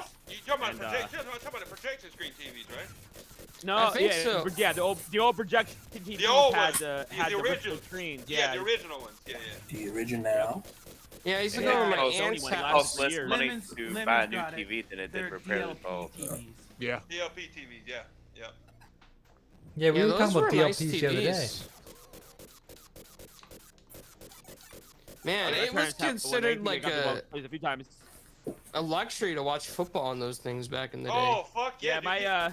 talking about the projection screen TVs, right? No, I think yeah, so. Yeah, the old projection TVs The old had ones. the original virtual screens. Yeah, the original ones. Yeah, yeah. The original. Yeah, I used to Yeah. go to my Oh, it's aunt's only house. cost less years. money Lemons- to Lemons buy a new got it. TV than it They're did repair the DLP bulb. TVs. Yeah. DLP TVs. Yeah, yeah. Yeah, we were those talking about were nice DLPs the other day. TVs. Man, My it was parents had one. considered They like got the bulb a few times. a luxury to watch football on those things back in the day. Oh fuck Yeah, yeah!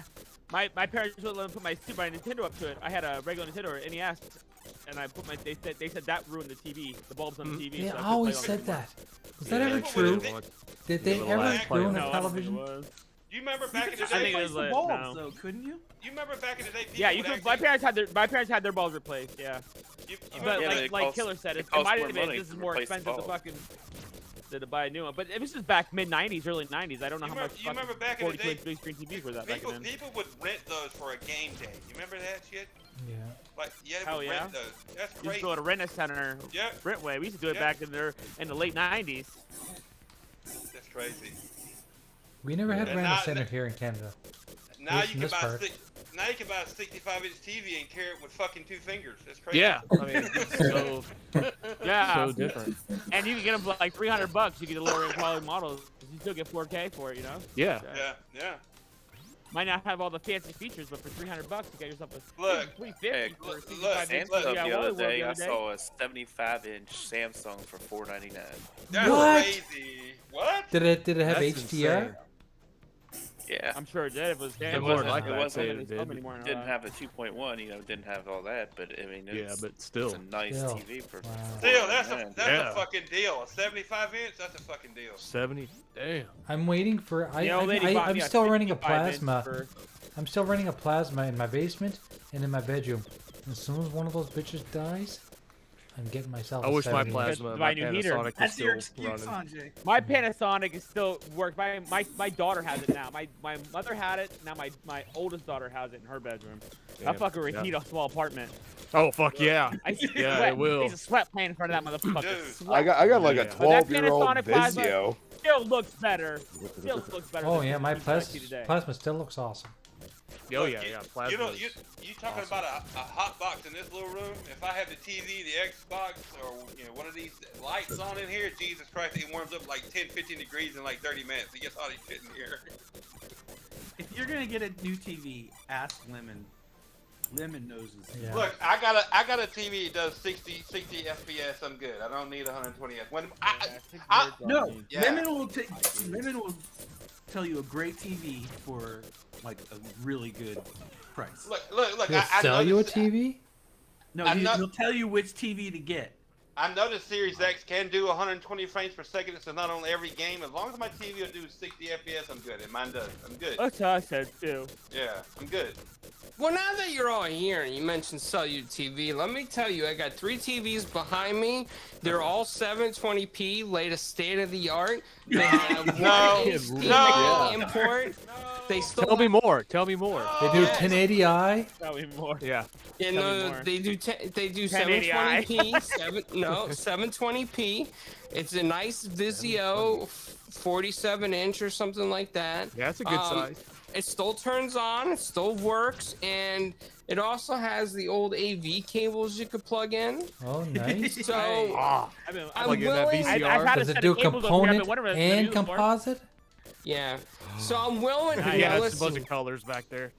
my parents wouldn't let me put my Super Nintendo up to it. I had a regular Nintendo or NES, and I put my. They said that ruined the TV, the bulbs on the TV. They so I couldn't always play on said the that. Was that Yeah. ever What true? was it? Did they Yeah, ever last ruin player. a No, television? I don't think it was. You remember You back could in the just I day? think it replace was the like- bulbs, no. though, couldn't you? You remember back in the day? Yeah, people you would could. My actually- parents had their bulbs replaced. Yeah, You but remember Yeah, like but it like costs- Killer said, it it costs might more have been. money This is to more replace the expensive to bulb. fucking to buy a new one. But it was just back mid '90s, early '90s. I don't know You how much. remember back in the 42 day? inch big screen TVs were that back people, then. people would rent those for a game day. You remember that shit? Yeah. Like, yeah, they Hell would yeah. rent those. That's We used crazy. to go to Rent Center, Yep. Rentway. We used to do it Yep. back in the late '90s. That's crazy. We never had And Random now- Center here in Canada. Now At least you in can this buy part. now you can buy a 65-inch TV and carry it with fucking 2 fingers. That's crazy. Yeah. I mean, it's so Yeah. so different. And you can get them for like $300. You get a lower end quality model. You still get 4K for it, you know. Yeah. Yeah, yeah. Might not have all the fancy features, but for $300, you get yourself a Look, 350 Hey, for a look, 65-inch look, Samsung yeah, the other Wally World day, the I other day. saw a 75-inch Samsung for $499. That's What? crazy. What? Did it have That's HDR? insane. Yeah. I'm sure it did. It was It wasn't like It that, wasn't. say It it did. anymore. Didn't have a 2.1, didn't have all that, but I mean, Yeah, it's, but still. it's a nice Still. TV for Wow. Still, that's a $499. Yeah. fucking deal. A 75-inch, that's a fucking deal. 70. Damn. I'm waiting for. The old lady bought I'm me a still running a 55-inch plasma. for- I'm still running a plasma in my basement and in my bedroom. As soon as one of those bitches dies, I'm getting myself. I a wish my 70. plasma, Buy my a new heater. Panasonic was That's your still excuse, running. Sanjay. My Panasonic is still work. My daughter has it now. My mother had it. Now my oldest daughter has it in her bedroom. Damn, That fucker would yeah. heat a small apartment. Oh fuck yeah. I used to Yeah, sweat. it will. I used to sweat playing in front of that motherfucker. Dude. Sweat. I got like a Yeah. But that 12-year-old Panasonic plasma Vizio. still looks better. Still looks better. Oh than yeah, my the one I see today. plasma still looks awesome. Oh Look, yeah, you- yeah. You Plasma. know, is you talking awesome. about a hot box in this little room? If I have the TV, the Xbox, or one of these lights on in here, Jesus Christ, it warms up like 10, 15 degrees in like 30 minutes. It gets all this shit in here. If you're gonna get a new TV, ask Lemon. Lemon knows his. Yeah. Look, I got a TV that does 60 FPS. I'm good. I don't need 120 FPS. When No, Yeah. Lemon will tell you a great TV for like a really good price. look, He'll I sell you a noticed- TV? No, I'm not- he'll tell you which TV to get. I know the Series X can do 120 frames per second. It's not on every game. As long as my TV will do 60 FPS, I'm good. And mine does. I'm good. That's what I said too. Yeah, I'm good. Well, now that you're all here and you mentioned Cellular TV, let me tell you, I got 3 TVs behind me. They're all 720p, latest state of the art. They have No. 1 HD No. import. They still Tell me more. Tell me more. They do 1080i. Tell me more. Yeah. Yeah, Tell me no, more. they do 1080i. 720p, 720p. It's a nice Vizio 47-inch or something like that. Yeah, that's a good size. It still turns on, it still works, and it also has the old AV cables you could plug in. Oh, nice. So I've been, I'm Plug in that willing. VCR. I've had a Does it set do of cables over here. I've component been wondering if and it's new before. composite? Yeah. So I'm willing. Yeah, now Yeah, it's a listen, bunch of colors back there.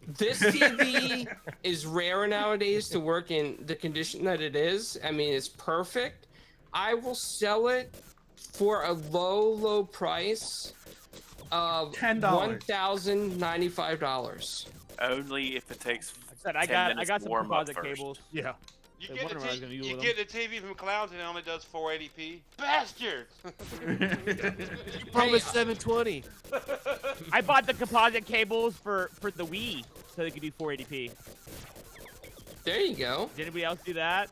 this TV is rare nowadays to work in the condition that it is. I mean, it's perfect. I will sell it for a low price, $10. $1,095. Only if it takes. I got some composite cables. Yeah. You get the TV from Clouds and it only does 480p. Bastards! Promise 720. I bought the composite cables for the Wii so they could do 480p. There you go. Did anybody else do that?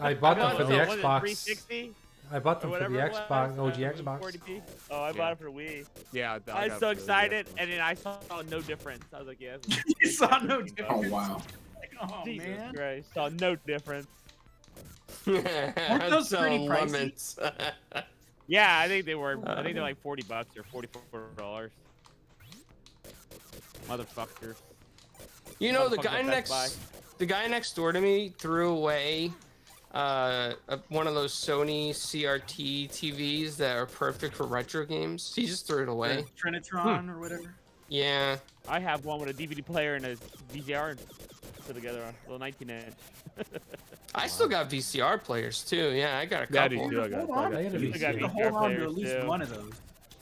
I bought them for the Was it Xbox. 360? I bought them Or for the whatever it Xbox, was, OG Xbox. 480p? Oh, I bought it for Wii. Yeah, I was so excited, and then I saw no difference. I was like, yes. You saw no difference. Oh wow. Oh Jesus man. Christ, saw no difference. Aren't those pretty pricey? Yeah, I think they were. I think they're like $40 or $44. Motherfuckers. You know, the Motherfuckers guy next door to me threw away one of those Sony CRT TVs that are perfect for retro games. He just threw it away. Trinitron or whatever. Yeah. I have one with a DVD player and a VCR put together on a little 19-inch. I still got VCR players too. Yeah, I got a Yeah, I couple. do too. I got You VCR can hold on to players, at least too. one of those.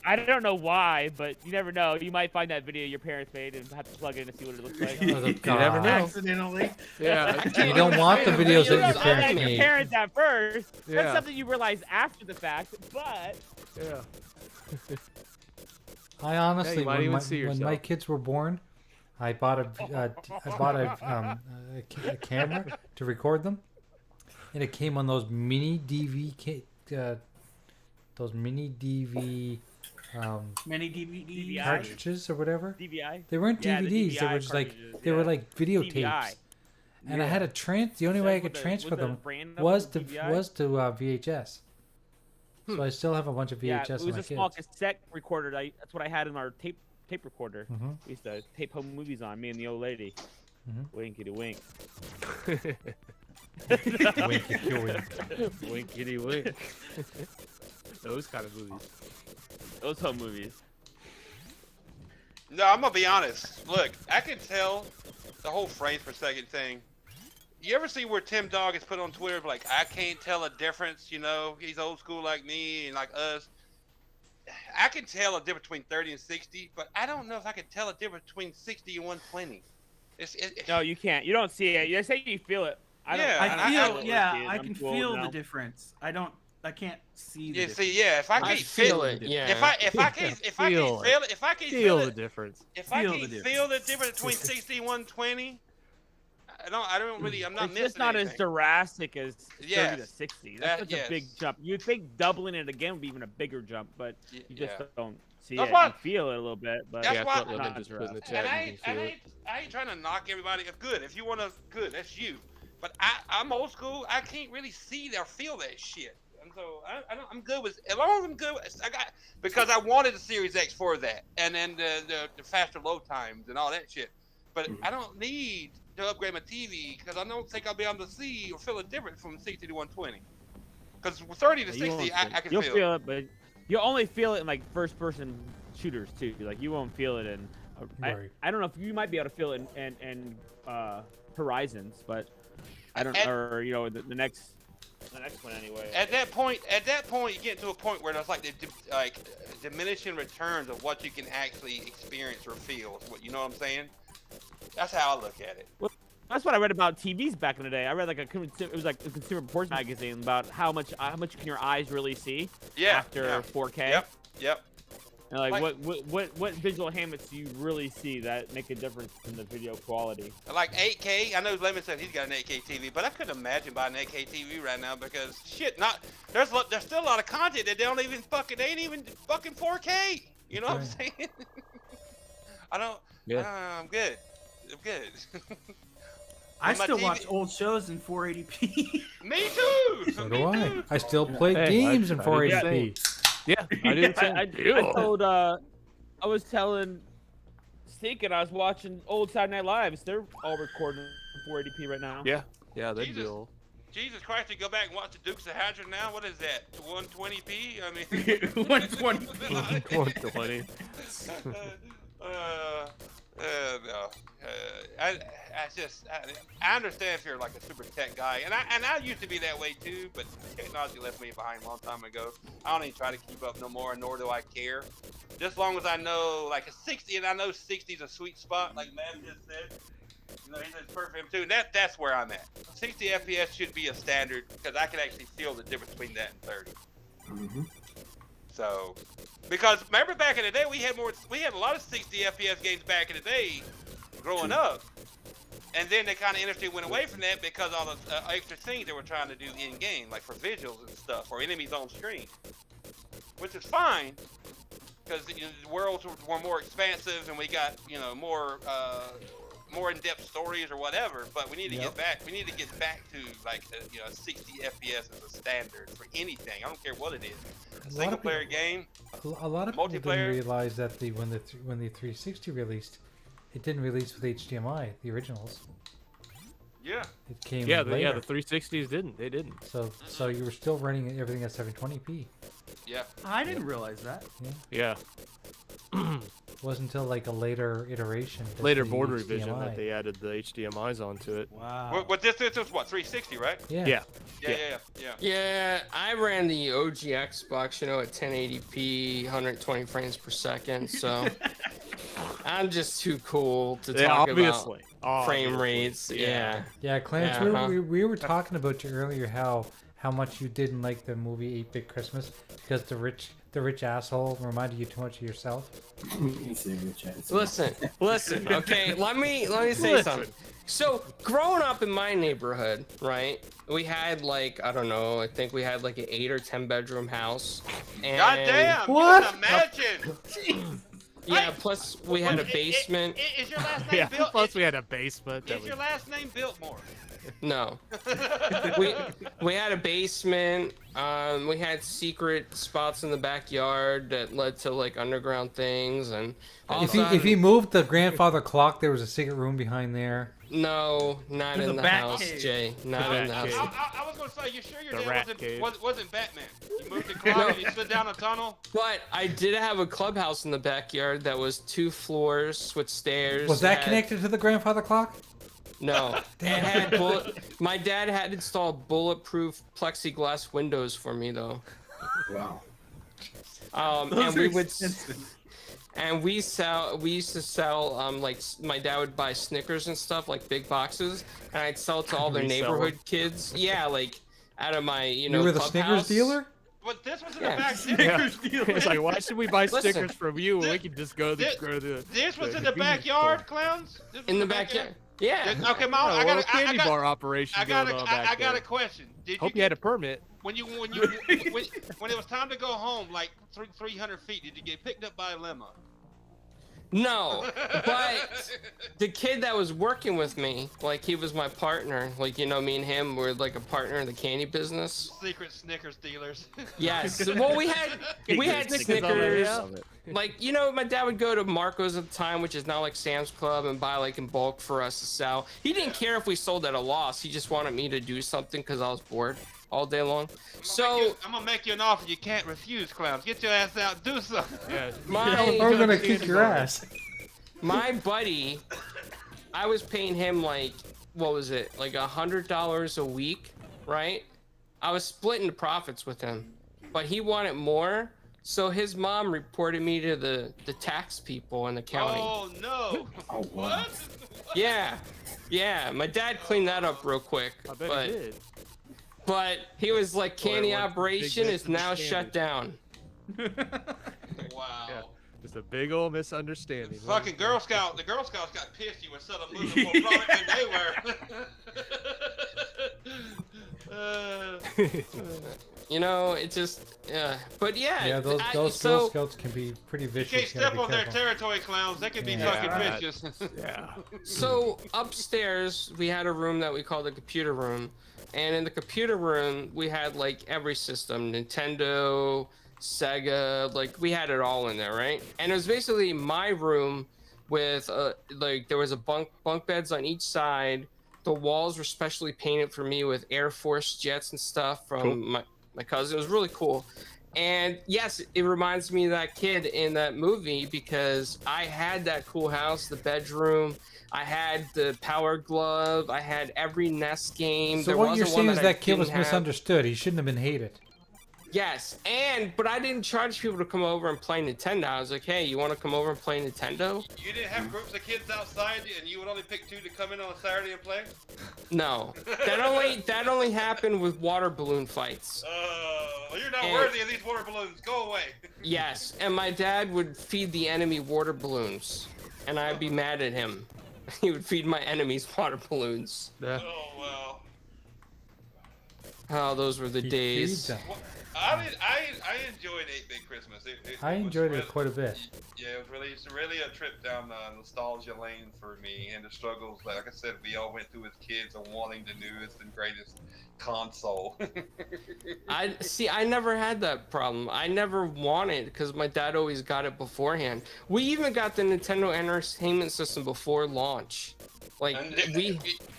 I don't know why, but you never know. You might find that video your parents made and have to plug it in to see what it looks like. Oh, You never know. Accidentally. Yeah. You don't want the videos that your parents Your made. parents at first. Yeah. That's something you realize after the fact, but Yeah. I honestly, might when, even my, see when my yourself. kids were born, I bought a camera to record them, and it came on those mini DV Many DVDs. cartridges or whatever. DVI. They weren't Yeah, the DVDs. They DVI were just like cartridges, they were yeah. like videotapes. DVI. And I had the only way I could transfer them was to VHS. So I still have a bunch of VHS. Yeah, it of was my a small kids. cassette recorder. That's what I had in our tape recorder. Mhm. We used to tape home movies on, me and the old lady. Mhm. Winkety wink. Winkety wink. Winkety wink. Those kind of movies. Those home movies. No, I'm gonna be honest. Look, I can tell the whole frames per second thing. You ever see where Tim Dog is put on Twitter like, I can't tell a difference, you know, he's old school like me and like us. I can tell a difference between 30 and 60, but I don't know if I can tell a difference between 60 and 120. No, you can't. You don't see it. You say you feel it. I can feel the difference. I can't see the difference. See, yeah, if I can't feel it, yeah. If I can't feel it, if I can't Feel feel the it, difference. if I can't feel the difference between 60 and 120, I don't really, I'm not It's missing just not anything. as drastic as 30 Yes. to 60. That's such a big jump. You'd think doubling it again would be even a bigger jump, but you just don't see That's it. why- You feel it a little bit, but That's Yeah, why. that's what Lemon just put in the chat. You can feel it. I ain't trying to knock everybody. Good, if you want to, good, that's you. But I'm old school. I can't really see or feel that shit. And so I'm good with, as long as I'm good. Because I wanted the Series X for that, and then the faster load times and all that shit. But I don't need to upgrade my TV because I don't think I'll be able to see or feel a difference from 60 to 120. Because 30 to 60, I can you'll feel. feel it, but you'll only feel it in like first-person shooters too. Like you won't feel it in. Right. I don't know if you might be able to feel it in Horizons, but I don't. Or you know the next one anyway. At that point, you get to a point where there's like diminishing returns of what you can actually experience or feel. You know what I'm saying? That's how I look at it. Well, that's what I read about TVs back in the day. I read it was like a Consumer Reports magazine about how much can your eyes really see after 4K. Yep. And like what visual enhancements do you really see that make a difference in the video quality? Like 8K. I know Lemon said he's got an 8K TV, but I couldn't imagine buying an 8K TV right now because shit, there's still a lot of content that ain't even fucking 4K. You know what I'm saying? I'm good. I still watch old shows in 480p. Me too. So do I. I still play games in 480p. Yeah, I do too. I was telling Stink and I was watching old Saturday Night Lives. They're all recording in 480p right now. Yeah, they do. Jesus Christ, you go back and watch the Dukes of Hazzard now? What is that? 120p? I mean 120. 120. No. I understand if you're like a super tech guy, and I used to be that way too, but technology left me behind a long time ago. I don't even try to keep up no more, nor do I care. Just as long as I know like a 60, and I know 60 is a sweet spot, like Matt just said. You know, he says perfect too. That's where I'm at. 60 FPS should be a standard because I can actually feel the difference between that and 30. Mm-hmm. So, because remember back in the day, we had a lot of 60 FPS games back in the day, growing up, and then the kind of industry went away from that because all the extra things they were trying to do in game, like for visuals and stuff, or enemies on screen, which is fine because the worlds were more expansive and we got more in-depth stories or whatever. But we need to get back. We need to get back to like 60 FPS as a standard for anything. I don't care what it is. Single player game. A lot of people didn't multiplayer. realize that when the 360 released, it didn't release with HDMI, the originals. Yeah. It came the later. 360s didn't. They didn't. So you were still running everything at 720p. Yeah. I didn't realize that. Yeah. It wasn't until like a later iteration. that Later the board revision HDMI that they added the HDMI's onto it. Wow. What this was what 360, right? Yeah. Yeah, I ran the OG Xbox, at 1080p, 120 frames per second. So I'm just too cool to talk about frame rates. Yeah. Yeah, Clarence, we were talking about you earlier how much you didn't like the movie 8-Bit Christmas because the rich asshole reminded you too much of yourself. Listen. Okay, let me say something. So growing up in my neighborhood, right? We had I think we had like an 8 or 10 bedroom house. And God damn! What? You can imagine. Yeah, plus we had a basement. Is your last name Bill? Plus we had a basement. Is your last name Biltmore? No. we had a basement. We had secret spots in the backyard that led to like underground things, and if he moved the grandfather clock, there was a secret room behind there. No, not in the house, Jay. Not in the house. I was gonna say, you sure your The dad rat wasn't Batman? You moved the clock and you slid down a tunnel. But I did have a clubhouse in the backyard that was 2 floors with stairs. Was that connected to the grandfather clock? No. Damn. My dad had installed bulletproof plexiglass windows for me though. Wow. And we would. And we used to sell like my dad would buy Snickers and stuff, like big boxes, and I'd sell it to all the neighborhood kids. Yeah, like out of my You were the Snickers dealer? But this was in the back. Snickers dealer. It's like, why should we buy Snickers from you when we can just go to This was in the backyard, clowns. In the backyard. Yeah. Okay, Mom. I got a candy bar operation going on back I got there. a question. Hope you had a permit. When it was time to go home, like 300 feet, did you get picked up by a limo? No, but the kid that was working with me, like he was my partner. Like me and him were like a partner in the candy business. Secret Snickers dealers. Yes. Well, we had Snickers. Like my dad would go to Marco's at the time, which is now like Sam's Club, and buy like in bulk for us to sell. He didn't care if we sold at a loss. He just wanted me to do something because I was bored all day long. I'm gonna make you an offer you can't refuse, clowns. Get your ass out, and do something. Yeah. I'm gonna kick your ass. My buddy, I was paying him like, what was it, like $100 a week, right? I was splitting the profits with him, but he wanted more, so his mom reported me to the tax people in the county. Oh no! What? Yeah, my dad cleaned that up real quick. I bet he did. But he was like, candy one operation big is now shut down. Wow. Yeah, just a big old misunderstanding. Fucking the Girl Scouts got pissed you were selling more product than they were. It just, but yeah. Yeah, those Girl Scouts can be pretty vicious. You can't step on their territory, clowns. They can be fucking vicious. Yeah. So upstairs, we had a room that we called the computer room. And in the computer room, we had like every system, Nintendo, Sega, like we had it all in there, right? And it was basically my room with like there was a bunk beds on each side. The walls were specially painted for me with Air Force jets and stuff from my cousin. It was really cool. And yes, it reminds me of that kid in that movie because I had that cool house, the bedroom. I had the Power Glove. I had every NES game. So There what you're wasn't one saying is I that kid was didn't have. misunderstood. He shouldn't have been hated. Yes, but I didn't charge people to come over and play Nintendo. I was like, hey, you want to come over and play Nintendo? You didn't have groups of kids outside, and you would only pick 2 to come in on a Saturday and play? No, that only happened with water balloon fights. Well, you're not worthy of these water balloons. Go away. Yes, and my dad would feed the enemy water balloons, and I'd be mad at him. He would feed my enemies water balloons. Yeah. Oh, wow. Oh, those were the days. Well, I enjoyed 8-Bit Christmas. I enjoyed it quite a bit. Yeah, it's really a trip down the nostalgia lane for me, and the struggles. Like I said, we all went through as kids of wanting the newest and greatest console. I never had that problem. I never wanted because my dad always got it beforehand. We even got the Nintendo Entertainment System before launch. Like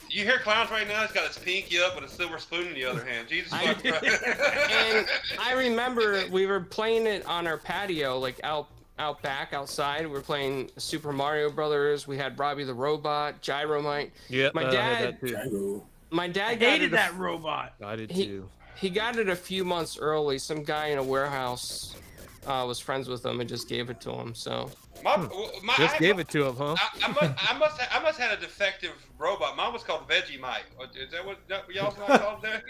You hear Clowns right now? He's got his pinky up with a silver spoon in the other hand. Jesus fucking Christ. And I remember we were playing it on our patio, like out back outside. We were playing Super Mario Brothers. We had Robbie the Robot, Gyromite. Yeah, my I dad. had that too. My dad hated that robot. I did too. He got it a few months early. Some guy in a warehouse was friends with him and just gave it to him. So. Just gave it to him, huh? I must have a defective robot. Mine was called Vegemite. Is that what y'all's called there?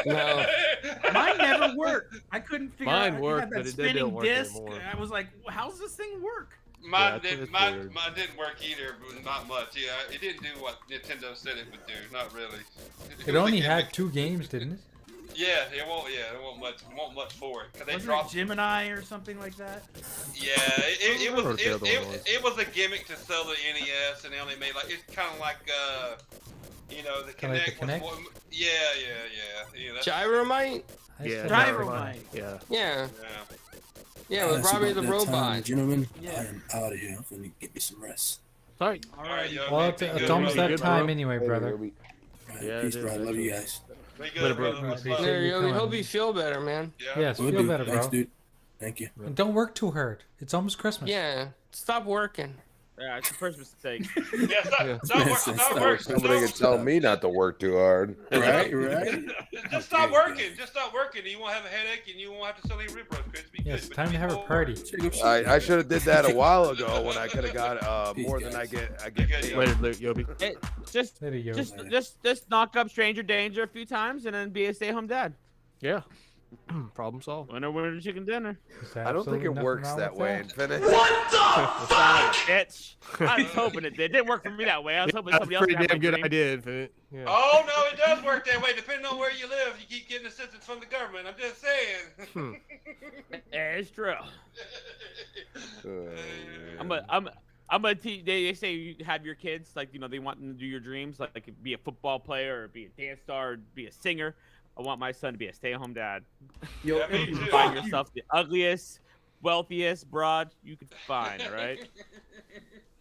No. Mine never worked. I couldn't figure Mine out. worked, It had but that it didn't spinning work disc. anymore. I was like, how's this thing work? Mine didn't work either, but not much. Yeah, it didn't do what Nintendo said it would do. Not really. It only had 2 games, didn't it? Yeah, it won't. Yeah, it won't much for it. They Was dropped it Gemini or something like that? Yeah, it was a gimmick to sell the NES, and they only made it's kind of like the Kinect. Yeah. You know, Gyromite. Yeah, Gyromite. Yeah. Yeah, with Robbie the Robot. Gentlemen, I am out of here. I'm gonna get me some rest. Sorry. All right, Well, it's almost that time anyway, brother. Yeah, peace, bro. I love you guys. There you go. We hope you feel better, man. Yes, feel better, bro. Thanks, dude. Thank you. And don't work too hard. It's almost Christmas. Yeah, stop working. Yeah, it's a first mistake. Stop working. Somebody can tell me not to work too hard. Right. Just stop working. Just stop working. You won't have a headache, and you won't have to sell any rib roast, Chris. Yes, time to have a party. I should have did that a while ago when I could have got more than I get paid. Later, Yobi. Just knock up stranger danger a few times and then be a stay-home dad. Yeah. Problem solved. Winner chicken dinner. I don't think it works that way. Infinite. What the? Bitch. I was hoping it did. It didn't work for me that way. I was hoping somebody else Pretty would have damn my good dream. idea, Infinite. Yeah. Oh no, it does work that way. Depending on where you live, you keep getting assistance from the government. I'm just saying. It's true. I'm gonna teach. They say you have your kids they want them to do your dreams, like be a football player or be a dance star or be a singer. I want my son to be a stay-at-home dad. Yo, you can find yourself the ugliest, wealthiest broad you could find. All right.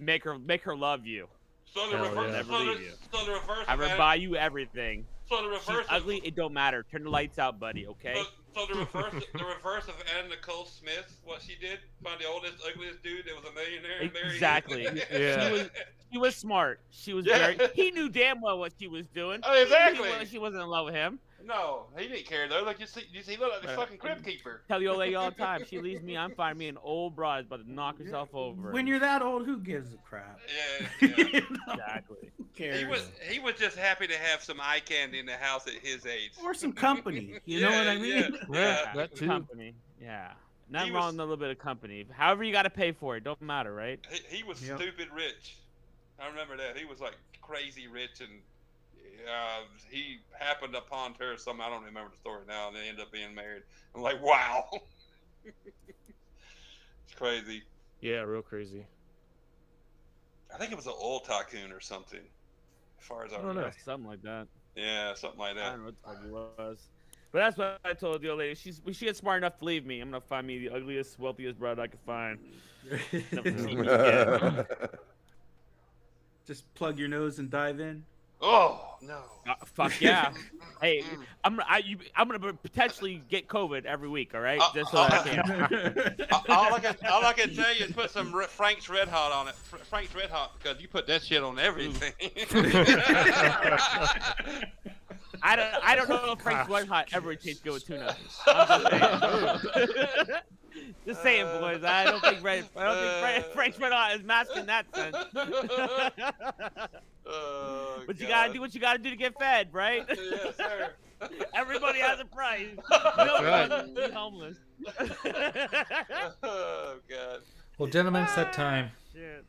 Make her love you. So the reverse. Never leave you. So the reverse. I would buy you everything. So the reverse. She's ugly. It don't matter. Turn the lights out, buddy. Okay. So the reverse of Anna Nicole Smith, what she did, find the oldest, ugliest dude that was a millionaire and married him. Exactly. Yeah. She was smart. She was he knew damn well what she was doing. Oh, exactly. He knew she wasn't in love with him. No, he didn't care though. Like you see, he looked like the fucking crib keeper. Tell the old lady all the time. She leaves me. I'm fine. Me an old broad is about to knock herself over. When you're that old, who gives a crap? Yeah. Exactly. Who cares? He was just happy to have some eye candy in the house at his age. Or some company. You know what I mean? Yeah, that too. Company. Yeah. Nothing wrong with a little bit of company. However you got to pay for it. Don't matter, right? He was stupid rich. I remember that. He was like crazy rich, and he happened upon her somehow. I don't remember the story now, and they ended up being married. I'm like, wow. It's crazy. Yeah, real crazy. I think it was an oil tycoon or something, as far as I remember. know. Something like that. Yeah, something like that. I don't know what the fuck it was. But that's what I told the old lady. When she gets smart enough to leave me, I'm going to find me the ugliest, wealthiest broad I can find. Never seen me again. Just plug your nose and dive in. Oh no! Fuck yeah! Hey, I'm gonna potentially get COVID every week. All right, just so that I can. All I can tell you is put some Frank's Red Hot on it. Frank's Red Hot, because you put that shit on everything. I don't know if Frank's Red Hot ever tastes good with tuna. I'm just saying, boys. I don't think Frank's Red Hot is masked in that sense. But you gotta do what you gotta do to get fed, right? Yes, sir. Everybody has a price. Right. Nobody wants to be homeless. Oh god. Well, gentlemen, it's that time. Shit.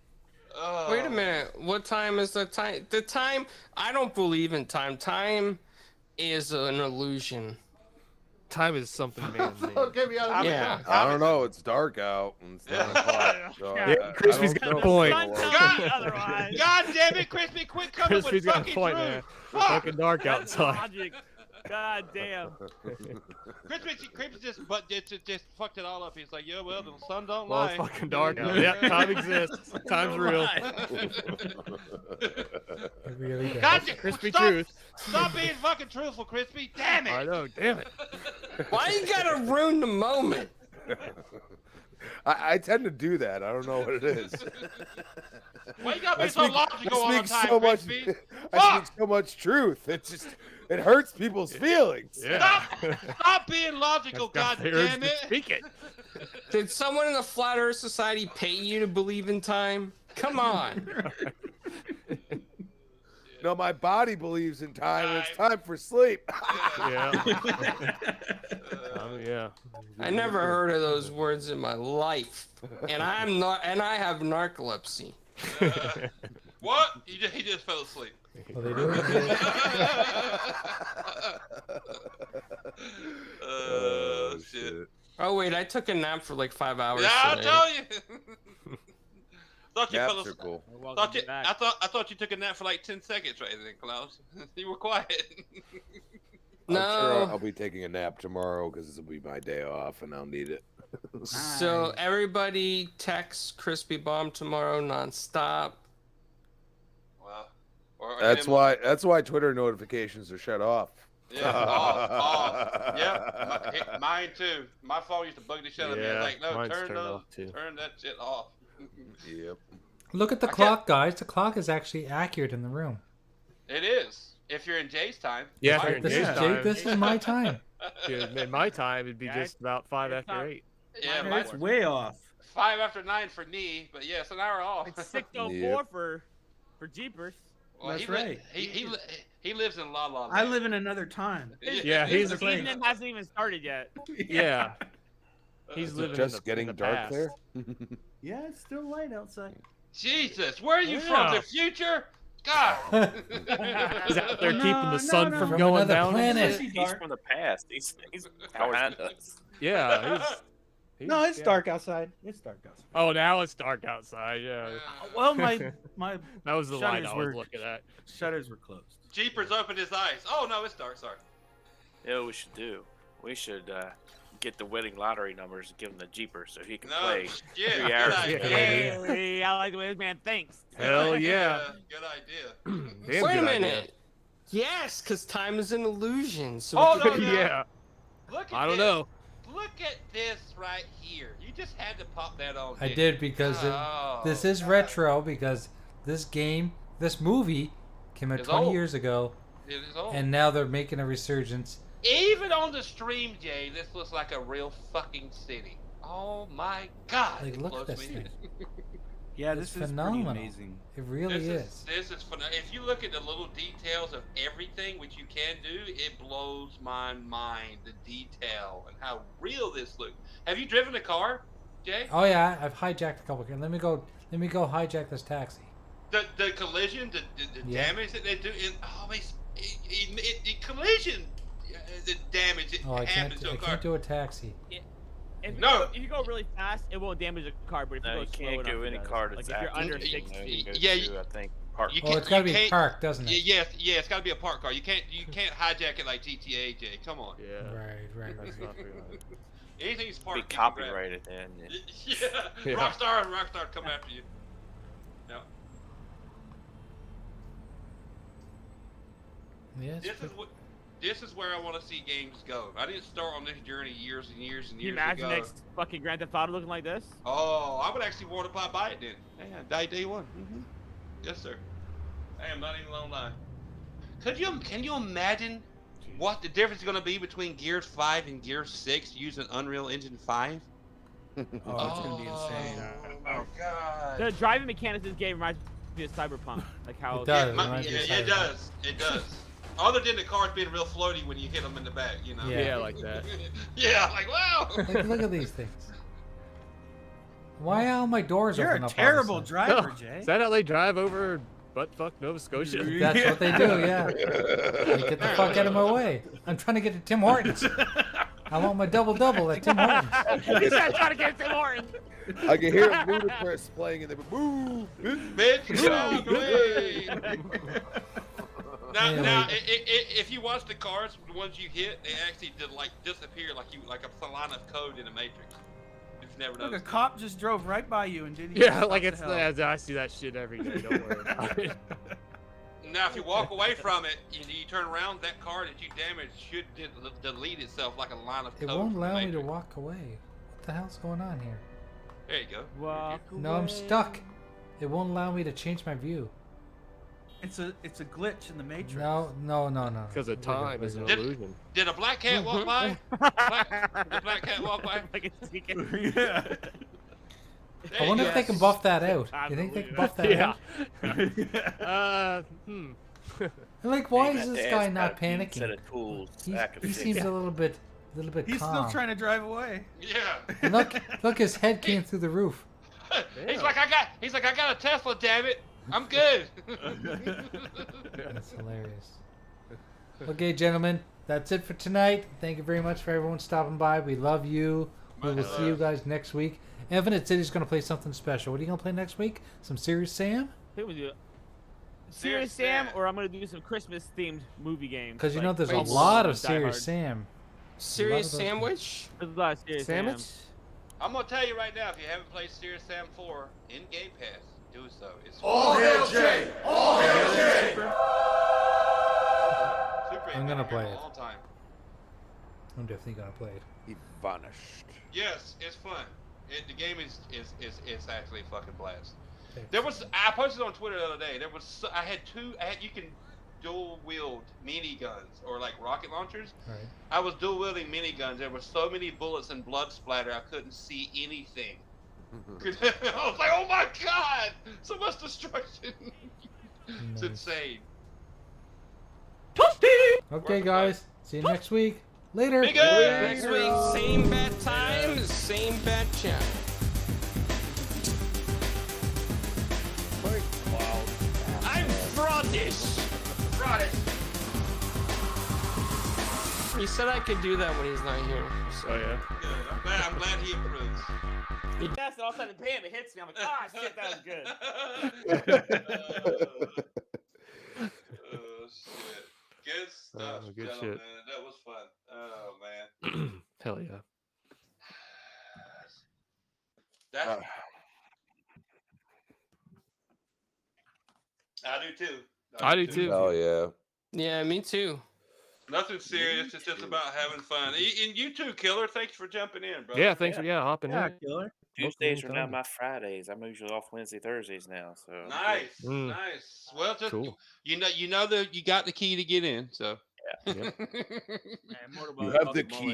Wait a minute. What time is the time? The time? I don't believe in time. Time is an illusion. Time is something man-made. Get me out of here. Yeah. I don't know. It's dark out. And it's 9 o'clock. So Crispy's got a point. God damn it, Crispy! Quit coming Crispy's with got a fucking point, truth. man. It's fucking dark outside. Logic. God damn. Crispy just fucked it all up. He's like, yeah, well, the sun don't Well, lie. it's fucking dark out. Yeah, time exists. Time's real. It really does. God, Crispy stop, truth. Stop being fucking truthful, Crispy. Damn it. I know. Damn it. Why you gotta ruin the moment? I tend to do that. I don't know what it is. Why you gotta be so logical all the speak time, so much. Crispy? I speak so much truth. It hurts people's feelings. Yeah. Stop being logical, God damn it. Speak it. Did someone in the Flat Earth Society pay you to believe in time? Come on. No, my body believes in time. And it's time for sleep. Yeah. Yeah. I never heard of those words in my life, and I have narcolepsy. What? He just fell asleep. Well, they do. Oh shit. Oh wait, I took a nap for like 5 hours. Yeah, I'll today. tell you. Thought you Naps fell are asleep. cool. I thought you took a nap for like 10 seconds right then, Klaus. You were quiet. I'm No. sure I'll be taking a nap tomorrow because this will be my day off and I'll need it. So everybody text Crispy Bomb tomorrow nonstop. Wow. That's why Twitter notifications are shut off. Yeah, off. Yep, mine too. My phone used to bug the shit out of me. I was like, no, turn that shit off. Yep. Look at the clock, guys. The clock is actually accurate in the room. It is. If you're in Jay's time. Yeah, if you're in Jay's time. This is my time. Dude, in my time, it'd be just about 5 after 8. Yeah, That's way off. 5 after 9 for me, but yeah, it's an hour off. It's 6:04 for Jeepers. Well, That's right. He lives in La La Land. I live in another time. Yeah, he's The evening hasn't even started yet. Yeah. He's living just in the dark past. there. Yeah, it's still light outside. Jesus, where are you from? The future? God. He's out there keeping the sun from going down. He's from the past. He's behind us. Yeah. No, it's dark outside. It's dark outside. Oh, now it's dark outside. Yeah. Well, my that was the light shutters I was looking at. Shutters were closed. Jeepers opened his eyes. Oh no, it's dark. Sorry. You know what we should do? We should get the winning lottery numbers and give him the Jeepers so he can play 3 hours. Hey, I like the way this man thinks. Hell yeah. Good idea. Damn Wait a good minute. idea. Yes, because time is an illusion. So Yeah. Look at I don't this. know. Look at this right here. You just had to pop that on. I did because this is retro because this movie came out It's 20 old. years ago, It is old. and now they're making a resurgence. Even on the stream, Jay, this looks like a real fucking city. Oh my God! Like, it look at blows this me. thing. Yeah, It's this is phenomenal. pretty amazing. It really is. This is phenomenal. If you look at the little details of everything, which you can do, it blows my mind. The detail and how real this looks. Have you driven a car, Jay? Oh yeah, I've hijacked a couple. Let me go hijack this taxi. The collision, the Yeah. damage that they do, it collision, the damage that Oh, I happens to a car. can't do a taxi. If No. you go really fast, it won't damage the car. But if No, you you go slow can't enough, go it any does. car Like that's if you're active. under You 60. can go Yeah, to, I think, park. You Oh, it's got to be can't- parked, doesn't it? Yeah, it's got to be a parked car. You can't hijack it like GTA, Jay. Come on. Yeah. Right. That's not very right. Anything's Be parked. you can grab. copyrighted then. Yeah. Yeah. Rockstar come after you. No. Yeah, this is where I want to see games go. I didn't start on this journey years and years and Can you years imagine ago. next fucking Grand Theft Auto looking like this? Oh, I would actually want to buy it then. Yeah, day one. Yes, sir. I am not even gonna lie. Can you imagine what the difference is gonna be between Gears 5 and Gears 6 using Unreal Engine 5? Oh, it's gonna be insane. Oh god. The driving mechanics of this game reminds me of Cyberpunk, like how It does. It does. It does. Other than the cars being real floaty when you hit them in the back, you know. Yeah, like that. Yeah, like wow. Look at these things. Why are all my doors You're open a up? terrible all of a driver, Oh, Jay. is that how they drive over buttfuck Nova Scotia? That's what they do, yeah. They get the fuck out of my way. I'm trying to get to Tim Hortons. I want my double-double at Tim Hortons. He's not trying to get Tim Hortons. I can hear Ludacris playing in the move, bitch, get out the way. Now, if you watch the cars, the ones you hit, they actually disappear like a line of code in a Matrix. If you've never Look, a noticed. cop just drove right by you and didn't. Yeah, like it's I see that shit every day. Don't worry about it. Now, if you walk away from it and you turn around, that car that you damaged should delete itself like a line of code. It won't from the allow me to Matrix. walk away. What the hell's going on here? There you go. Walk No, I'm stuck. It won't allow me to change my view. It's a glitch in the Matrix. No. Because of time is an Did- illusion. Did a black cat walk by? Did a black cat walk by? Like it's secret. Yeah. I wonder if they can buff that out. You think they can buff that out? Like, why is this guy not panicking? Set of tools. He seems a little bit He's calm. still trying to drive away. Yeah. And look, his head came through the roof. He's like, I got a Tesla, damn it. I'm good. That's hilarious. Okay, gentlemen, that's it for tonight. Thank you very much for everyone stopping by. We love you. We will see you guys next week. Infinite City's going to play something special. What are you going to play next week? Some Serious Sam? I think we do Serious Sam, or I'm gonna do some Christmas themed movie games. Because you like know there's a Pinball lot and of Die Serious Hard. Sam. Serious Sandwich? There's a lot of Serious Sandwich? Sam. I'm gonna tell you right now, if you haven't played Serious Sam 4 in Game Pass, do so. It's All hail Jay! All hail Jay! Super I'm gonna been play here it. for a long time. I'm definitely going to play it. He vanished. Yes, it's fun. The game is actually a fucking blast. There was I posted on Twitter the other day. You can dual wield mini guns or like rocket launchers. Right. I was dual wielding mini guns. There were so many bullets and blood splatter I couldn't see anything. I was like, oh my god, so much destruction. It's insane. Okay, guys. See you next week. Later. Next week, same bad time, same bad channel. I'm Fraudish. He said I could do that when he's not here. So. Oh yeah. Good. I'm glad he approves. Yes, and all of a sudden, bam, it hits me. I'm like, ah, shit, that was good. Oh shit. Good stuff, good gentlemen. shit. That was fun. Oh man. Hell yeah. That's I do too. I do too. Oh yeah. Yeah, me too. Nothing serious. It's just about having fun. And you too, Killer. Thanks for jumping in, bro. Yeah, thanks for hopping in. Killer. Tuesdays are now my Fridays. I'm usually off Wednesday, Thursdays now. So Nice, Mm. nice. Well, just Cool. you know that you got the key to get in. So Yep. Man, Mortal You Kombat have the fucking key.